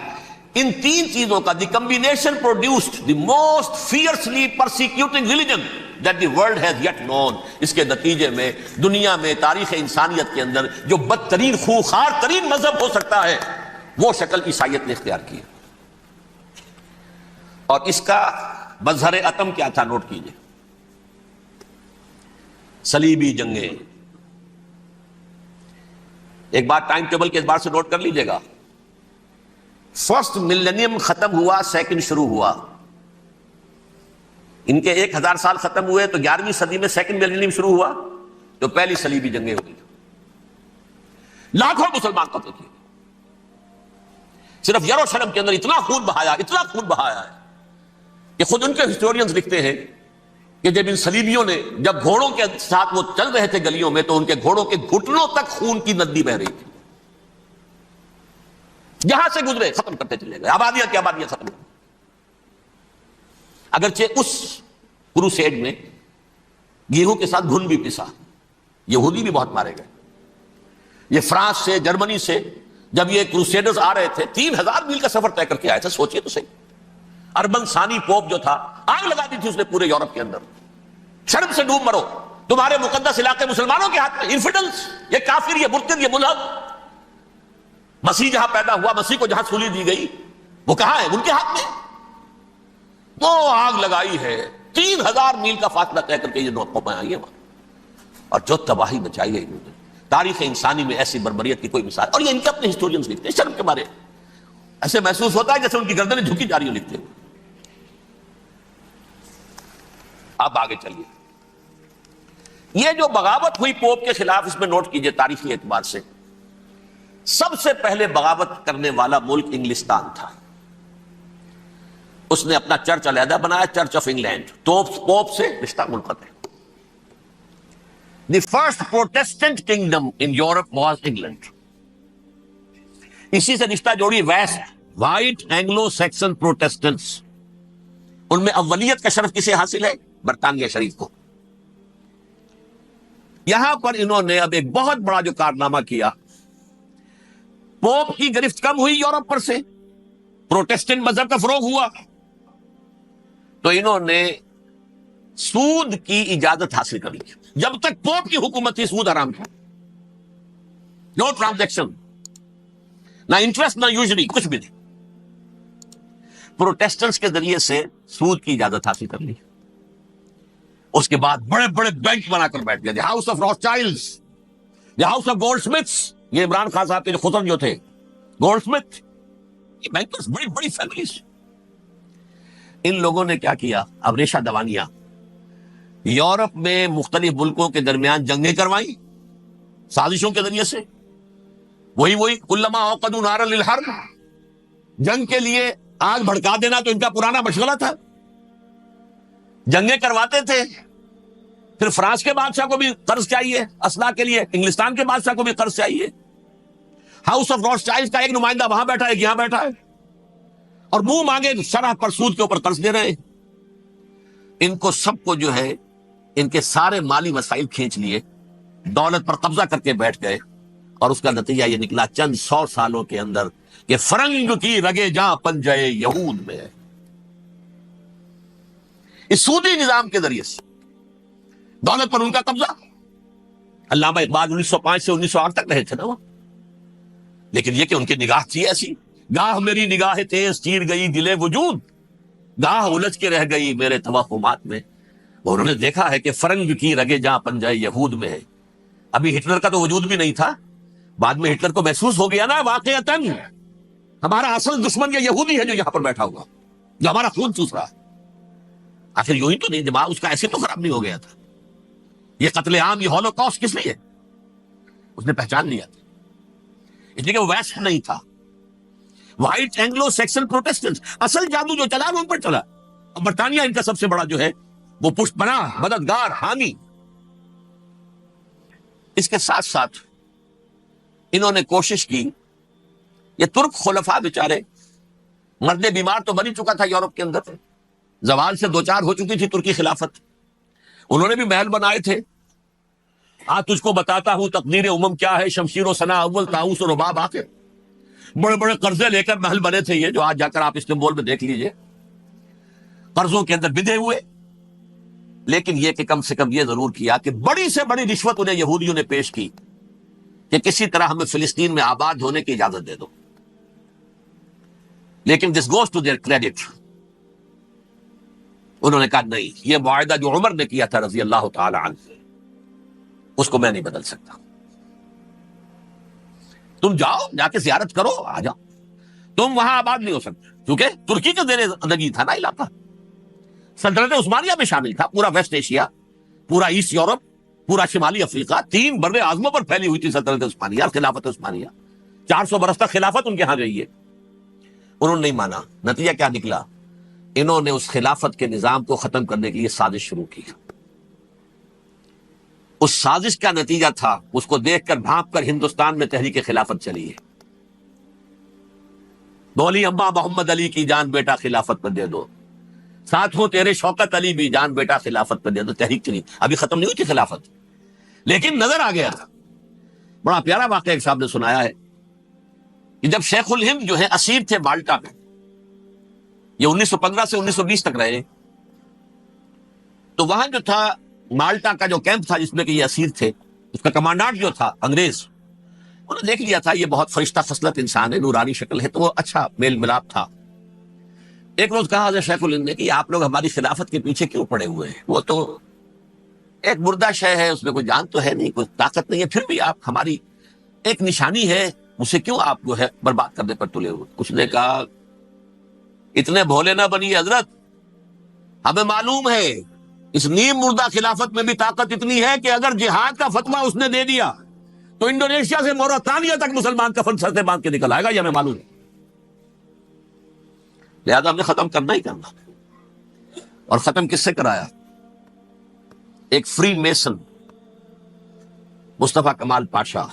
ان تین چیزوں کا the combination produced the most fiercely persecuting religion that the world has yet known. اس کے نتیجے میں دنیا میں تاریخ انسانیت کے اندر جو بدترین خوخار ترین مذہب ہو سکتا ہے وہ شکل عیسائیت نے اختیار کی. اور اس کا مظہر عتم کیا تھا نوٹ کیجئے، صلیبی جنگیں. ایک بات ٹائم ٹیبل کے اعتبار سے نوٹ کر لیجئے گا، فرسٹ ملینیم ختم ہوا، سیکنڈ شروع ہوا. ان کے 1000 سال ختم ہوئے تو 11ویں صدی میں سیکنڈ ملینیم شروع ہوا تو پہلی صلیبی جنگیں ہوئی. لاکھوں مسلمان قتل کیے. صرف یروشلم کے اندر اتنا خون بہایا ہے کہ خود ان کے ہسٹورینز لکھتے ہیں کہ جب ان صلیبیوں نے جب گھوڑوں کے ساتھ وہ چل رہے تھے گلیوں میں تو ان کے گھوڑوں کے گھٹنوں تک خون کی ندی بہ رہی تھی. جہاں سے گزرے ختم کرتے چلے گئے، آبادیاں کی آبادیاں ختم. اگرچہ اس کروسیڈ میں گیہوں کے ساتھ گھن بھی پسا، یہودی بھی بہت مارے گئے. یہ فرانس سے، جرمنی سے جب یہ کروسیڈرز آ رہے تھے 3000 میل کا سفر طے کر کے آئے تھے. سوچئے تو صحیح، اربن ثانی پوپ جو تھا آگ لگا دی تھی اس نے پورے یورپ کے اندر. شرم سے ڈوب مرو، تمہارے مقدس علاقے مسلمانوں کے ہاتھ میں. انفیڈلز، یہ کافر، یہ مرتد، یہ ملحد. مسیح جہاں پیدا ہوا، مسیح کو جہاں سولی دی گئی، وہ کہاں ہے؟ ان کے ہاتھ میں. وہ آگ لگائی ہے، 3000 میل کا فاصلہ طے کر کے یہ قومیں آئی ہیں وہاں، اور جو تباہی مچائی ہے انہوں نے. تاریخ انسانی میں ایسی بربریت کی کوئی مثال. اور یہ ان کے اپنے ہسٹورینز لکھتے ہیں. شرم کے مارے ایسے محسوس ہوتا ہے جیسے ان کی گردنیں جھکی جا رہی ہوں لکھتے ہوئے. اب آگے چلیے، یہ جو بغاوت ہوئی پوپ کے خلاف، اس میں نوٹ کیجئے تاریخی اعتبار سے سب سے پہلے بغاوت کرنے والا ملک انگلستان تھا. اس نے اپنا چرچ علیحدہ بنایا، چرچ آف انگلینڈ. پوپ سے رشتہ منقطع. The first Protestant kingdom in Europe was England. اسی سے رشتہ جوڑی west white Anglo Saxon Protestants. ان میں اولیت کا شرف کسے حاصل ہے؟ برطانیہ شریف کو. یہاں پر انہوں نے اب ایک بہت بڑا جو کارنامہ کیا، پوپ کی گرفت کم ہوئی یورپ پر سے، پروٹیسٹنٹ مذہب کا فروغ ہوا، تو انہوں نے سود کی اجازت حاصل کر لی. جب تک پوپ کی حکومت تھی سود حرام تھا. نو ٹرانزیکشن، نہ انٹرسٹ، نہ یوزری، کچھ بھی نہیں. پروٹیسٹنٹس کے ذریعے سے سود کی اجازت حاصل کر لی. اس کے بعد بڑے بڑے بینک بنا کر بیٹھ گئے. The house of Rothschilds, the house of goldsmiths, یہ عمران خان صاحب کے جو خسر جو تھے، گولڈ سمتھ، یہ بینکرز، بڑی بڑی فیملیز، ان لوگوں نے کیا کیا؟ اب ریشہ دوانیاں، یورپ میں مختلف ملکوں کے درمیان جنگیں کروائیں سازشوں کے ذریعے سے، وہی کلما اوقدوا نارا للحرب، جنگ کے لیے آگ بھڑکا دینا تو ان کا پرانا مشغلہ تھا، جنگیں کرواتے تھے۔ پھر فرانس کے بادشاہ کو بھی قرض چاہیے اسلحہ کے لیے، انگلستان کے بادشاہ کو بھی قرض چاہیے، ہاؤس آف روتشائلڈ کا ایک نمائندہ وہاں بیٹھا ہے، ایک یہاں بیٹھا ہے، اور منہ مانگے شرح پر سود کے اوپر قرض دے رہے ہیں۔ ان کو سب کو جو ہے ان کے سارے مالی وسائل کھینچ لیے، دولت پر قبضہ کر کے بیٹھ گئے، اور اس کا نتیجہ یہ نکلا چند 100 سالوں کے اندر کہ فرنگ کی رگے جاں پنجے یہود میں ہے، اس سودی نظام کے ذریعے سے دولت پر ان کا قبضہ۔ علامہ اقبال 1905 سے 1908 تک رہے تھے نا وہ، لیکن یہ کہ ان کی نگاہ تھی ایسی، گاہ میری نگاہ تیز چیر گئی دلے وجود، گاہ الجھ کے رہ گئی میرے توہمات میں۔ انہوں نے دیکھا ہے کہ فرنگ کی رگے جاں پنجے یہود میں ہے۔ ابھی ہٹلر کا تو وجود بھی نہیں تھا، بعد میں ہٹلر کو محسوس ہو گیا نا واقعتاً ہمارا اصل دشمن یہ یہودی ہے جو یہاں پر بیٹھا ہوا، جو ہمارا خون چوس رہا ہے۔ آخر یوں ہی تو نہیں، دماغ اس کا ایسے تو خراب نہیں ہو گیا تھا۔ یہ قتل عام، یہ ہولوکاسٹ کس لیے؟ اس نے پہچان لیا تھا، اس لیے کہ وہ ویسٹ نہیں تھا، وائٹ اینگلو سیکسن پروٹیسٹنٹ، اصل جادو جو چلا وہ ان پر چلا، اور برطانیہ ان کا سب سے بڑا جو ہے وہ پشت پناہ، مددگار، حامی۔ اس کے ساتھ ساتھ انہوں نے کوشش کی، یہ ترک خلفاء بیچارے، مرد بیمار تو بن ہی چکا تھا یورپ کے اندر، زوال سے دوچار ہو چکی تھی ترکی خلافت، انہوں نے بھی محل بنائے تھے۔ آج تجھ کو بتاتا ہوں تقدیر امم کیا ہے، شمشیر و ثنا اول، طاؤس و رباب آخر، بڑے بڑے قرضے لے کر محل بنے تھے یہ، جو آج جا کر آپ استنبول میں دیکھ لیجئے، قرضوں کے اندر بندھے ہوئے۔ لیکن یہ کہ کم سے کم یہ ضرور کیا کہ بڑی سے بڑی رشوت انہیں یہودیوں نے پیش کی کہ کسی طرح ہمیں فلسطین میں آباد ہونے کی اجازت دے دو، لیکن this goes to their credit, انہوں نے کہا نہیں، یہ معاہدہ جو عمر نے کیا تھا رضی اللہ تعالی عنہ، اس کو میں نہیں بدل سکتا، تم جاؤ جا کے زیارت کرو، آ جاؤ، تم وہاں آباد نہیں ہو سکتے، کیونکہ ترکی کے زیر زندگی تھا نا علاقہ، سلطنت عثمانیہ میں شامل تھا، پورا ویسٹ ایشیا، پورا ایسٹ یورپ، پورا شمالی افریقہ، 3 بر اعظموں پر پھیلی ہوئی تھی سلطنت عثمانیہ اور خلافت عثمانیہ، 400 برس تک خلافت ان کے ہاں گئی ہے۔ انہوں نے نہیں مانا، نتیجہ کیا نکلا؟ انہوں نے اس خلافت کے نظام کو ختم کرنے کے لیے سازش شروع کی۔ اس سازش کا نتیجہ تھا، اس کو دیکھ کر بھانپ کر ہندوستان میں تحریک خلافت چلی ہے، بولی اماں محمد علی کی جان بیٹا خلافت پر دے دو، ساتھوں تیرے شوکت علی بھی جان بیٹا خلافت پر دے دو، تحریک چلی، ابھی ختم نہیں ہوئی تھی خلافت، لیکن نظر آ گیا تھا۔ بڑا پیارا واقعہ ایک صاحب نے سنایا ہے کہ جب شیخ الہند جو ہے اسیر تھے مالٹا میں، یہ 1915 سے 1920 تک رہے، تو وہاں جو تھا مالٹا کا جو کیمپ تھا جس میں کہ یہ اسیر تھے، اس کا کمانڈانٹ جو تھا انگریز، انہوں نے دیکھ لیا تھا یہ بہت فرشتہ خصلت انسان ہے، نورانی شکل ہے، تو وہ اچھا میل ملاپ تھا۔ ایک روز کہا حضرت شیخ الہند نے کہ آپ لوگ ہماری خلافت کے پیچھے کیوں پڑے ہوئے ہیں؟ وہ تو ایک مردہ شے ہے، اس میں کوئی جان تو ہے نہیں، کوئی طاقت نہیں ہے، پھر بھی آپ ہماری ایک نشانی ہے، اسے کیوں آپ جو ہے برباد کرنے پر تلے ہوئے؟ اس نے کہا اتنے بھولے نہ بنیے حضرت، ہمیں معلوم ہے اس نیم مردہ خلافت میں بھی طاقت اتنی ہے کہ اگر جہاد کا فتویٰ اس نے دے دیا تو انڈونیشیا سے موریتانیہ تک مسلمان کفن سر سے باندھ کے نکل آئے گا، یہ ہمیں معلوم ہے، لہذا ہم نے ختم کرنا ہی کرنا۔ اور ختم کس سے کرایا؟ ایک فری میسن مصطفیٰ کمال پاشا،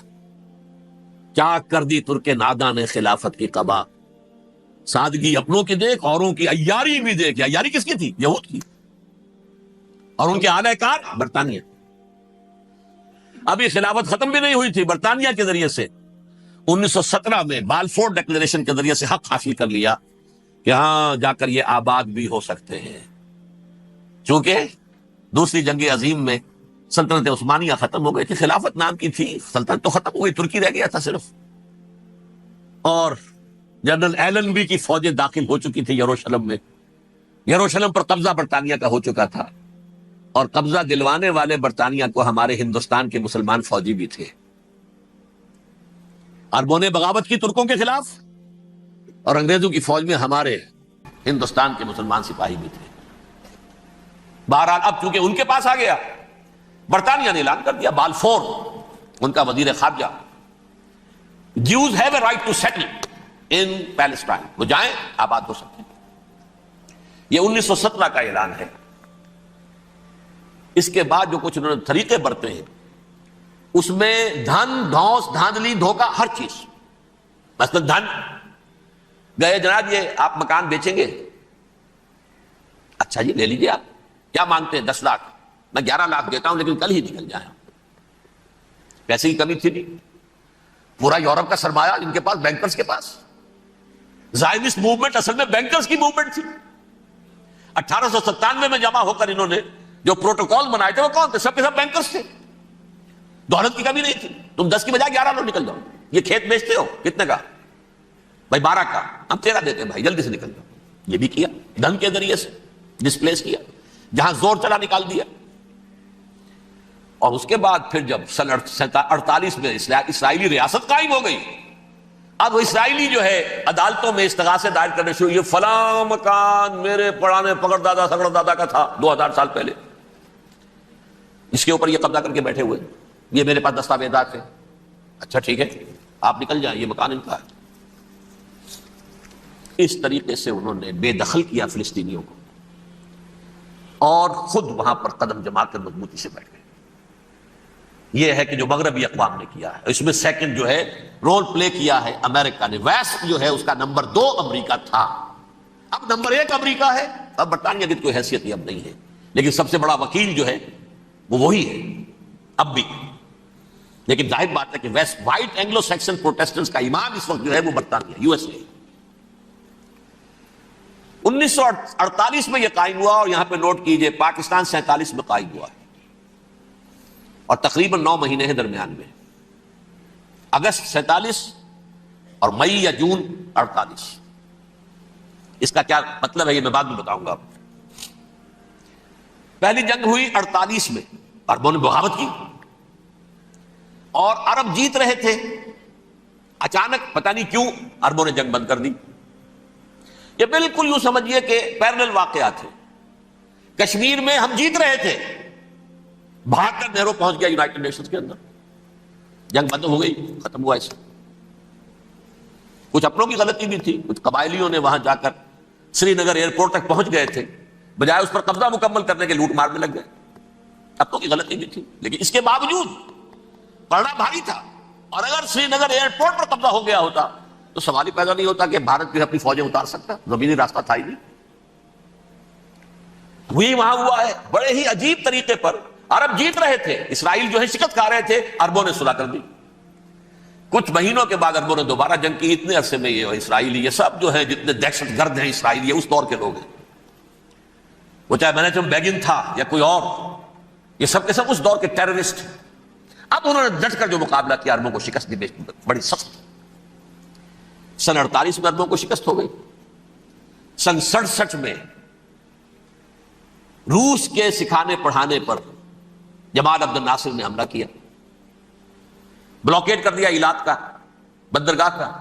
چاک کر دی ترک ناداں نے خلافت کی قبا، سادگی اپنوں کی دیکھ اوروں کی عیاری بھی دیکھ۔ عیاری کس کی تھی؟ یہود کی، اور ان کے اعلی کار برطانیہ۔ ابھی خلافت ختم بھی نہیں ہوئی تھی، برطانیہ کے ذریعے سے 1917 میں بالفور ڈکلیریشن کے ذریعے سے حق حاصل کر لیا کہ ہاں جا کر یہ آباد بھی ہو سکتے ہیں، چونکہ دوسری جنگ عظیم میں سلطنت عثمانیہ ختم ہو گئی تھی، خلافت نام کی تھی، سلطنت تو ختم ہو گئی، ترکی رہ گیا تھا صرف، اور جنرل ایلن بی کی فوجیں داخل ہو چکی تھی یروشلم میں، یروشلم پر قبضہ برطانیہ کا ہو چکا تھا، اور قبضہ دلوانے والے برطانیہ کو ہمارے ہندوستان کے مسلمان فوجی بھی تھے۔ عربوں نے بغاوت کی ترکوں کے خلاف، اور انگریزوں کی فوج میں ہمارے ہندوستان کے مسلمان سپاہی بھی تھے۔ بہرحال اب چونکہ ان کے پاس آ گیا، برطانیہ نے اعلان کر دیا، بالفور ان کا وزیر خارجہ، Jews have a right to settle in Palestine، وہ جائیں آباد ہو سکتے ہیں۔ یہ 1917 کا اعلان ہے۔ اس کے بعد جو کچھ انہوں نے طریقے برتے ہیں، اس میں دھن، دھوس، دھاندلی، دھوکہ، ہر چیز۔ مثلا دھن، گئے جناب یہ آپ مکان بیچیں گے؟ اچھا جی لے لیجیے، آپ کیا مانگتے ہیں؟ 10 لاکھ، میں 11 لاکھ دیتا ہوں لیکن کل ہی نکل جائیں۔ پیسے کی کمی تھی نہیں، پورا یورپ کا سرمایہ ان کے پاس، بینکرز کے پاس۔ زائنسٹ موومنٹ اصل میں بینکرز کی موومنٹ تھی۔ 1897 میں جمع ہو کر انہوں نے جو پروٹوکول بنائے تھے وہ کون تھے؟ سب کے سب بینکرز تھے۔ دولت کی کمی نہیں تھی، تم 10 کی بجائے 11 لوگ نکل جاؤ۔ یہ کھیت بیچتے ہو کتنے کا؟ بھائی 12 کا، ہم 13 دیتے ہیں بھائی، جلدی سے نکل جاؤ۔ یہ بھی کیا، دھن کے ذریعے سے ڈسپلیس کیا، جہاں زور چلا نکال دیا۔ اور اس کے بعد پھر جب سن 48 میں اسرائیلی ریاست قائم ہو گئی، اب اسرائیلی جو ہے عدالتوں میں استغاثے دائر کرنے شروع، یہ فلاں مکان میرے پرانے پگڑ دادا سگڑ دادا کا تھا 2000 سال پہلے، اس کے اوپر یہ قبضہ کر کے بیٹھے ہوئے، یہ میرے پاس دستاویزات ہیں۔ اچھا ٹھیک ہے آپ نکل جائیں، یہ مکان ان کا ہے۔ اس طریقے سے انہوں نے بے دخل کیا فلسطینیوں کو، اور خود وہاں پر قدم جما کر مضبوطی سے بیٹھ گئے۔ یہ ہے کہ جو مغربی اقوام نے کیا ہے، اس میں سیکنڈ جو ہے رول پلے کیا ہے امریکہ نے۔ ویسٹ جو ہے اس کا نمبر 2 امریکہ تھا، اب نمبر 1 امریکہ ہے۔ اب برطانیہ کی کوئی حیثیت ہی اب نہیں ہے، لیکن سب سے بڑا وکیل جو ہے وہ وہی ہے اب بھی۔ لیکن ظاہر بات ہے کہ west white Anglo Saxon Protestants کا امام اس وقت جو ہے وہ برطانیہ، یو ایس اے۔ 1948 میں یہ قائم ہوا، اور یہاں پہ نوٹ کیجئے پاکستان 47 میں قائم ہوا ہے، اور تقریباً 9 مہینے ہیں درمیان میں، اگست 47 اور مئی یا جون 48۔ اس کا کیا مطلب ہے یہ میں بعد میں بتاؤں گا۔ پہلی جنگ ہوئی 48 میں، عربوں نے بغاوت کی اور عرب جیت رہے تھے، اچانک پتہ نہیں کیوں عربوں نے جنگ بند کر دی۔ یہ بالکل یوں سمجھیے کہ پیرلل واقعات ہیں۔ کشمیر میں ہم جیت رہے تھے، بھاگ کر نہرو پہنچ گیا یونائٹڈ نیشنز کے اندر، جنگ بند ہو گئی، ختم ہوا۔ اسے کچھ اپنوں کی غلطی بھی تھی، کچھ قبائلیوں نے وہاں جا کر سری نگر ایئرپورٹ تک پہنچ گئے تھے، بجائے اس پر قبضہ مکمل کرنے کے لوٹ مار میں لگ گئے، اپنوں کی غلطی بھی تھی۔ لیکن اس کے باوجود پڑنا بھاری تھا، اور اگر سری نگر ایئرپورٹ پر قبضہ ہو گیا ہوتا تو سوال ہی پیدا نہیں ہوتا کہ بھارت جو اپنی فوجیں اتار سکتا، زمینی راستہ تھا ہی نہیں۔ وہی وہاں ہوا ہے بڑے ہی عجیب طریقے پر۔ عرب جیت رہے تھے، اسرائیل جو ہے شکست کھا رہے تھے، عربوں نے صلح کر دی۔ کچھ مہینوں کے بعد عربوں نے دوبارہ جنگ کی۔ اتنے عرصے میں یہ اسرائیلی، یہ سب جو ہے جتنے دہشت گرد ہیں اسرائیلی، یہ اس دور کے لوگ ہیں، وہ چاہے مینیجم بیگن تھا یا کوئی اور، یہ سب کے سب اس دور کے ٹیررسٹ۔ اب انہوں نے ڈٹ کر جو مقابلہ کیا، عربوں کو شکست دی بڑی سخت۔ سن 48 میں عربوں کو شکست ہو گئی۔ سن 67 میں روس کے سکھانے پڑھانے پر جمال عبد الناصر نے حملہ کیا، بلاکیٹ کر دیا ایلات کا، بندرگاہ کا۔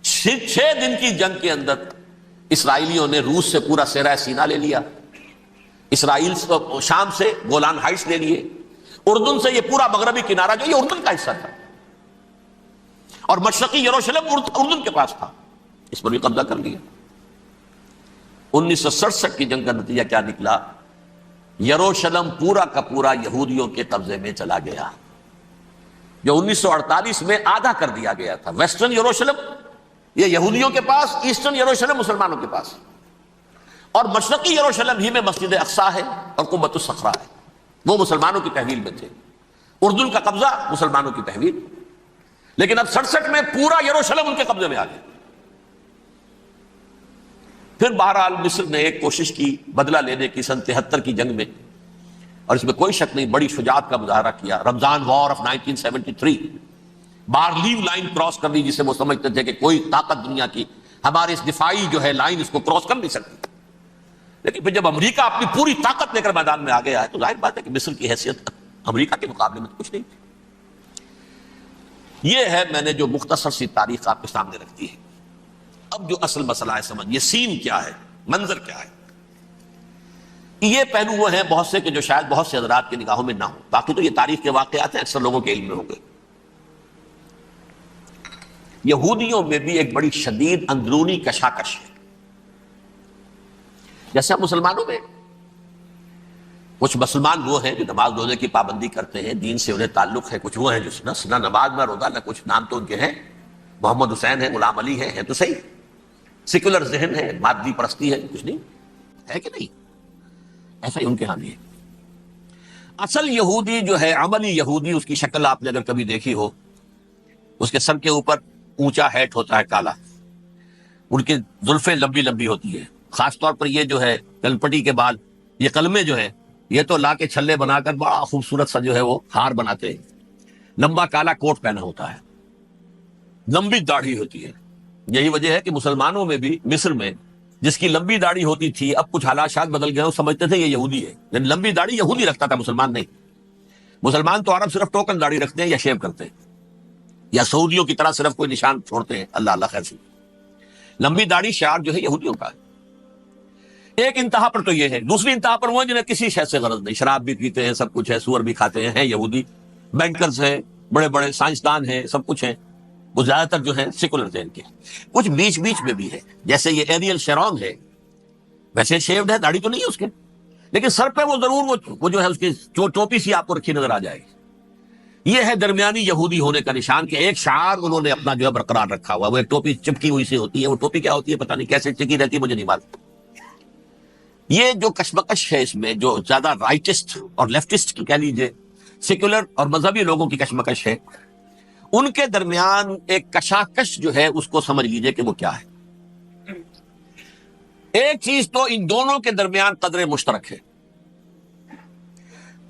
6 دن کی جنگ کے اندر اسرائیلیوں نے روس سے پورا صحرا سینا لے لیا، اسرائیل شام سے گولان ہائٹس لے لیے، اردن سے یہ پورا مغربی کنارہ جو یہ اردن کا حصہ تھا، اور مشرقی یروشلم اردن کے پاس تھا، اس پر بھی قبضہ کر لیا۔ 1967 کی جنگ کا نتیجہ کیا نکلا؟ یروشلم پورا کا پورا یہودیوں کے قبضے میں چلا گیا، جو 1948 میں آدھا کر دیا گیا تھا۔ ویسٹرن یروشلم یہ یہودیوں کے پاس، ایسٹرن یروشلم مسلمانوں کے پاس، اور مشرقی یروشلم ہی میں مسجد اقصی ہے اور قبۃ الصخرہ ہے، وہ مسلمانوں کی تحویل میں تھے۔ اردن کا قبضہ مسلمانوں کی تحویل، لیکن اب 67 میں پورا یروشلم ان کے قبضے میں آ گیا۔ پھر بہرحال مصر نے ایک کوشش کی بدلہ لینے کی سن 73 کی جنگ میں، اور اس میں کوئی شک نہیں بڑی شجاعت کا مظاہرہ کیا۔ رمضان وار آف 1973 بارلیو لائن کراس کر دی، جسے وہ سمجھتے تھے کہ کوئی طاقت دنیا کی ہمارے اس دفاعی جو ہے لائن اس کو کراس کر نہیں سکتی۔ لیکن پھر جب امریکہ اپنی پوری طاقت لے کر میدان میں آ گیا ہے تو ظاہر بات ہے کہ مصر کی حیثیت امریکہ کے مقابلے میں کچھ نہیں تھی۔ یہ ہے میں نے جو مختصر سی تاریخ آپ کے سامنے رکھ دی ہے. اب جو اصل مسئلہ ہے سمجھ، یہ سین کیا ہے، منظر کیا ہے. یہ پہلو وہ ہیں بہت سے کہ جو شاید بہت سے حضرات کی نگاہوں میں نہ ہو، باقی تو یہ تاریخ کے واقعات ہیں، اکثر لوگوں کے علم میں ہوں گے. یہودیوں میں بھی ایک بڑی شدید اندرونی کشاکش ہے. جیسے ہم مسلمانوں میں کچھ مسلمان وہ ہیں جو نماز روزے کی پابندی کرتے ہیں، دین سے انہیں تعلق ہے، کچھ وہ ہیں جو نہ نماز نہ روزہ، نہ کچھ نام تو ان کے ہیں، محمد حسین ہے، غلام علی ہے تو صحیح، سیکولر ذہن ہے، مادی پرستی ہے، کچھ نہیں ہے کہ نہیں. ایسا ہی ان کے ہاں بھی ہے. اصل یہودی جو ہے، عملی یہودی، اس کی شکل آپ نے اگر کبھی دیکھی ہو، اس کے سر کے اوپر اونچا ہیٹ ہوتا ہے کالا، ان کی زلفیں لمبی لمبی ہوتی ہے، خاص طور پر یہ جو ہے کلپٹی کے بال، یہ قلمے جو ہے یہ تو لا کے چھلے بنا کر بڑا خوبصورت سا جو ہے وہ ہار بناتے ہیں. لمبا کالا کوٹ پہنا ہوتا ہے، لمبی داڑھی ہوتی ہے. یہی وجہ ہے کہ مسلمانوں میں بھی مصر میں جس کی لمبی داڑھی ہوتی تھی، اب کچھ حالات شاید بدل گئے، وہ سمجھتے تھے یہ یہودی ہے. یعنی لمبی داڑھی یہودی رکھتا تھا، مسلمان نہیں. مسلمان تو عرب صرف ٹوکن داڑھی رکھتے ہیں یا شیو کرتے ہیں، یا سعودیوں کی طرح صرف کوئی نشان چھوڑتے ہیں. اللہ اللہ خیر سے. لمبی داڑھی شعار جو ہے یہودیوں کا ہے. ایک انتہا پر تو یہ ہے. دوسری انتہا پر وہ جنہیں کسی شے سے غرض نہیں، شراب بھی پیتے ہیں، سب کچھ ہے، سور بھی کھاتے ہیں یہودی. بینکرز ہیں، بڑے بڑے سائنسدان ہیں، سب کچھ ہیں. وہ زیادہ تر جو ہے سیکولر ذہن کے. کچھ بیچ بیچ میں بھی ہے، جیسے یہ ایریل شیرون ہے، ویسے شیوڈ ہے، داڑھی تو نہیں ہے اس کے، لیکن سر پہ وہ ضرور وہ جو ہے اس کی ٹوپی سی آپ کو رکھی نظر آ جائے گی. یہ ہے درمیانی یہودی ہونے کا نشان، کہ ایک شعار انہوں نے اپنا جو ہے برقرار رکھا ہوا. وہ ایک ٹوپی چپکی ہوئی سی ہوتی ہے، وہ ٹوپی کیا ہوتی ہے پتہ نہیں، کیسے چکی رہتی ہے مجھے نہیں معلوم. یہ جو کشمکش ہے اس میں، جو زیادہ رائٹسٹ اور لیفٹسٹ کی کہہ لیجیے، سیکولر اور مذہبی لوگوں کی کشمکش ہے، ان کے درمیان ایک کشاکش جو ہے اس کو سمجھ لیجیے کہ وہ کیا ہے. ایک چیز تو ان دونوں کے درمیان قدر مشترک ہے.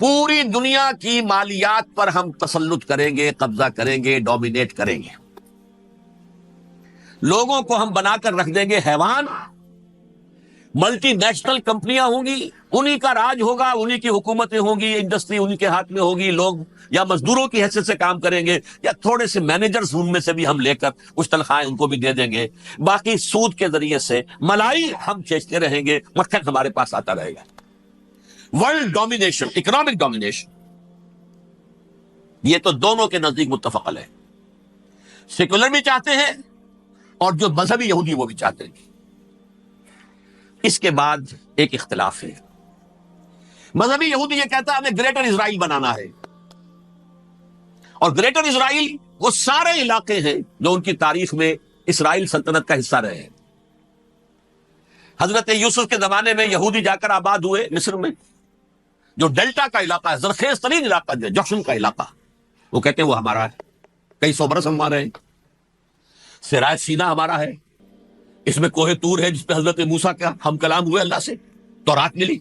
پوری دنیا کی مالیات پر ہم تسلط کریں گے، قبضہ کریں گے، ڈومینیٹ کریں گے. لوگوں کو ہم بنا کر رکھ دیں گے حیوان. ملٹی نیشنل کمپنیاں ہوں گی، انہی کا راج ہوگا، انہی کی حکومتیں ہوں گی، انڈسٹری انہی کے ہاتھ میں ہوگی. لوگ یا مزدوروں کی حیثیت سے کام کریں گے، یا تھوڑے سے مینیجرز ان میں سے بھی ہم لے کر کچھ تنخواہیں ان کو بھی دے دیں گے. باقی سود کے ذریعے سے ملائی ہم کھینچتے رہیں گے، مکھن ہمارے پاس آتا رہے گا. ورلڈ ڈومینیشن، اکنامک ڈومینیشن، یہ تو دونوں کے نزدیک متفق ہے. سیکولر بھی چاہتے ہیں اور جو مذہبی یہودی وہ بھی چاہتے ہیں. اس کے بعد ایک اختلاف ہے. مذہبی یہودی یہ کہتا ہے ہمیں گریٹر اسرائیل بنانا ہے، اور گریٹر اسرائیل وہ سارے علاقے ہیں جو ان کی تاریخ میں اسرائیل سلطنت کا حصہ رہے ہیں. حضرت یوسف کے زمانے میں یہودی جا کر آباد ہوئے مصر میں. جو ڈیلٹا کا علاقہ ہے، زرخیز ترین علاقہ جو ہے، جوشن کا علاقہ، وہ کہتے ہیں وہ ہمارا ہے، کئی سو برس ہمارے ہیں. صحرائے سینا ہمارا ہے، اس میں کوہ طور ہے جس پہ حضرت موسیٰ کا ہم کلام ہوئے اللہ سے، تورات ملی.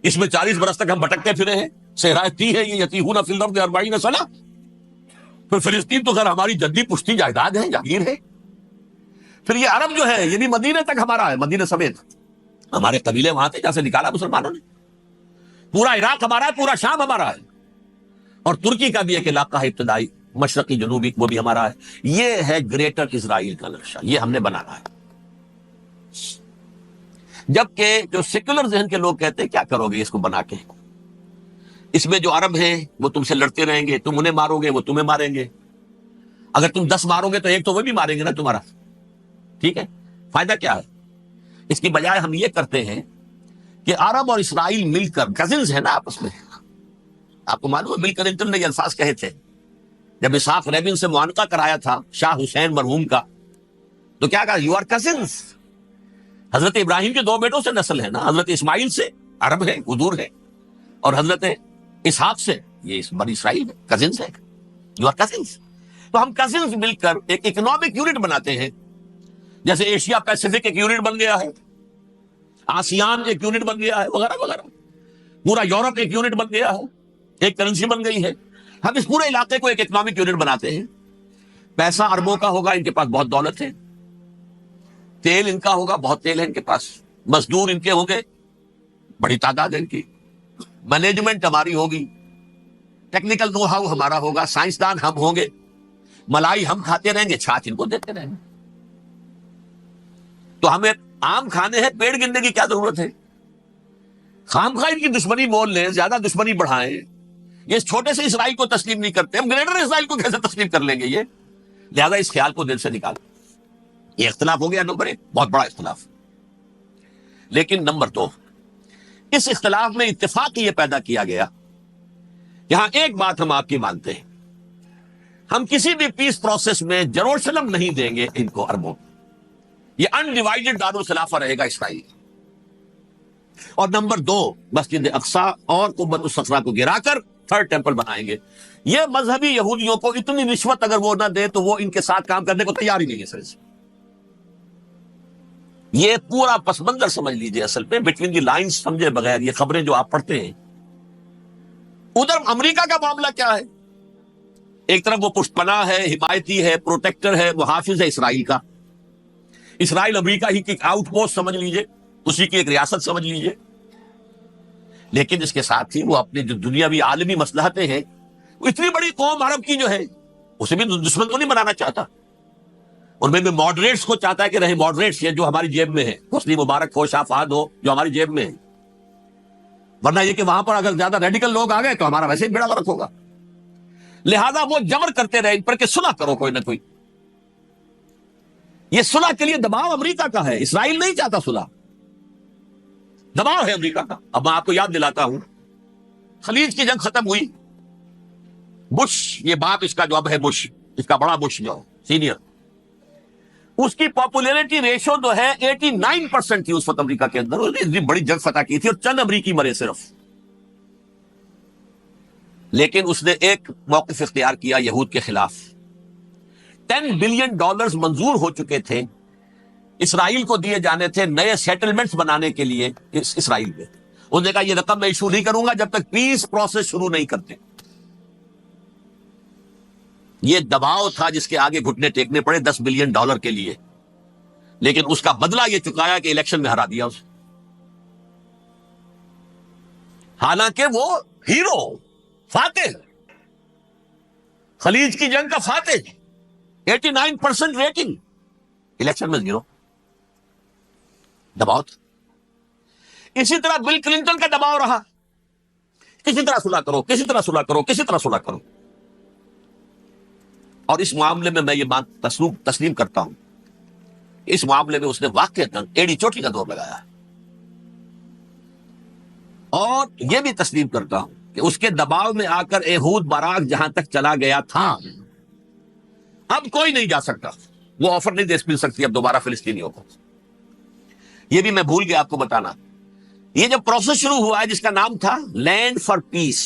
اس میں 40 برس تک ہم بھٹکتے پھرے ہیں. صحرائے تی ہے یہ یتیہون فی الارض 40 سنہ. پھر فلسطین تو خیر ہماری جدی پشتی جائیداد ہے، جاگیر ہے. پھر یہ عرب جو ہے یہ بھی مدینے تک ہمارا ہے، مدینے سمیت. ہمارے قبیلے وہاں تھے جہاں سے نکالا مسلمانوں نے. پورا عراق ہمارا ہے، پورا شام ہمارا ہے، اور ترکی کا بھی ایک علاقہ ہے ابتدائی، مشرقی جنوبی، وہ بھی ہمارا ہے. یہ ہے گریٹر اسرائیل کا نقشہ، یہ ہم نے بنانا ہے. جبکہ جو سیکولر ذہن کے لوگ کہتے ہیں کیا کرو گے اس کو بنا کے، اس میں جو عرب ہیں وہ تم سے لڑتے رہیں گے، تم انہیں مارو گے وہ تمہیں ماریں گے. اگر تم 10 مارو گے تو ایک تو وہ بھی ماریں گے نا تمہارا. ٹھیک ہے، فائدہ کیا ہے؟ اس کی بجائے ہم یہ کرتے ہیں کہ عرب اور اسرائیل مل کر، کزنز ہیں نا آپس میں. آپ کو معلوم ہے بل کلنٹن نے یہ الفاظ کہے تھے جب اسحاق ریبن سے معانقہ کرایا تھا شاہ حسین مرحوم کا، تو کیا کہا؟ You are cousins. حضرت ابراہیم کے 2 بیٹوں سے نسل ہے نا، حضرت اسماعیل سے عرب ہے، حضور ہے، اور حضرت اسحاق سے یہ بنی اسرائیل ہے، کزنز ہے. You are cousins. تو ہم کزنز مل کر ایک اکنامک یونٹ بناتے ہیں. جیسے ایشیا پیسیفک ایک یونٹ بن گیا ہے، آسیان ایک یونٹ بن گیا ہے، وغیرہ وغیرہ. پورا یورپ ایک یونٹ بن گیا ہے، ایک کرنسی بن گئی ہے. ہم اس پورے علاقے کو ایک اکنامک یونٹ بناتے ہیں. پیسہ اربوں کا ہوگا، ان کے پاس بہت دولت ہے. تیل ان کا ہوگا، بہت تیل ہے ان کے پاس. مزدور ان کے ہوں گے، بڑی تعداد ہے ان کی. مینجمنٹ ہماری ہوگی، ٹیکنیکل نو ہاؤ ہمارا ہوگا، سائنسدان ہم ہوں گے. ملائی ہم کھاتے رہیں گے، چھاچھ ان کو دیتے رہیں گے. تو ہمیں آم کھانے ہیں، پیڑ گننے کی کیا ضرورت ہے؟ خام خواہ ان کی دشمنی مول لیں، زیادہ دشمنی بڑھائیں. یہ اس چھوٹے سے اسرائیل کو تسلیم نہیں کرتے، ہم گریٹر اسرائیل کو کیسے تسلیم کر لیں گے؟ یہ لہذا اس خیال کو دل سے نکال. یہ اختلاف ہو گیا نمبر 1، بہت بڑا اختلاف. لیکن نمبر 2، اس اختلاف میں اتفاق یہ پیدا کیا گیا، یہاں ایک بات ہم آپ کی مانتے ہیں، ہم کسی بھی پیس پروسیس میں جروشلم نہیں دیں گے ان کو عربوں. یہ انڈیوائیڈڈ دارالخلافہ رہے گا اسرائیل. اور نمبر 2، مسجد اقصی اور قبۃ الصخرہ کو گرا کر تھرڈ ٹیمپل بنائیں گے. یہ مذہبی یہودیوں کو اتنی رشوت اگر وہ نہ دے تو وہ ان کے ساتھ کام کرنے کو تیار ہی نہیں ہے سر. یہ پورا پس منظر سمجھ لیجئے. اصل میں بٹوین دی لائنز سمجھے بغیر یہ خبریں جو آپ پڑھتے ہیں. ادھر امریکہ کا معاملہ کیا ہے؟ ایک طرف وہ پشت پناہ ہے، حمایتی ہے، پروٹیکٹر ہے، محافظ ہے اسرائیل کا. اسرائیل امریکہ ہی کی آؤٹ پوسٹ سمجھ لیجئے، اسی کی ایک ریاست سمجھ لیجئے. لیکن اس کے ساتھ ہی وہ اپنے جو دنیاوی عالمی مصلحتیں ہیں، وہ اتنی بڑی قوم عرب کی جو ہے اسے بھی دشمن کو نہیں بنانا چاہتا. ان میں بھی ماڈریٹس کو چاہتا ہے کہ رہے ماڈریٹس، یہ جو ہماری جیب میں ہے، حسنی مبارک ہو، شافعات ہو، جو ہماری جیب میں ہے. ورنہ یہ کہ وہاں پر اگر زیادہ ریڈیکل لوگ آ گئے تو ہمارا ویسے ہی بیڑا غرق ہوگا. لہذا وہ جبر کرتے رہے ان پر کہ صلح کرو کوئی نہ کوئی. یہ صلح کے لیے دباؤ امریکہ کا ہے، اسرائیل نہیں چاہتا صلح، دباؤ ہے امریکہ کا. اب میں آپ کو یاد دلاتا ہوں، خلیج کی جنگ ختم ہوئی، بش، یہ باپ اس کا جو اب ہے بش، اس کا بڑا بش جو سینئر، اس کی پاپولیرٹی ریشو جو ہے 89% تھی اس وقت امریکہ کے اندر. اس نے بڑی جنگ فتح کی تھی اور چند امریکی مرے صرف. لیکن اس نے ایک موقف اختیار کیا یہود کے خلاف. $10 بلین منظور ہو چکے تھے اسرائیل کو دیے جانے تھے نئے سیٹلمنٹس بنانے کے لیے اسرائیل میں. انہوں نے کہا یہ رقم میں ایشو نہیں کروں گا جب تک پیس پروسیس شروع نہیں کرتے. یہ دباؤ تھا جس کے آگے گھٹنے ٹیکنے پڑے $10 بلین کے لیے. لیکن اس کا بدلہ یہ چکایا کہ الیکشن میں ہرا دیا اسے. حالانکہ وہ ہیرو، فاتح، خلیج کی جنگ کا فاتح، 89% ریٹنگ، الیکشن میں 0. دباؤ تھا. اسی طرح بل کلنٹن کا دباؤ رہا، کسی طرح صلح کرو، کسی طرح صلح کرو، کسی طرح صلح کرو. اور اس معاملے میں میں یہ بات تسلیم کرتا ہوں، اس معاملے میں اس نے واقعتاً ایڑی چوٹی کا دور لگایا. اور یہ بھی تسلیم کرتا ہوں کہ اس کے دباؤ میں آ کر ایہود باراک جہاں تک چلا گیا تھا، اب کوئی نہیں جا سکتا. وہ آفر نہیں دے مل سکتی اب دوبارہ فلسطینیوں کو. یہ بھی میں بھول گیا آپ کو بتانا، یہ جب پروسیس شروع ہوا ہے جس کا نام تھا لینڈ فار پیس،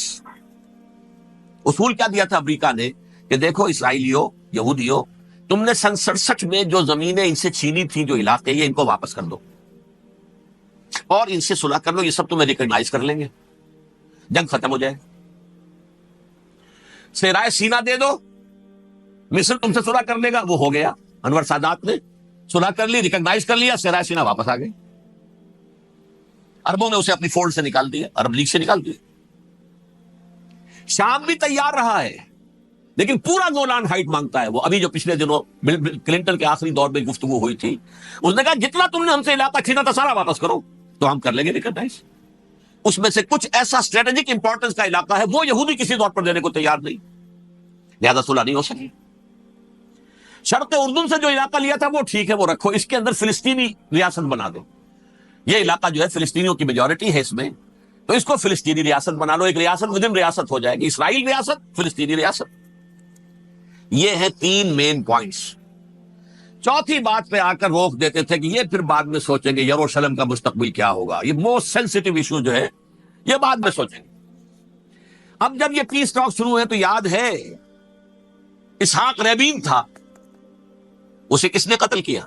اصول کیا دیا تھا امریکہ نے کہ دیکھو اسرائیلیوں، یہودیوں، تم نے سن 67 میں جو زمینیں ان سے چھینی تھی، جو علاقے، یہ ان کو واپس کر دو اور ان سے صلح کر لو، یہ سب تمہیں ریکگنائز کر لیں گے، جنگ ختم ہو جائے. صحرائے سینا دے دو، مصر تم سے صلح کر لے گا. وہ ہو گیا، انور سادات نے صلح کر لی، ریکگنائز کر لیا، صحرائے سینا واپس آ گئی. عربوں نے اسے اپنی فولڈ سے نکال دیا، عرب لیگ سے نکال دیا. شام بھی تیار رہا ہے لیکن پورا گولان ہائٹ مانگتا ہے وہ. ابھی جو پچھلے دنوں کلنٹن کے آخری دور میں گفتگو ہوئی تھی، اس نے کہا جتنا تم نے ہم سے علاقہ چھینا تھا سارا واپس کرو تو ہم کر لیں گے ریکگنائز. اس میں سے کچھ ایسا اسٹریٹجک امپورٹنس کا علاقہ ہے وہ یہودی کسی طور پر دینے کو تیار نہیں، لہذا صلح نہیں ہو سکی. شرق اردن سے جو علاقہ لیا تھا وہ ٹھیک ہے، وہ رکھو، اس کے اندر فلسطینی ریاست بنا دو. یہ علاقہ جو ہے فلسطینیوں کی میجورٹی ہے اس میں، تو اس کو فلسطینی ریاست بنا لو. ایک ریاست ودن ریاست ہو جائے گی، اسرائیل ریاست، فلسطینی ریاست. یہ ہے 3 مین پوائنٹس. چوتھی بات پہ آ کر روک دیتے تھے کہ یہ پھر بعد میں سوچیں گے یروشلم کا مستقبل کیا ہوگا، یہ موسٹ سینسٹیو ایشو جو ہے یہ بعد میں سوچیں گے. اب جب یہ پیس ٹاک شروع ہوئے تو یاد ہے اسحاق ریبین تھا، اسے کس نے قتل کیا؟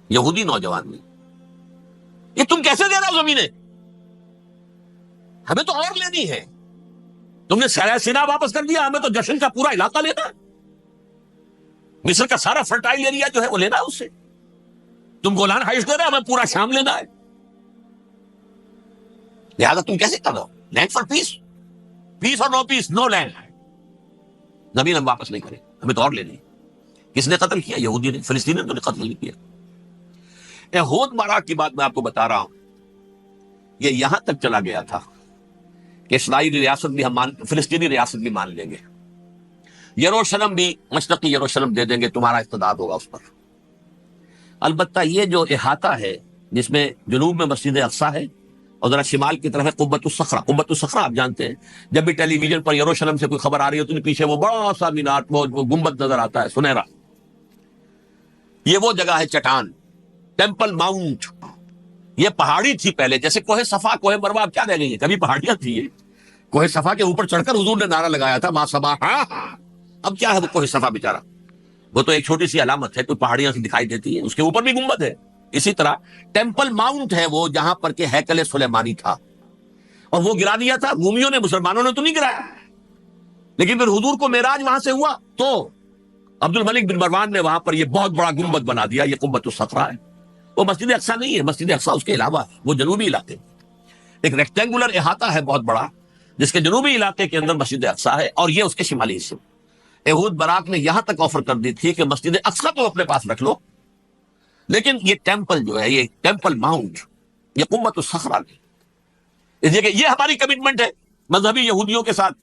یہودی نوجوان نے. یہ تم کیسے دے رہے ہو زمینیں؟ ہمیں تو اور لینی ہے. تم نے صحرائے سینا واپس کر دیا، ہمیں تو جشن کا پورا علاقہ لینا ہے. مصر کا سارا فرٹائل ایریا جو ہے وہ لینا ہے اس سے. تم گولان ہائٹس دے رہے، ہمیں پورا شام لینا ہے. لہذا تم کیسے کر رہے ہو؟ لینڈ فار پیس، پیس اور نو پیس، نو لینڈ. زمین ہم واپس نہیں کریں، ہمیں تو اور لینی ہے۔ کس نے قتل کیا؟ یہودی نے، فلسطینی نے تو قتل نہیں کیا۔ احود باراک کی بات میں آپ کو بتا رہا ہوں، یہ یہاں تک چلا گیا تھا کہ اسرائیلی ریاست بھی ہم فلسطینی ریاست بھی مان لیں گے، یروشلم بھی مشرقی یروشلم دے دیں گے، تمہارا اقتدار ہوگا اس پر۔ البتہ یہ جو احاطہ ہے جس میں جنوب میں مسجد اقصی ہے اور ذرا شمال کی طرف ہے قبۃ الصخرہ۔ قبۃ الصخرہ آپ جانتے ہیں، جب بھی ٹیلی ویژن پر یروشلم سے کوئی خبر آ رہی ہے تو پیچھے وہ بڑا سا مینار، وہ گنبد نظر آتا ہے سنہرا، یہ وہ جگہ ہے چٹان، ٹیمپل ماؤنٹ۔ یہ پہاڑی تھی پہلے، جیسے کوہ صفا کوہ مروہ اب کیا رہ گئی ہے، کبھی پہاڑیاں تھی یہ۔ کوہ صفا کے اوپر چڑھ کر حضور نے نعرہ لگایا تھا ما صبا، اب کیا ہے وہ کوہ صفا بیچارہ، وہ تو ایک چھوٹی سی علامت ہے، کوئی پہاڑیاں سی دکھائی دیتی ہیں، اس کے اوپر بھی گنبد ہے۔ اسی طرح ٹیمپل ماؤنٹ ہے وہ جہاں پر کہ ہیکل سلیمانی تھا، اور وہ گرا دیا تھا رومیوں نے، مسلمانوں نے تو نہیں گرایا۔ لیکن پھر حضور کو معراج وہاں سے ہوا تو عبد الملک بن مروان نے وہاں پر یہ بہت بڑا گنبد بنا دیا، یہ قبۃ الصخرہ ہے۔ وہ مسجد اقصی نہیں ہے، مسجد اقصی اس کے علاوہ ہے، وہ جنوبی علاقے ایک ریکٹینگولر احاطہ ہے بہت بڑا، جس کے جنوبی علاقے کے اندر مسجد اقصی ہے، اور یہ اس کے شمالی حصے میں۔ احود باراک نے یہاں تک آفر کر دی تھی کہ مسجد اقصی تو اپنے پاس رکھ لو، لیکن یہ ٹیمپل جو ہے، یہ ٹیمپل ماؤنٹ، یہ قبۃ الصخرہ کی، اس لیے کہ یہ ہماری کمٹمنٹ ہے مذہبی یہودیوں کے ساتھ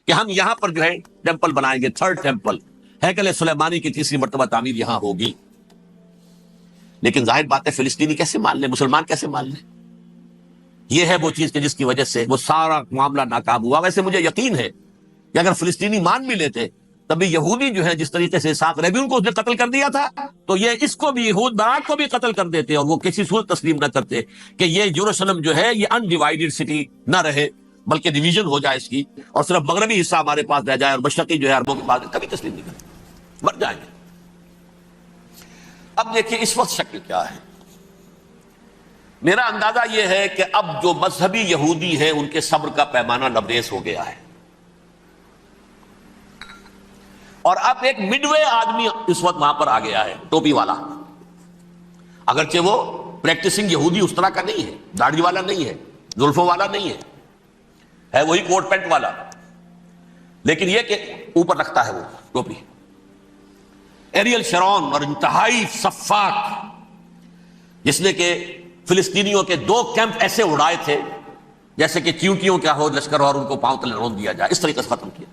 کہ ہم یہاں پر جو ہے ٹیمپل بنائیں گے، تھرڈ ٹیمپل، ہیکل سلیمانی کی تیسری مرتبہ تعمیر یہاں ہوگی۔ لیکن ظاہر بات ہے فلسطینی کیسے مان لیں، مسلمان کیسے مان لیں؟ یہ ہے وہ چیز کہ جس کی وجہ سے وہ سارا معاملہ ناکام ہوا۔ ویسے مجھے یقین ہے کہ اگر فلسطینی مان بھی لیتے تب بھی یہودی جو ہے جس طریقے سے اسحاق ربیون کو اس نے قتل کر دیا تھا، تو یہ اس کو بھی، احود باراک کو بھی قتل کر دیتے، اور وہ کسی صورت تسلیم نہ کرتے کہ یہ یروشلم جو ہے یہ انڈیوائیڈڈ سٹی نہ رہے، بلکہ ڈویژن ہو جائے اس کی، اور صرف مغربی حصہ ہمارے پاس رہ جائے اور مشرقی جو ہے عربوں کے پاس، کبھی تسلیم نہیں کرتے، مر جائیں گے۔ اب دیکھیں اس وقت شکل کیا ہے۔ میرا اندازہ یہ ہے کہ اب جو مذہبی یہودی ہیں ان کے صبر کا پیمانہ لبریز ہو گیا ہے، اور اب ایک مڈ وے آدمی اس وقت وہاں پر آ گیا ہے، ٹوپی والا۔ اگرچہ وہ پریکٹسنگ یہودی اس طرح کا نہیں ہے، داڑھی والا نہیں ہے، زلفوں والا نہیں ہے وہی کوٹ پینٹ والا، لیکن یہ کہ اوپر رکھتا ہے وہ ٹوپی۔ ایریل شرون اور انتہائی سفاک، جس نے کہ فلسطینیوں کے 2 کیمپ ایسے اڑائے تھے جیسے کہ چیونٹیوں کیا ہو لشکر اور ان کو پاؤں تلے رون دیا جائے، اس طریقے سے ختم کیا،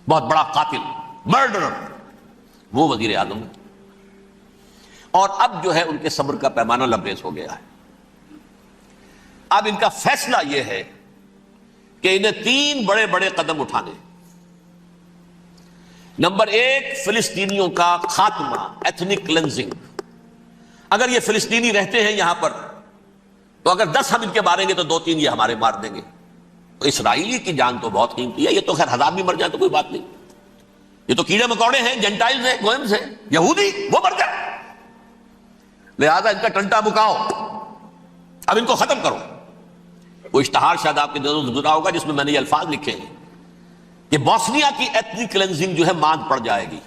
بہت بڑا قاتل، مرڈرر، وہ وزیر اعظم۔ اور اب جو ہے ان کے صبر کا پیمانہ لبریز ہو گیا ہے۔ اب ان کا فیصلہ یہ ہے کہ انہیں 3 بڑے بڑے قدم اٹھانے۔ نمبر 1، فلسطینیوں کا خاتمہ، ایتھنک کلینزنگ۔ اگر یہ فلسطینی رہتے ہیں یہاں پر تو اگر 10 ہم ان کے ماریں گے تو 2-3 یہ ہمارے مار دیں گے، تو اسرائیلی کی جان تو بہت قیمتی ہے، یہ تو خیر 1000 بھی مر جائے تو کوئی بات نہیں، یہ تو کیڑے مکوڑے ہیں، جنٹائلز ہیں، گوئمز ہیں، یہودی وہ مر جائے، لہذا ان کا ٹنٹا بکاؤ، اب ان کو ختم کرو۔ وہ اشتہار شاید آپ کے نظروں سے گزرا ہوگا جس میں میں نے یہ الفاظ لکھے ہیں کہ بوسنیا کی ایتھنک کلینزنگ جو ہے ماند پڑ جائے گی،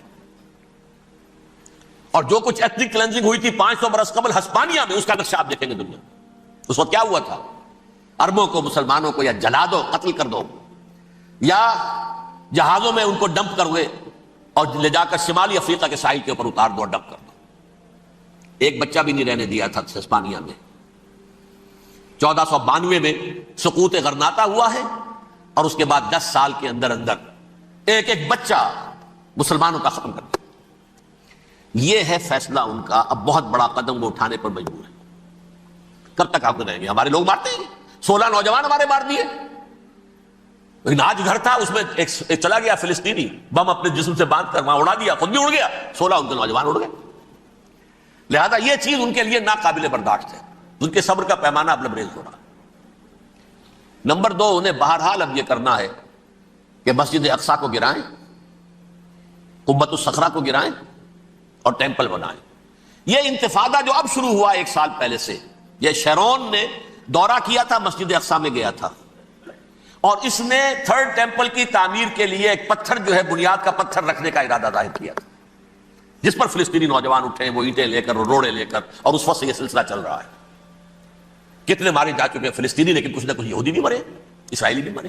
اور جو کچھ ایتھنک کلینزنگ ہوئی تھی 500 برس قبل ہسپانیہ میں، اس کا نقشہ آپ دیکھیں گے دنیا میں۔ اس وقت کیا ہوا تھا؟ عربوں کو، مسلمانوں کو یا جلا دو، قتل کر دو، یا جہازوں میں ان کو ڈمپ کر ہوئے اور لے جا کر شمالی افریقہ کے ساحل کے اوپر اتار دو اور ڈمپ کر دو۔ ایک بچہ بھی نہیں رہنے دیا تھا ہسپانیہ میں۔ 1492 میں سقوط غرناطہ ہوا ہے، اور اس کے بعد 10 سال کے اندر اندر ایک ایک بچہ مسلمانوں کا ختم کر دیا۔ یہ ہے فیصلہ ان کا۔ اب بہت بڑا قدم وہ اٹھانے پر مجبور ہے۔ کب تک آپ رہیں گے؟ ہمارے لوگ مارتے ہیں، 16 نوجوان ہمارے مار دیے۔ ناج گھر تھا، اس میں ایک چلا گیا فلسطینی، بم اپنے جسم سے باندھ کر وہاں اڑا دیا، خود بھی اڑ گیا، 16 ان کے نوجوان اڑ گئے۔ لہذا یہ چیز ان کے لیے ناقابل برداشت ہے، ان کے صبر کا پیمانہ اب لبریز ہو رہا ہے۔ نمبر 2، انہیں بہرحال اب یہ کرنا ہے کہ مسجد اقصی کو گرائیں، قبۃ الصخرہ کو گرائیں اور ٹیمپل بنائیں۔ یہ انتفاضہ جو اب شروع ہوا 1 سال پہلے سے، یہ شیرون نے دورہ کیا تھا، مسجد اقصی میں گیا تھا، اور اس نے 3rd ٹیمپل کی تعمیر کے لیے ایک پتھر جو ہے بنیاد کا پتھر رکھنے کا ارادہ ظاہر کیا تھا، جس پر فلسطینی نوجوان اٹھے، وہ اینٹیں لے کر اور روڑے لے کر، اور اس وقت سے یہ سلسلہ چل رہا ہے۔ کتنے مارے جا چکے فلسطینی، لیکن کچھ نہ کچھ یہودی بھی مرے، اسرائیلی بھی مرے۔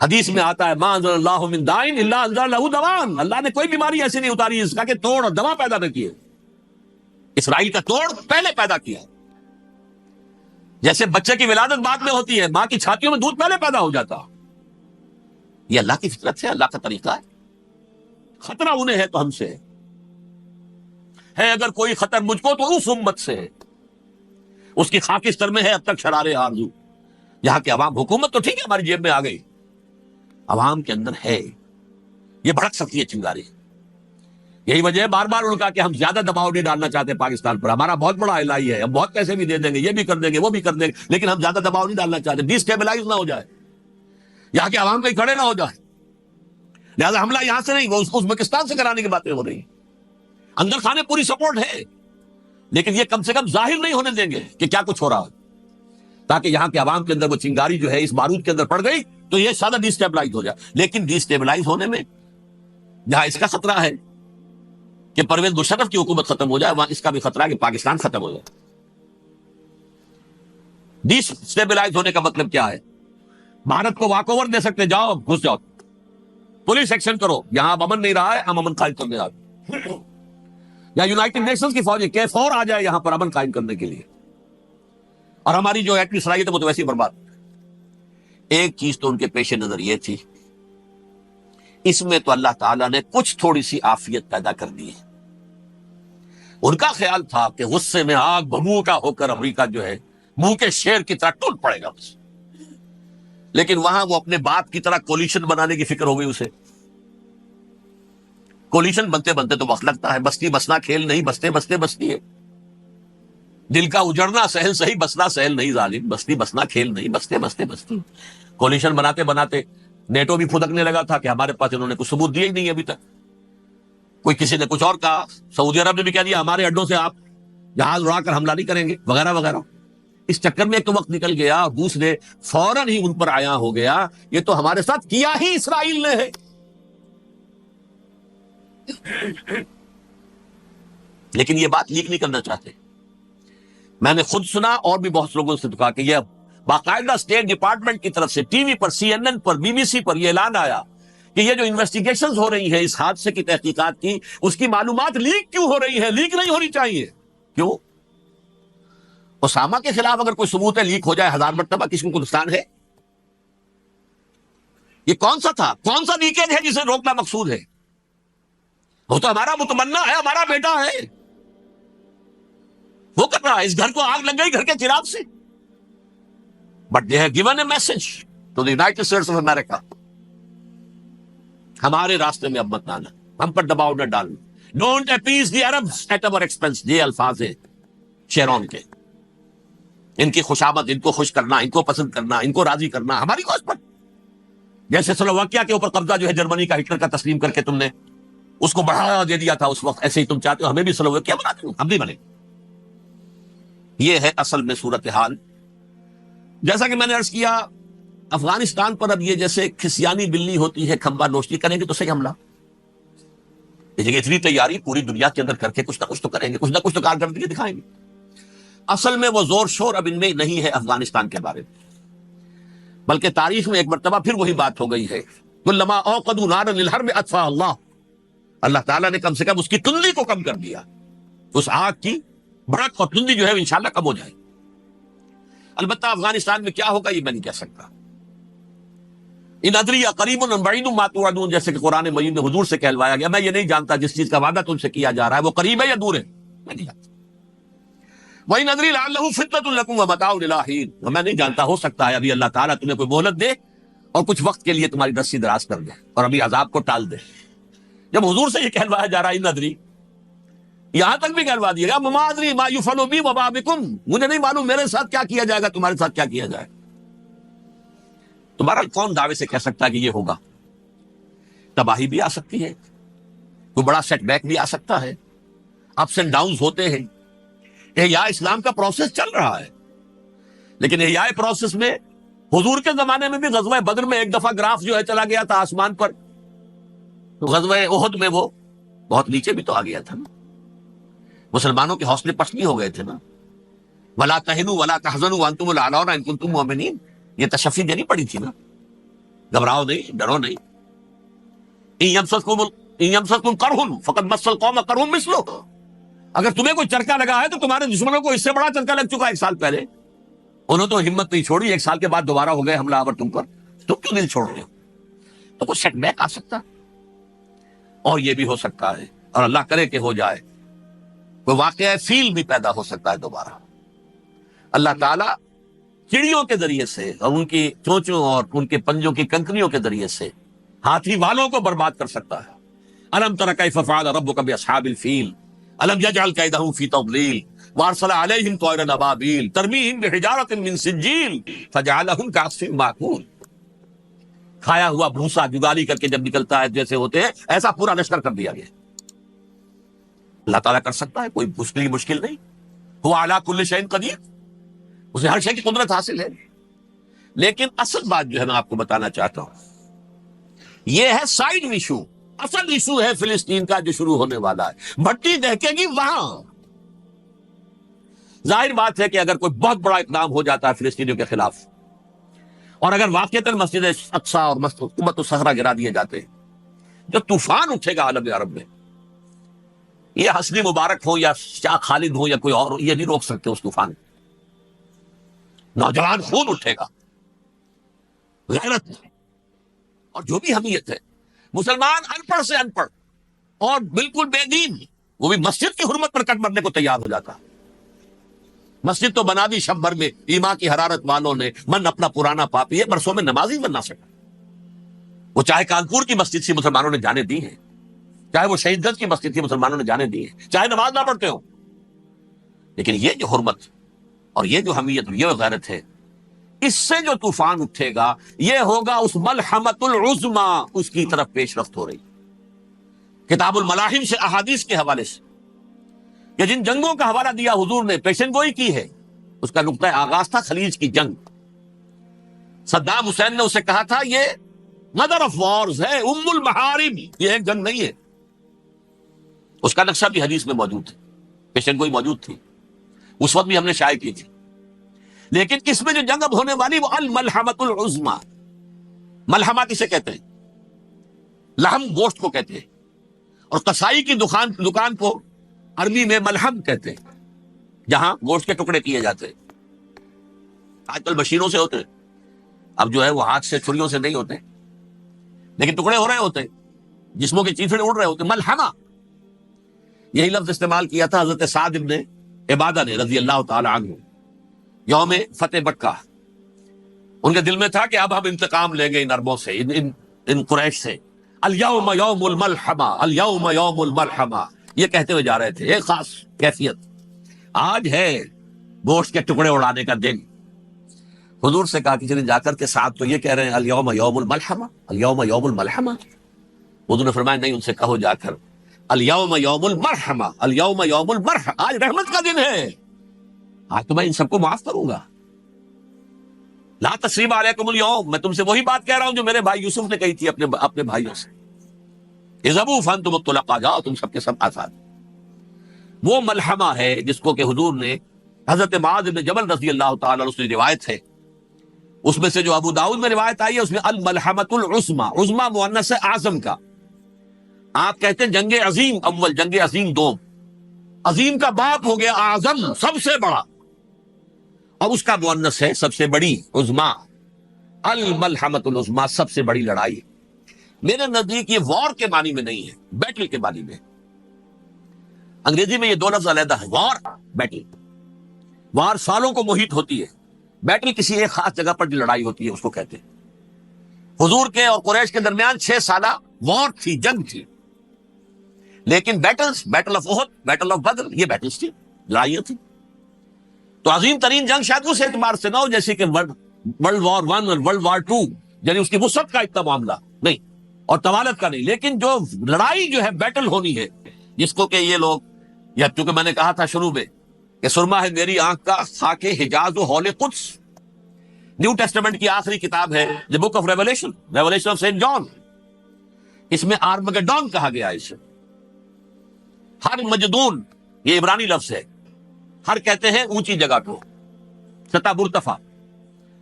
حدیث میں آتا ہے ما انزل اللہ من دائن الا انزل لہ دوان، اللہ نے کوئی بیماری ایسی نہیں اتاری جس کا کہ توڑ اور دوا پیدا نہ کیے۔ اسرائیل کا توڑ پہلے پیدا کیا، جیسے بچے کی ولادت بعد میں ہوتی ہے، ماں کی چھاتیوں میں دودھ پہلے پیدا ہو جاتا۔ یہ اللہ کی فطرت سے، اللہ کا طریقہ ہے۔ خطرہ انہیں ہے تو ہم سے ہے، اگر کوئی خطر مجھ کو تو اس امت سے ہے۔ اس کی خاکستر میں ہے اب تک شرار آرزو۔ یہاں کے عوام، حکومت تو ٹھیک ہے ہماری جیب میں آ گئی، عوام کے اندر ہے، یہ بھڑک سکتی ہے چنگاری۔ یہی وجہ ہے بار بار ان کا کہ ہم زیادہ دباؤ نہیں ڈالنا چاہتے پاکستان پر، ہمارا بہت بڑا الہی ہے، ہم بہت پیسے بھی دے دیں گے، یہ بھی کر دیں گے، وہ بھی کر دیں گے، لیکن ہم زیادہ دباؤ نہیں ڈالنا چاہتے، ڈیسٹیبلائز نہ ہو جائے، یہاں کے عوام کہیں کھڑے نہ ہو جائے۔ لہٰذا حملہ یہاں سے نہیں، وہ ازبکستان سے کرانے کی باتیں ہو رہی ہیں۔ اندر خانے پوری سپورٹ ہے، لیکن یہ کم سے کم ظاہر نہیں ہونے دیں گے کہ کیا کچھ ہو رہا ہے، تاکہ یہاں کے عوام کے اندر وہ چنگاری جو ہے اس بارود کے اندر پڑ گئی تو یہ زیادہ ڈیسٹیبلائز ہو جائے۔ لیکن ڈیسٹیبلائز ہونے میں جہاں اس کا خطرہ ہے کہ پرویز مشرف کی حکومت ختم ہو جائے، وہاں اس کا بھی خطرہ ہے کہ پاکستان ختم ہو جائے۔ ڈیسٹیبلائز ہونے کا مطلب کیا ہے؟ بھارت کو واک اوور دے سکتے، جاؤ گھس جاؤ، پولیس ایکشن کرو، یہاں اب امن نہیں رہا ہے، ہم امن قائم کرنے آ گئے، یا یونائٹڈ نیشنز کی فوجیں KFOR آ جائے یہاں پر امن قائم کرنے کے لیے، اور ہماری جو ایٹمی صلاحیت ہے وہ تو ویسے ہی برباد۔ ایک چیز تو ان کے پیش نظر یہ تھی، اس میں تو اللہ تعالیٰ نے کچھ تھوڑی سی عافیت پیدا کر دی ہے۔ ان کا خیال تھا کہ غصے میں آگ بھبوکا ہو کر امریکہ جو ہے منہ کے شیر کی طرح ٹوٹ پڑے گا بس، لیکن وہاں وہ اپنے باپ کی طرح کولیشن بنانے کی فکر ہو گئی اسے۔ کولیشن بنتے بنتے تو وقت لگتا ہے، بستی بسنا کھیل نہیں، بستے بستے بستی ہے۔ دل کا اجڑنا سہل صحیح، بسنا سہل نہیں ظالم، بستی بسنا کھیل نہیں، بستے بستے بستی۔ کولیشن بناتے بناتے نیٹو بھی پھدکنے لگا تھا کہ ہمارے پاس انہوں نے کچھ ثبوت دیا ہی نہیں ابھی تک، کوئی کسی نے کچھ اور کہا، سعودی عرب نے بھی کہہ دیا ہمارے اڈوں سے آپ جہاز اڑا کر حملہ نہیں کریں گے وغیرہ وغیرہ۔ اس چکر میں ایک تو وقت نکل گیا، اور دوسرے فوراً ہی ان پر آیا ہو گیا یہ تو ہمارے ساتھ کیا ہی اسرائیل نے ہے۔ لیکن یہ بات لیک نہیں کرنا چاہتے۔ میں نے خود سنا اور بھی بہت لوگوں سے کہا کہ یہ باقاعدہ اسٹیٹ ڈپارٹمنٹ کی طرف سے ٹی وی پر، CNN پر، BBC پر یہ اعلان آیا کہ یہ جو انویسٹیگیشنز ہو رہی ہیں اس حادثے کی تحقیقات کی، اس کی معلومات لیک کیوں ہو رہی ہے؟ لیک نہیں ہونی چاہیے۔ کیوں؟ اسامہ کے خلاف اگر کوئی ثبوت ہے لیک ہو جائے 1000 مرتبہ، کسی کو نقصان ہے؟ یہ کون سا تھا، کون سا لیکیج ہے جسے روکنا مقصود ہے؟ وہ تو ہمارا متمنا ہے، ہمارا بیٹا ہے، وہ کر رہا ہے، اس گھر کو آگ لگ گئی گھر کے چراغ سے۔ But they have given a message to the United States of America, ہمارے راستے میں اب مت آنا، ہم پر دباؤ نہ ڈالنا، don't appease the Arabs at our expense. یہ الفاظ ہیں شیرون کے، ان کی خوشامد، ان کو خوش کرنا، ان کو پسند کرنا، ان کو راضی کرنا ہماری کوشش پر۔ جیسے سلوواکیہ کے اوپر قبضہ جو ہے جرمنی کا ہٹلر کا تسلیم کر کے تم نے اس کو بڑھاوا دے دیا تھا اس وقت، ایسے ہی تم چاہتے ہو ہمیں بھی سلوواکیہ بنا دو، ہم نہیں بنے۔ یہ ہے اصل میں صورتحال۔ جیسا کہ میں نے عرض کیا، افغانستان پر اب یہ جیسے کھسیانی بلی ہوتی ہے، کھمبا نوشتی کریں گے تو صحیح حملہ، لیکن اتنی تیاری پوری دنیا کے اندر کر کے کچھ نہ کچھ تو کریں گے، کچھ نہ کچھ تو کارکردگی دکھائیں گے۔ اصل میں وہ زور شور اب ان میں نہیں ہے افغانستان کے بارے میں، بلکہ تاریخ میں ایک مرتبہ پھر وہی بات ہو گئی ہے، کلما اوقدوا نارا للحرب اطفاها اللہ، اللہ تعالیٰ نے کم سے کم اس کی تندی کو کم کر دیا، اس آگ کی بھڑک اور تندی جو ہے انشاءاللہ کم ہو جائے۔ البتہ افغانستان میں کیا ہوگا یہ میں نہیں کہہ سکتا۔ ان ادری قریب ام بعید ما توعدون، جیسے کہ قرآن مجید میں حضور سے کہلوایا گیا، میں یہ نہیں جانتا جس چیز کا وعدہ تم سے کیا جا رہا ہے وہ قریب ہے یا دور ہے، میں نہیں جانتا۔ وَإِنْ أَدْرِي لَعَلَّهُ فِتْنَةٌ لَكُمْ وَمَتَاعٌ إِلَىٰ حِينٍ، میں نہیں جانتا، ہو سکتا ہے ابھی اللہ تعالیٰ تمہیں کوئی مہلت دے اور کچھ وقت کے لیے تمہاری رسی دراز کر دے اور ابھی عذاب کو ٹال دے۔ جب حضور سے یہ کہلوایا جا رہا ہے ان ادری، یہاں تک بھی کہلوا دیا گیا مَا أَدْرِي مَا يُفْعَلُ بِي وَمَا بِكُمْ، مجھے نہیں معلوم میرے ساتھ کیا کیا جائے گا، تمہارے ساتھ کیا کیا جائے۔ تمہارا کون دعوے سے کہہ سکتا ہے کہ یہ ہوگا؟ تباہی بھی آ سکتی ہے، کوئی بڑا سیٹ بیک بھی آ سکتا ہے، اپس اینڈ ڈاؤنز ہوتے ہیں۔ احیاء اسلام کا پروسیس چل رہا ہے، لیکن احیاء پروسیس میں حضور کے زمانے میں بھی غزوہ بدر میں ایک دفعہ گراف جو ہے چلا گیا تھا آسمان پر، تو غزوہ احد میں وہ بہت نیچے بھی تو آ گیا تھا نا، مسلمانوں کے حوصلے پست نہیں ہو گئے تھے نا۔ وَلَا تَهِنُوا وَلَا تَحْزَنُوا وَأَنْتُمُ الْأَعْلَوْنَ إِن كُنتُم مُؤْمِنِينَ، یہ تشفی دینی پڑی تھی نا۔ گھبراؤ نہیں، ڈرو نہیں. ان یمسسکم قرح فقد مس القوم قرح مثلہ، اگر تمہیں کوئی چرکا لگا ہے تو تمہارے دشمنوں کو اس سے بڑا چرکا لگ چکا ہے 1 سال پہلے. انہوں تو ہمت نہیں چھوڑی، 1 سال کے بعد دوبارہ ہو گئے حملہ آور تم پر، تم کیوں دل چھوڑ رہے ہو؟ تو کوئی سیٹ بیک آ سکتا، اور یہ بھی ہو سکتا ہے، اور اللہ کرے کہ ہو جائے، کوئی واقعہ فیل بھی پیدا ہو سکتا ہے دوبارہ. اللہ تعالیٰ چڑیوں کے ذریعے سے اور ان کی چونچوں اور ان کے پنجوں کی کنکریوں کے ذریعے سے ہاتھی والوں کو برباد کر سکتا ہے. الم تر کیف فعل ربک باصحاب الفیل الم یجعل کیدہم فی تضلیل وارسل علیہم طیرا ابابیل ترمیہم بحجارۃ من سجیل فجعلہم کعصف مأکول. کھایا ہوا بھوسا جگالی کر کے جب نکلتا ہے جیسے ہوتے ہیں، ایسا پورا لشکر کر دیا گیا. اللہ تعالیٰ کر سکتا ہے، کوئی مشکل نہیں. هو علی کل شیء قدیر، اسے ہر شے کی قدرت حاصل ہے. لیکن اصل بات جو ہے میں آپ کو بتانا چاہتا ہوں، یہ ہے سائیڈ ایشو. اصل ایشو ہے فلسطین کا جو شروع ہونے والا ہے. بھٹی دہکے گی وہاں. ظاہر بات ہے کہ اگر کوئی بہت بڑا اقدام ہو جاتا ہے فلسطینیوں کے خلاف، اور اگر واقعتاً مسجد اقصیٰ اور قبۃ الصخرہ گرا دیے جاتے ہیں، جو طوفان اٹھے گا عالم عرب میں، یہ حسنی مبارک ہو یا شاہ خالد ہو یا کوئی اور ہو، یہ نہیں روک سکتے اس طوفان کو. نوجوان خون اٹھے گا، غیرت اور جو بھی حمیت ہے. مسلمان ان پڑھ سے ان پڑھ اور بالکل بے دین، وہ بھی مسجد کی حرمت پر کٹ مرنے کو تیار ہو جاتا. مسجد تو بنا دی شب بھر میں ایمان کی حرارت والوں نے، من اپنا پرانا پاپی ہے، برسوں میں نمازی بننا سکا. وہ چاہے کانپور کی مسجد سے مسلمانوں نے جانے دی ہیں، چاہے وہ شہید گنج کی مسجد تھی مسلمانوں نے جانے دی ہیں، چاہے نماز نہ پڑھتے ہو. لیکن یہ جو حرمت اور یہ جو حمیت یہ غیرت ہے، اس سے جو طوفان اٹھے گا یہ ہوگا اس ملحمۃ العظما، اس کی طرف پیش رفت ہو رہی. کتاب الملاحم سے احادیث کے حوالے سے کہ جن جنگوں کا حوالہ دیا حضور نے، پیشن گوئی کی ہے، اس کا نقطہ آغاز تھا خلیج کی جنگ. صدام حسین نے اسے کہا تھا یہ مدر آف وارز ہے، ام المحارم، یہ ایک جنگ نہیں ہے. اس کا نقشہ بھی حدیث میں موجود ہے، پیشن گوئی موجود تھی، اس وقت بھی ہم نے شائع کی تھی. لیکن اس میں جو جنگ اب ہونے والی وہ الملحمۃ العظما. ملحمہ کسے کہتے ہیں؟ لحم گوشت کو کہتے ہیں، اور قصائی کی دکان کو عربی میں ملحم کہتے ہیں، جہاں گوشت کے ٹکڑے کیے جاتے ہیں. آج کل مشینوں سے ہوتے ہیں، اب جو ہے وہ ہاتھ سے چھریوں سے نہیں ہوتے، لیکن ٹکڑے ہو رہے ہوتے ہیں، جسموں کے چیتڑے اڑ رہے ہوتے ہیں. ملحمہ، یہی لفظ استعمال کیا تھا حضرت سعد ابن عبادہ نے رضی اللہ تعالی عنہ یوم فتح مکہ. ان کے دل میں تھا کہ اب ہم انتقام لیں گے ان عربوں سے، ان قریش سے. الیوم یوم الملحمہ، الیوم یوم الملحمہ، یہ کہتے ہوئے جا رہے تھے. ایک خاص کیفیت، آج ہے گوشت کے ٹکڑے اڑانے کا دن. حضور سے کہا کسی نے جا کر کے ساتھ تو یہ کہہ رہے ہیں الیوم یوم الملحمہ، الیوم یوم الملحمہ. حضور نے فرمایا نہیں، ان سے کہو جا کر الیوم یوم المرحمہ، الیوم یوم المرحمہ، آج رحمت کا دن ہے، آج تو میں ان سب کو معاف کروں گا. لا تثریب علیکم اليوم، میں تم سے وہی بات کہہ رہا ہوں جو میرے بھائی یوسف نے کہی تھی اپنے بھائیوں سے، اذهبوا فانتم الطلقاء، جاؤ تم سب کے سب آزاد. وہ ملحمہ ہے جس کو کہ حضور نے حضرت معاذ بن جبل رضی اللہ تعالیٰ عنہ سے روایت ہے، اس میں سے جو ابو داؤد میں روایت آئی ہے اس میں الملحمۃ العظما، عظما مؤنث ہے اعظم کا. آپ کہتے ہیں جنگ عظیم اول، جنگ عظیم دوم. عظیم کا باپ ہو گیا اعظم، سب سے بڑا، اور اس کا مؤنث ہے سب سے بڑی، عظما. الملحمۃ العظما، سب سے بڑی لڑائی. میرے نزدیک یہ وار کے معنی میں نہیں ہے، بیٹل کے معنی میں. انگریزی میں یہ دو لفظ علیحدہ ہے، وار، بیٹل. وار سالوں کو محیط ہوتی ہے، بیٹل کسی ایک خاص جگہ پر جو لڑائی ہوتی ہے اس کو کہتے ہیں. حضور کے اور قریش کے درمیان 6 سالہ وار تھی، جنگ تھی. لیکن battles, battle of Uhud, battle of Badr, یہ بیٹلز تھی، لڑائیاں تھی. تو عظیم ترین جنگ شاید اس اعتبار سے نہ ہو جیسے کہ ورلڈ وار 1 اور ورلڈ وار 2، یعنی اس کی وسعت کا اتنا معاملہ نہیں اور طوالت کا نہیں. لیکن جو لڑائی جو ہے بیٹل ہونی ہے، جس کو کہ یہ لوگ، یا چونکہ میں نے کہا تھا شروع میں کہ سرما ہے میری آنکھ کا خاک حجاز و حول قدس، نیو ٹیسٹمنٹ کی آخری کتاب ہے the book of Revelation, Revelation of Saint John. اس میں آرمگڈون کہا گیا ہے. اسے ہر مجدون، یہ عبرانی لفظ ہے، ہر کہتے ہیں اونچی جگہ کو، سطح مرتفع.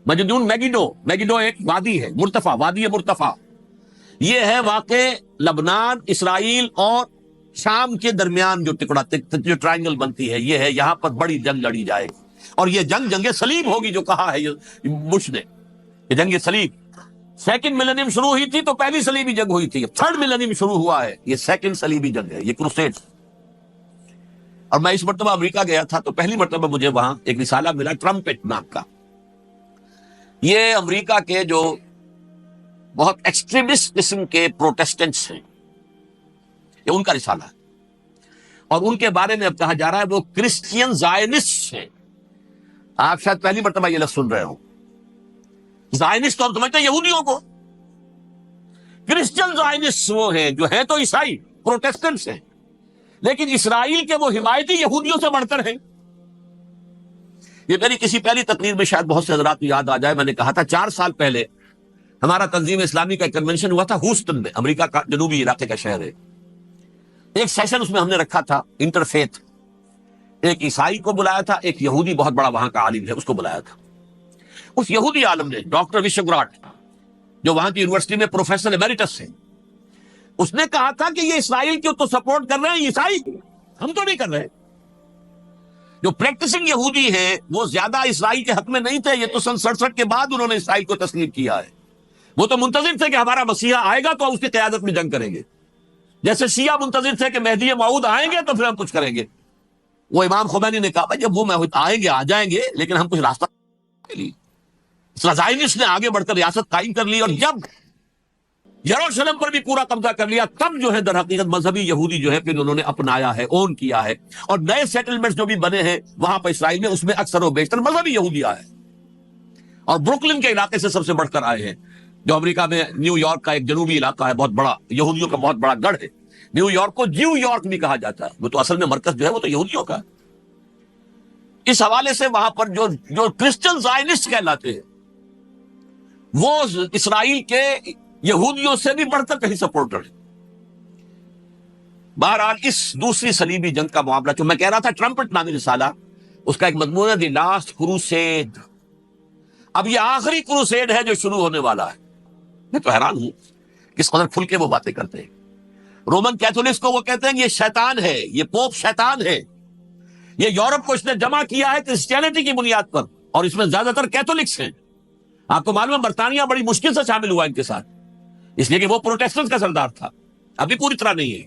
مجدون میگیڈو ایک وادی ہے، مرتفع، وادی مرتفع. یہ ہے واقع لبنان، اسرائیل اور شام کے درمیان جو ٹکڑا، جو ٹرائنگل بنتی ہے، یہ ہے. یہاں پر بڑی جنگ لڑی جائے گی، اور یہ جنگ صلیب ہوگی، جو کہا ہے بش نے، یہ جنگ صلیب. سیکنڈ ملینیم شروع ہوئی تھی تو پہلی صلیبی جنگ ہوئی تھی، تھرڈ ملینیم شروع ہوا ہے، یہ سیکنڈ صلیبی جنگ ہے، یہ کروسیڈ. اور میں اس مرتبہ امریکہ گیا تھا تو پہلی مرتبہ مجھے وہاں ایک رسالہ ملا ٹرمپٹ نام کا. یہ امریکہ کے جو بہت ایکسٹریمسٹ قسم کے پروٹیسٹنٹس ہیں، یہ ان کا رسالہ ہے، اور ان کے بارے میں اب کہا جا رہا ہے وہ کرسچین زائنسٹ ہیں. آپ شاید پہلی مرتبہ یہ لفظ سن رہے ہو. زائنسٹ تو ہم سمجھتے ہیں یہودیوں کو، کرسچین زائنسٹ وہ ہیں جو ہیں تو عیسائی پروٹیسٹنٹس ہیں، لیکن اسرائیل کے وہ حمایتی یہودیوں سے بڑھ کر ہیں. یہ میری کسی پہلی تقریر میں شاید بہت سے حضرات کو یاد آ جائے، میں نے کہا تھا 4 سال پہلے ہمارا تنظیم اسلامی کا ایک کنونشن ہوا تھا ہوسٹن میں، امریکہ کا جنوبی علاقے کا شہر ہے. ایک سیشن اس میں ہم نے رکھا تھا انٹرفیتھ، ایک عیسائی کو بلایا تھا، ایک یہودی بہت بڑا وہاں کا عالم ہے اس کو بلایا تھا. اس یہودی عالم نے ڈاکٹر وشوگراٹ، جو وہاں کی یونیورسٹی میں پروفیسر ایمیریٹس ہیں، اس نے کہا تھا کہ یہ اسرائیل کو تو سپورٹ کر رہے ہیں عیسائی، ہم تو نہیں کر رہے. جو پریکٹسنگ یہودی ہیں وہ زیادہ اسرائیل کے حق میں نہیں تھے، یہ تو سن 67 کے بعد انہوں نے اسرائیل کو تسلیم کیا ہے. وہ تو منتظر تھے کہ ہمارا مسیحا آئے گا تو اس کی قیادت میں جنگ کریں گے، جیسے شیعہ منتظر تھے کہ مہدی موعود آئیں گے تو پھر ہم کچھ کریں گے. وہ امام خمینی نے کہا جب وہ آئیں گے آ جائیں گے، لیکن ہم کچھ راستہ کے لیے. زائنسٹ نے آگے بڑھ کر ریاست قائم کر لی، اور جب یروشلم پر بھی پورا قبضہ کر لیا، تب جو ہے در حقیقت مذہبی یہودی جو ہے پھر انہوں نے اپنایا ہے، اون کیا ہے، اور نئے سیٹلمنٹس جو بھی بنے ہیں وہاں پر اسرائیل میں، اس میں اکثر و بیشتر مذہبی یہودی آئے، اور بروکلن کے علاقے سے سب سے بڑھ کر آئے ہیں، جو امریکہ میں نیو یارک کا ایک جنوبی علاقہ ہے، بہت بڑا یہودیوں کا بہت بڑا گڑھ ہے. نیو یارک کو جیو یارک بھی کہا جاتا ہے، وہ تو اصل میں مرکز جو ہے وہ تو یہودیوں کا ہے. اس حوالے سے وہاں پر جو کرسچن زائنسٹ کہلاتے ہیں وہ اسرائیل کے یہودیوں سے بھی بڑھ کر کہیں سپورٹر ہے. بہرحال اس دوسری صلیبی جنگ کا معاملہ جو میں کہہ رہا تھا، ٹرمپٹ نامی رسالہ، اس کا ایک مضمون ہے دی لاسٹ کروسیڈ. اب یہ آخری کروسیڈ ہے جو شروع ہونے والا ہے. میں تو حیران ہوں کس قدر کھل کے وہ باتیں کرتے ہیں. رومن کیتھولکس کو وہ کہتے ہیں یہ شیطان ہے، یہ پوپ شیطان ہے، یہ یورپ کو اس نے جمع کیا ہے کرسچینٹی کی بنیاد پر، اور اس میں زیادہ تر کیتھولکس ہیں. آپ کو معلوم ہے برطانیہ بڑی مشکل سے شامل ہوا ان کے ساتھ، اس لیے کہ وہ پروٹیسٹنٹ کا سردار تھا، ابھی پوری طرح نہیں ہے.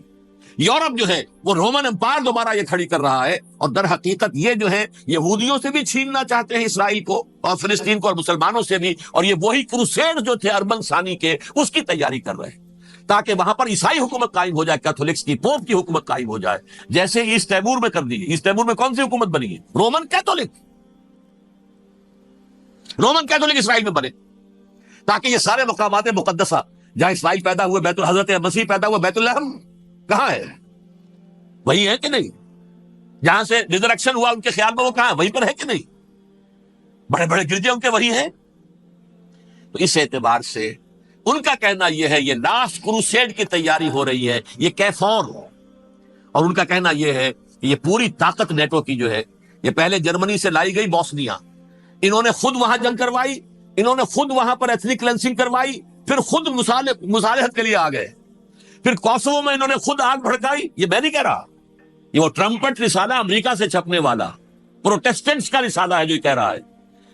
یورپ جو ہے وہ رومن امپائر دوبارہ یہ کھڑی کر رہا ہے، اور در حقیقت یہ جو ہے یہودیوں سے بھی چھیننا چاہتے ہیں اسرائیل کو، اور فلسطین کو، اور مسلمانوں سے بھی، اور یہ وہی کروسیڈ جو تھے اربن ثانی کے، اس کی تیاری کر رہے ہیں تاکہ وہاں پر عیسائی حکومت قائم ہو جائے، کیتھولکس کی، پوپ کی حکومت قائم ہو جائے، جیسے ایسٹ تیمور میں کر دی. ایسٹ تیمور میں کون سی حکومت بنی ہے؟ رومن کیتھولک اسرائیل میں بنے، تاکہ یہ سارے مقامات مقدسہ جہاں اسرائیل پیدا ہوئے، بیت حضرت مسیح پیدا ہوئے، بیت الحم کہاں ہے؟ وہی ہے کہ نہیں؟ جہاں سے ریزریکشن ہوا ان کے خیال میں وہ کہاں ہے؟ وہیں پر ہے کہ نہیں؟ بڑے بڑے گرجے ان کے وہی ہیں. تو اس اعتبار سے ان کا کہنا یہ ہے یہ لاسٹ کروسیڈ کی تیاری ہو رہی ہے، یہ کیفور، اور ان کا کہنا یہ ہے کہ یہ پوری طاقت نیٹو کی جو ہے، یہ پہلے جرمنی سے لائی گئی بوسنیا، انہوں نے خود وہاں جنگ کروائی، انہوں نے خود وہاں پر ایتھنک کلینسنگ کروائی، پھر خود مصالحت کے لیے آ گئے، پھر کوسوو میں انہوں نے خود آگ بھڑکائی. یہ میں نہیں کہہ رہا، یہ وہ ٹرمپٹ رسالہ امریکہ سے چھپنے والا پروٹیسٹنٹس کا رسالہ ہے جو یہ کہہ رہا ہے.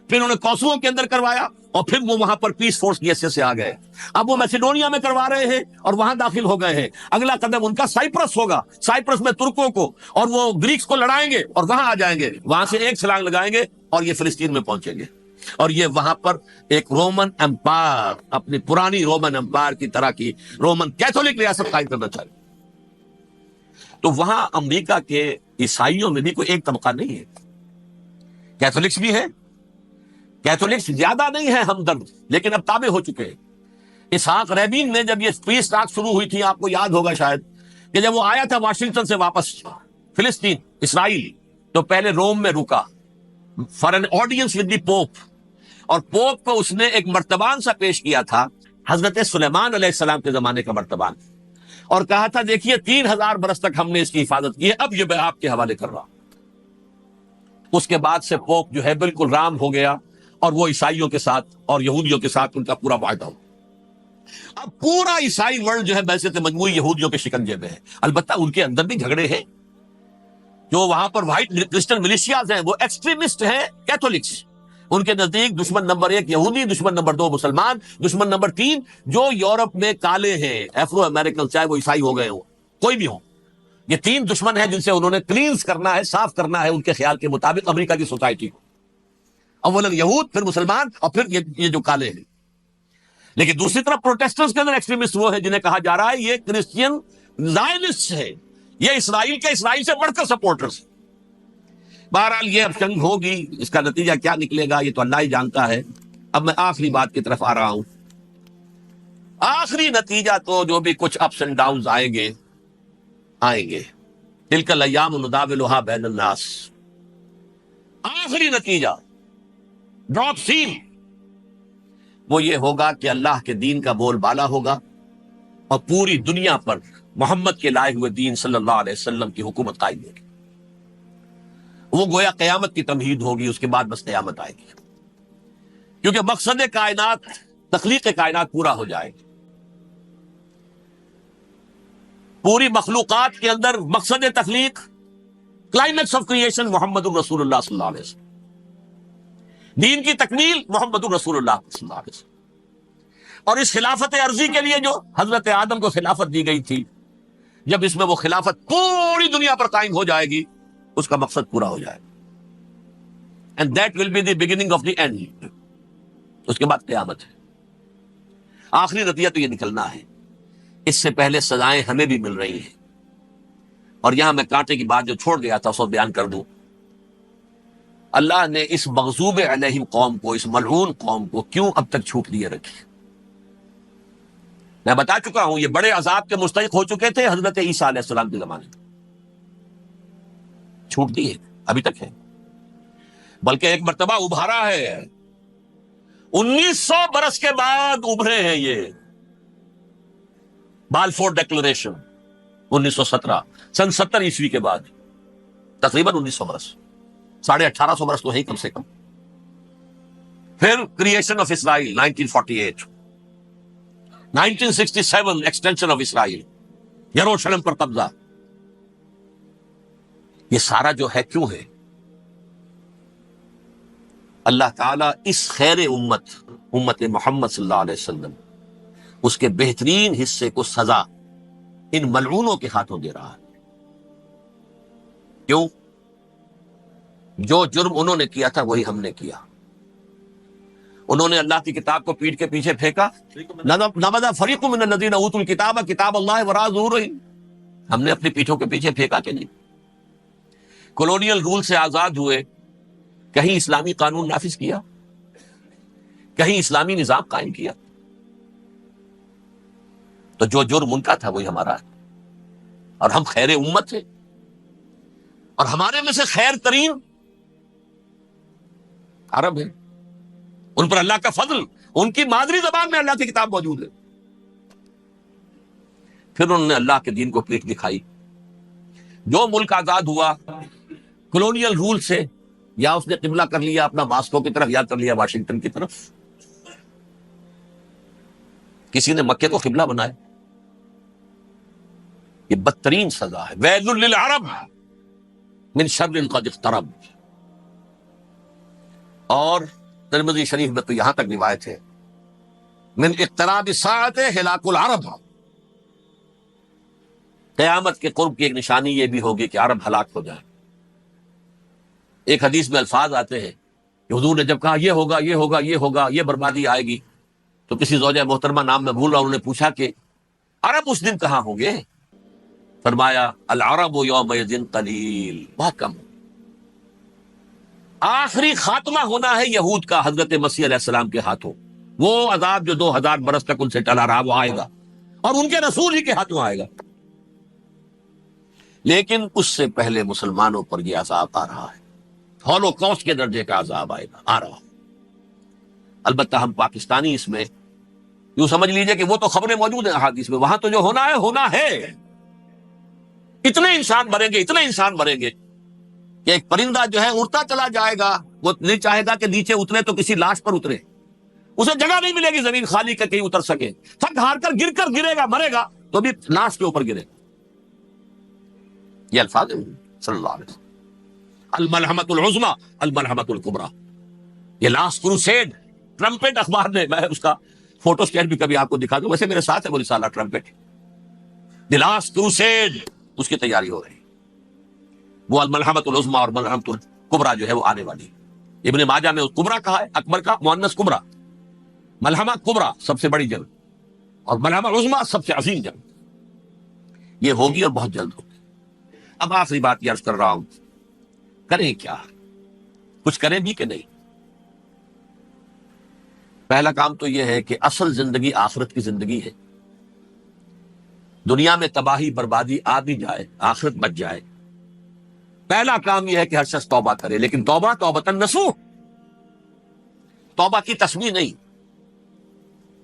پھر انہوں نے کوسوو کے اندر کروایا، اور پھر وہ وہاں پر پیس فورس کی حیثیت سے آ گئے. اب وہ میسیڈونیا میں کروا رہے ہیں اور وہاں داخل ہو گئے ہیں. اگلا قدم ان کا سائپرس ہوگا، سائپرس میں ترکوں کو اور وہ گریکس کو لڑائیں گے اور وہاں آ جائیں گے، وہاں سے ایک چھلانگ لگائیں گے اور یہ فلسطین میں پہنچیں گے، اور یہ وہاں پر ایک رومن امپائر، اپنی پرانی رومن امپائر کی طرح کی رومن کیتھولک ریاست قائم کرنا چاہیے. تو وہاں امریکہ کے عیسائیوں میں بھی کوئی ایک طبقہ نہیں ہے، کیتھولکس بھی ہے، کیتھولکس زیادہ نہیں ہے ہمدرد، لیکن اب تابع ہو چکے ہیں. اسحاق رابین نے جب یہ پیس ٹاک شروع ہوئی تھی، آپ کو یاد ہوگا شاید، کہ جب وہ آیا تھا واشنگٹن سے واپس فلسطین اسرائیل، تو پہلے روم میں رکا for an audience with the Pope, اور پوپ کو اس نے ایک مرتبان سا پیش کیا تھا، حضرت سلیمان علیہ السلام کے زمانے کا مرتبان، اور کہا تھا دیکھیے 3000 برس تک ہم نے اس کی حفاظت کی ہے، اب یہ میں آپ کے حوالے کر رہا ہوں. اس کے بعد سے پوپ جو ہے بالکل رام ہو گیا، اور وہ عیسائیوں کے ساتھ اور یہودیوں کے ساتھ ان کا پورا معاہدہ ہو. اب پورا عیسائی ورلڈ جو ہے بحثیت مجموعی یہودیوں کے شکنجے میں ہے. البتہ ان کے اندر بھی جھگڑے ہیں. جو وہاں پر وائٹ کرسچن ملیشیاز ہیں وہ ایکسٹریمسٹ ہیں کیتھولکس. ان کے نزدیک دشمن نمبر 1 یہودی، دشمن نمبر 2 مسلمان، دشمن نمبر 3 جو یورپ میں کالے ہیں، افرو امریکن، چاہے وہ عیسائی ہو گئے ہوں، کوئی بھی ہو. یہ 3 دشمن ہیں جن سے انہوں نے کلینز کرنا ہے، صاف کرنا ہے ان کے خیال کے مطابق امریکہ کی سوسائٹی کو. اولاً یہود، پھر مسلمان، اور پھر یہ جو کالے ہیں. لیکن دوسری طرف پروٹیسٹنٹس کے اندر ایکسٹریمسٹ وہ ہیں جنہیں کہا جا رہا ہے یہ کرسچین زائنسٹ ہے، یہ اسرائیل سے بڑھ کر سپورٹرز. بہرحال یہ اب جنگ ہوگی، اس کا نتیجہ کیا نکلے گا یہ تو اللہ ہی جانتا ہے. اب میں آخری بات کی طرف آ رہا ہوں. آخری نتیجہ تو جو بھی کچھ اپس اینڈ ڈاؤنز آئیں گے. تلک الایام نداولها بین الناس. آخری نتیجہ ڈراپ سین وہ یہ ہوگا کہ اللہ کے دین کا بول بالا ہوگا اور پوری دنیا پر محمد کے لائے ہوئے دین صلی اللہ علیہ وسلم کی حکومت قائم ہوگی. وہ گویا قیامت کی تمہید ہوگی، اس کے بعد بس قیامت آئے گی. کیونکہ مقصد کائنات، تخلیق کائنات پورا ہو جائے گی. پوری مخلوقات کے اندر مقصد تخلیق، کلائمیکس آف کریشن محمد الرسول اللہ صلی اللہ علیہ وسلم. دین کی تکمیل محمد الرسول اللہ صلی اللہ علیہ وسلم. اور اس خلافت عرضی کے لیے جو حضرت آدم کو خلافت دی گئی تھی، جب اس میں وہ خلافت پوری دنیا پر قائم ہو جائے گی اس کا مقصد پورا ہو جائے گا. And that will be the beginning of the end. اس کے بعد قیامت ہے. آخری نتیجہ تو یہ نکلنا ہے. اس سے پہلے سزائیں ہمیں بھی مل رہی ہیں. اور یہاں میں کانٹے کی بات جو چھوڑ گیا تھا اس کو بیان کر دوں. اللہ نے اس مغضوب علیہم قوم کو، اس ملعون قوم کو کیوں اب تک چھوٹ دیے رکھی؟ میں بتا چکا ہوں یہ بڑے عذاب کے مستحق ہو چکے تھے حضرت عیسیٰ علیہ السلام کے زمانے میں. چھوٹ دی ہے، ابھی تک ہے. بلکہ ایک مرتبہ ابھارا ہے. 1900 برس کے بعد ابھرے ہیں یہ. بالفور ڈیکلریشن 1917، سن 70 عیسوی کے بعد، تقریباً 1900 برس، 1850 برس تو ہے کم سے کم. پھر creation of Israel 1948، 1967 extension of Israel, یروشلم پر قبضہ. یہ سارا جو ہے کیوں ہے؟ اللہ تعالیٰ اس خیر امت محمد صلی اللہ علیہ وسلم، اس کے بہترین حصے کو سزا ان ملعونوں کے ہاتھوں دے رہا ہے. کیوں؟ جو جرم انہوں نے کیا تھا وہی ہم نے کیا. انہوں نے اللہ کی کتاب کو پیٹھ کے پیچھے پھینکا. نبذ فریق من الذین اوتوا الکتاب کتاب اللہ وراء ظہورہم. ہم نے اپنی پیٹھوں کے پیچھے پھینکا کہ نہیں. کولونیل رول سے آزاد ہوئے، کہیں اسلامی قانون نافذ کیا، کہیں اسلامی نظام قائم کیا. تو جو جرم ان کا تھا وہی ہمارا ہے. اور ہم خیر امت تھے، اور ہمارے میں سے خیر ترین عرب ہے. ان پر اللہ کا فضل، ان کی مادری زبان میں اللہ کی کتاب موجود ہے. پھر انہوں نے اللہ کے دین کو پیٹھ دکھائی. جو ملک آزاد ہوا کولونیل رول سے، یا اس نے قبلہ کر لیا اپنا ماسکو کی طرف، یا کر لیا واشنگٹن کی طرف. کسی نے مکے کو قبلہ بنایا. یہ بدترین سزا ہے. ویل للعرب من شر قد اقترب. اور ترمذی شریف میں تو یہاں تک روایت ہے، من اقتراب الساعۃ ہلاک العرب. قیامت کے قرب کی ایک نشانی یہ بھی ہوگی کہ عرب ہلاک ہو جائے. ایک حدیث میں الفاظ آتے ہیں کہ حضور نے جب کہا یہ ہوگا یہ ہوگا یہ ہوگا، یہ بربادی آئے گی، تو کسی زوجہ محترمہ نام میں بھول رہا، انہوں نے پوچھا کہ عرب اس دن کہاں ہوں گے؟ فرمایا العرب یومئذ قلیل، بہت کم. آخری خاتمہ ہونا ہے یہود کا حضرت مسیح علیہ السلام کے ہاتھوں. وہ عذاب جو 2000 برس تک ان سے ٹلا رہا وہ آئے گا، اور ان کے رسول ہی کے ہاتھوں آئے گا. لیکن اس سے پہلے مسلمانوں پر یہ عذاب آ رہا ہے. ہولوکاسٹ کے درجے کا عذاب آئے گا، آ رہا. البتہ ہم پاکستانی اس میں یوں سمجھ لیجئے کہ وہ تو خبریں موجود ہیں احادیث میں، وہاں تو جو ہونا ہے ہونا ہے. اتنے انسان مریں گے، اتنے انسان مریں گے کہ ایک پرندہ جو ہے اڑتا چلا جائے گا وہ نہیں چاہے گا کہ نیچے اترے تو کسی لاش پر اترے، اسے جگہ نہیں ملے گی زمین خالی کر کہیں اتر سکے، تھک ہار کر گرے گا، مرے گا تو بھی لاش کے اوپر گرے۔ یہ الفاظ ہیں صلی اللہ علیہ وسلم، الملحمۃ العظمی الملحمۃ الکبریٰ، یہ لاسٹ کروسیڈ۔ ٹرمپٹ اخبار نے، میں اس کا فوٹو اسٹیٹ بھی کبھی آپ کو دکھا دوں، ویسے میرے ساتھ ہے وہ رسالہ ٹرمپٹ، دی لاسٹ کروسیڈ، اس کی تیاری ہو رہی، وہ الملحمۃ العظمی اور ملحمۃ الکبریٰ جو ہے وہ آنے والی۔ ابن ماجہ میں کبریٰ کہا ہے، اکبر کا مؤنث کبریٰ، ملحمہ کبریٰ سب سے بڑی جنگ، اور ملحمہ عظمی سب سے عظیم جنگ، یہ ہوگی اور بہت جلد ہوگی۔ اب آخری بات یہ عرض کر رہا ہوں، کریں کیا؟ کچھ کریں بھی کہ نہیں؟ پہلا کام تو یہ ہے کہ اصل زندگی آخرت کی زندگی ہے، دنیا میں تباہی بربادی آ بھی جائے، آخرت بچ جائے، پہلا کام یہ ہے کہ ہر شخص توبہ کرے، لیکن توبہ توبۃ النصوح، توبہ کی تسمیہ نہیں،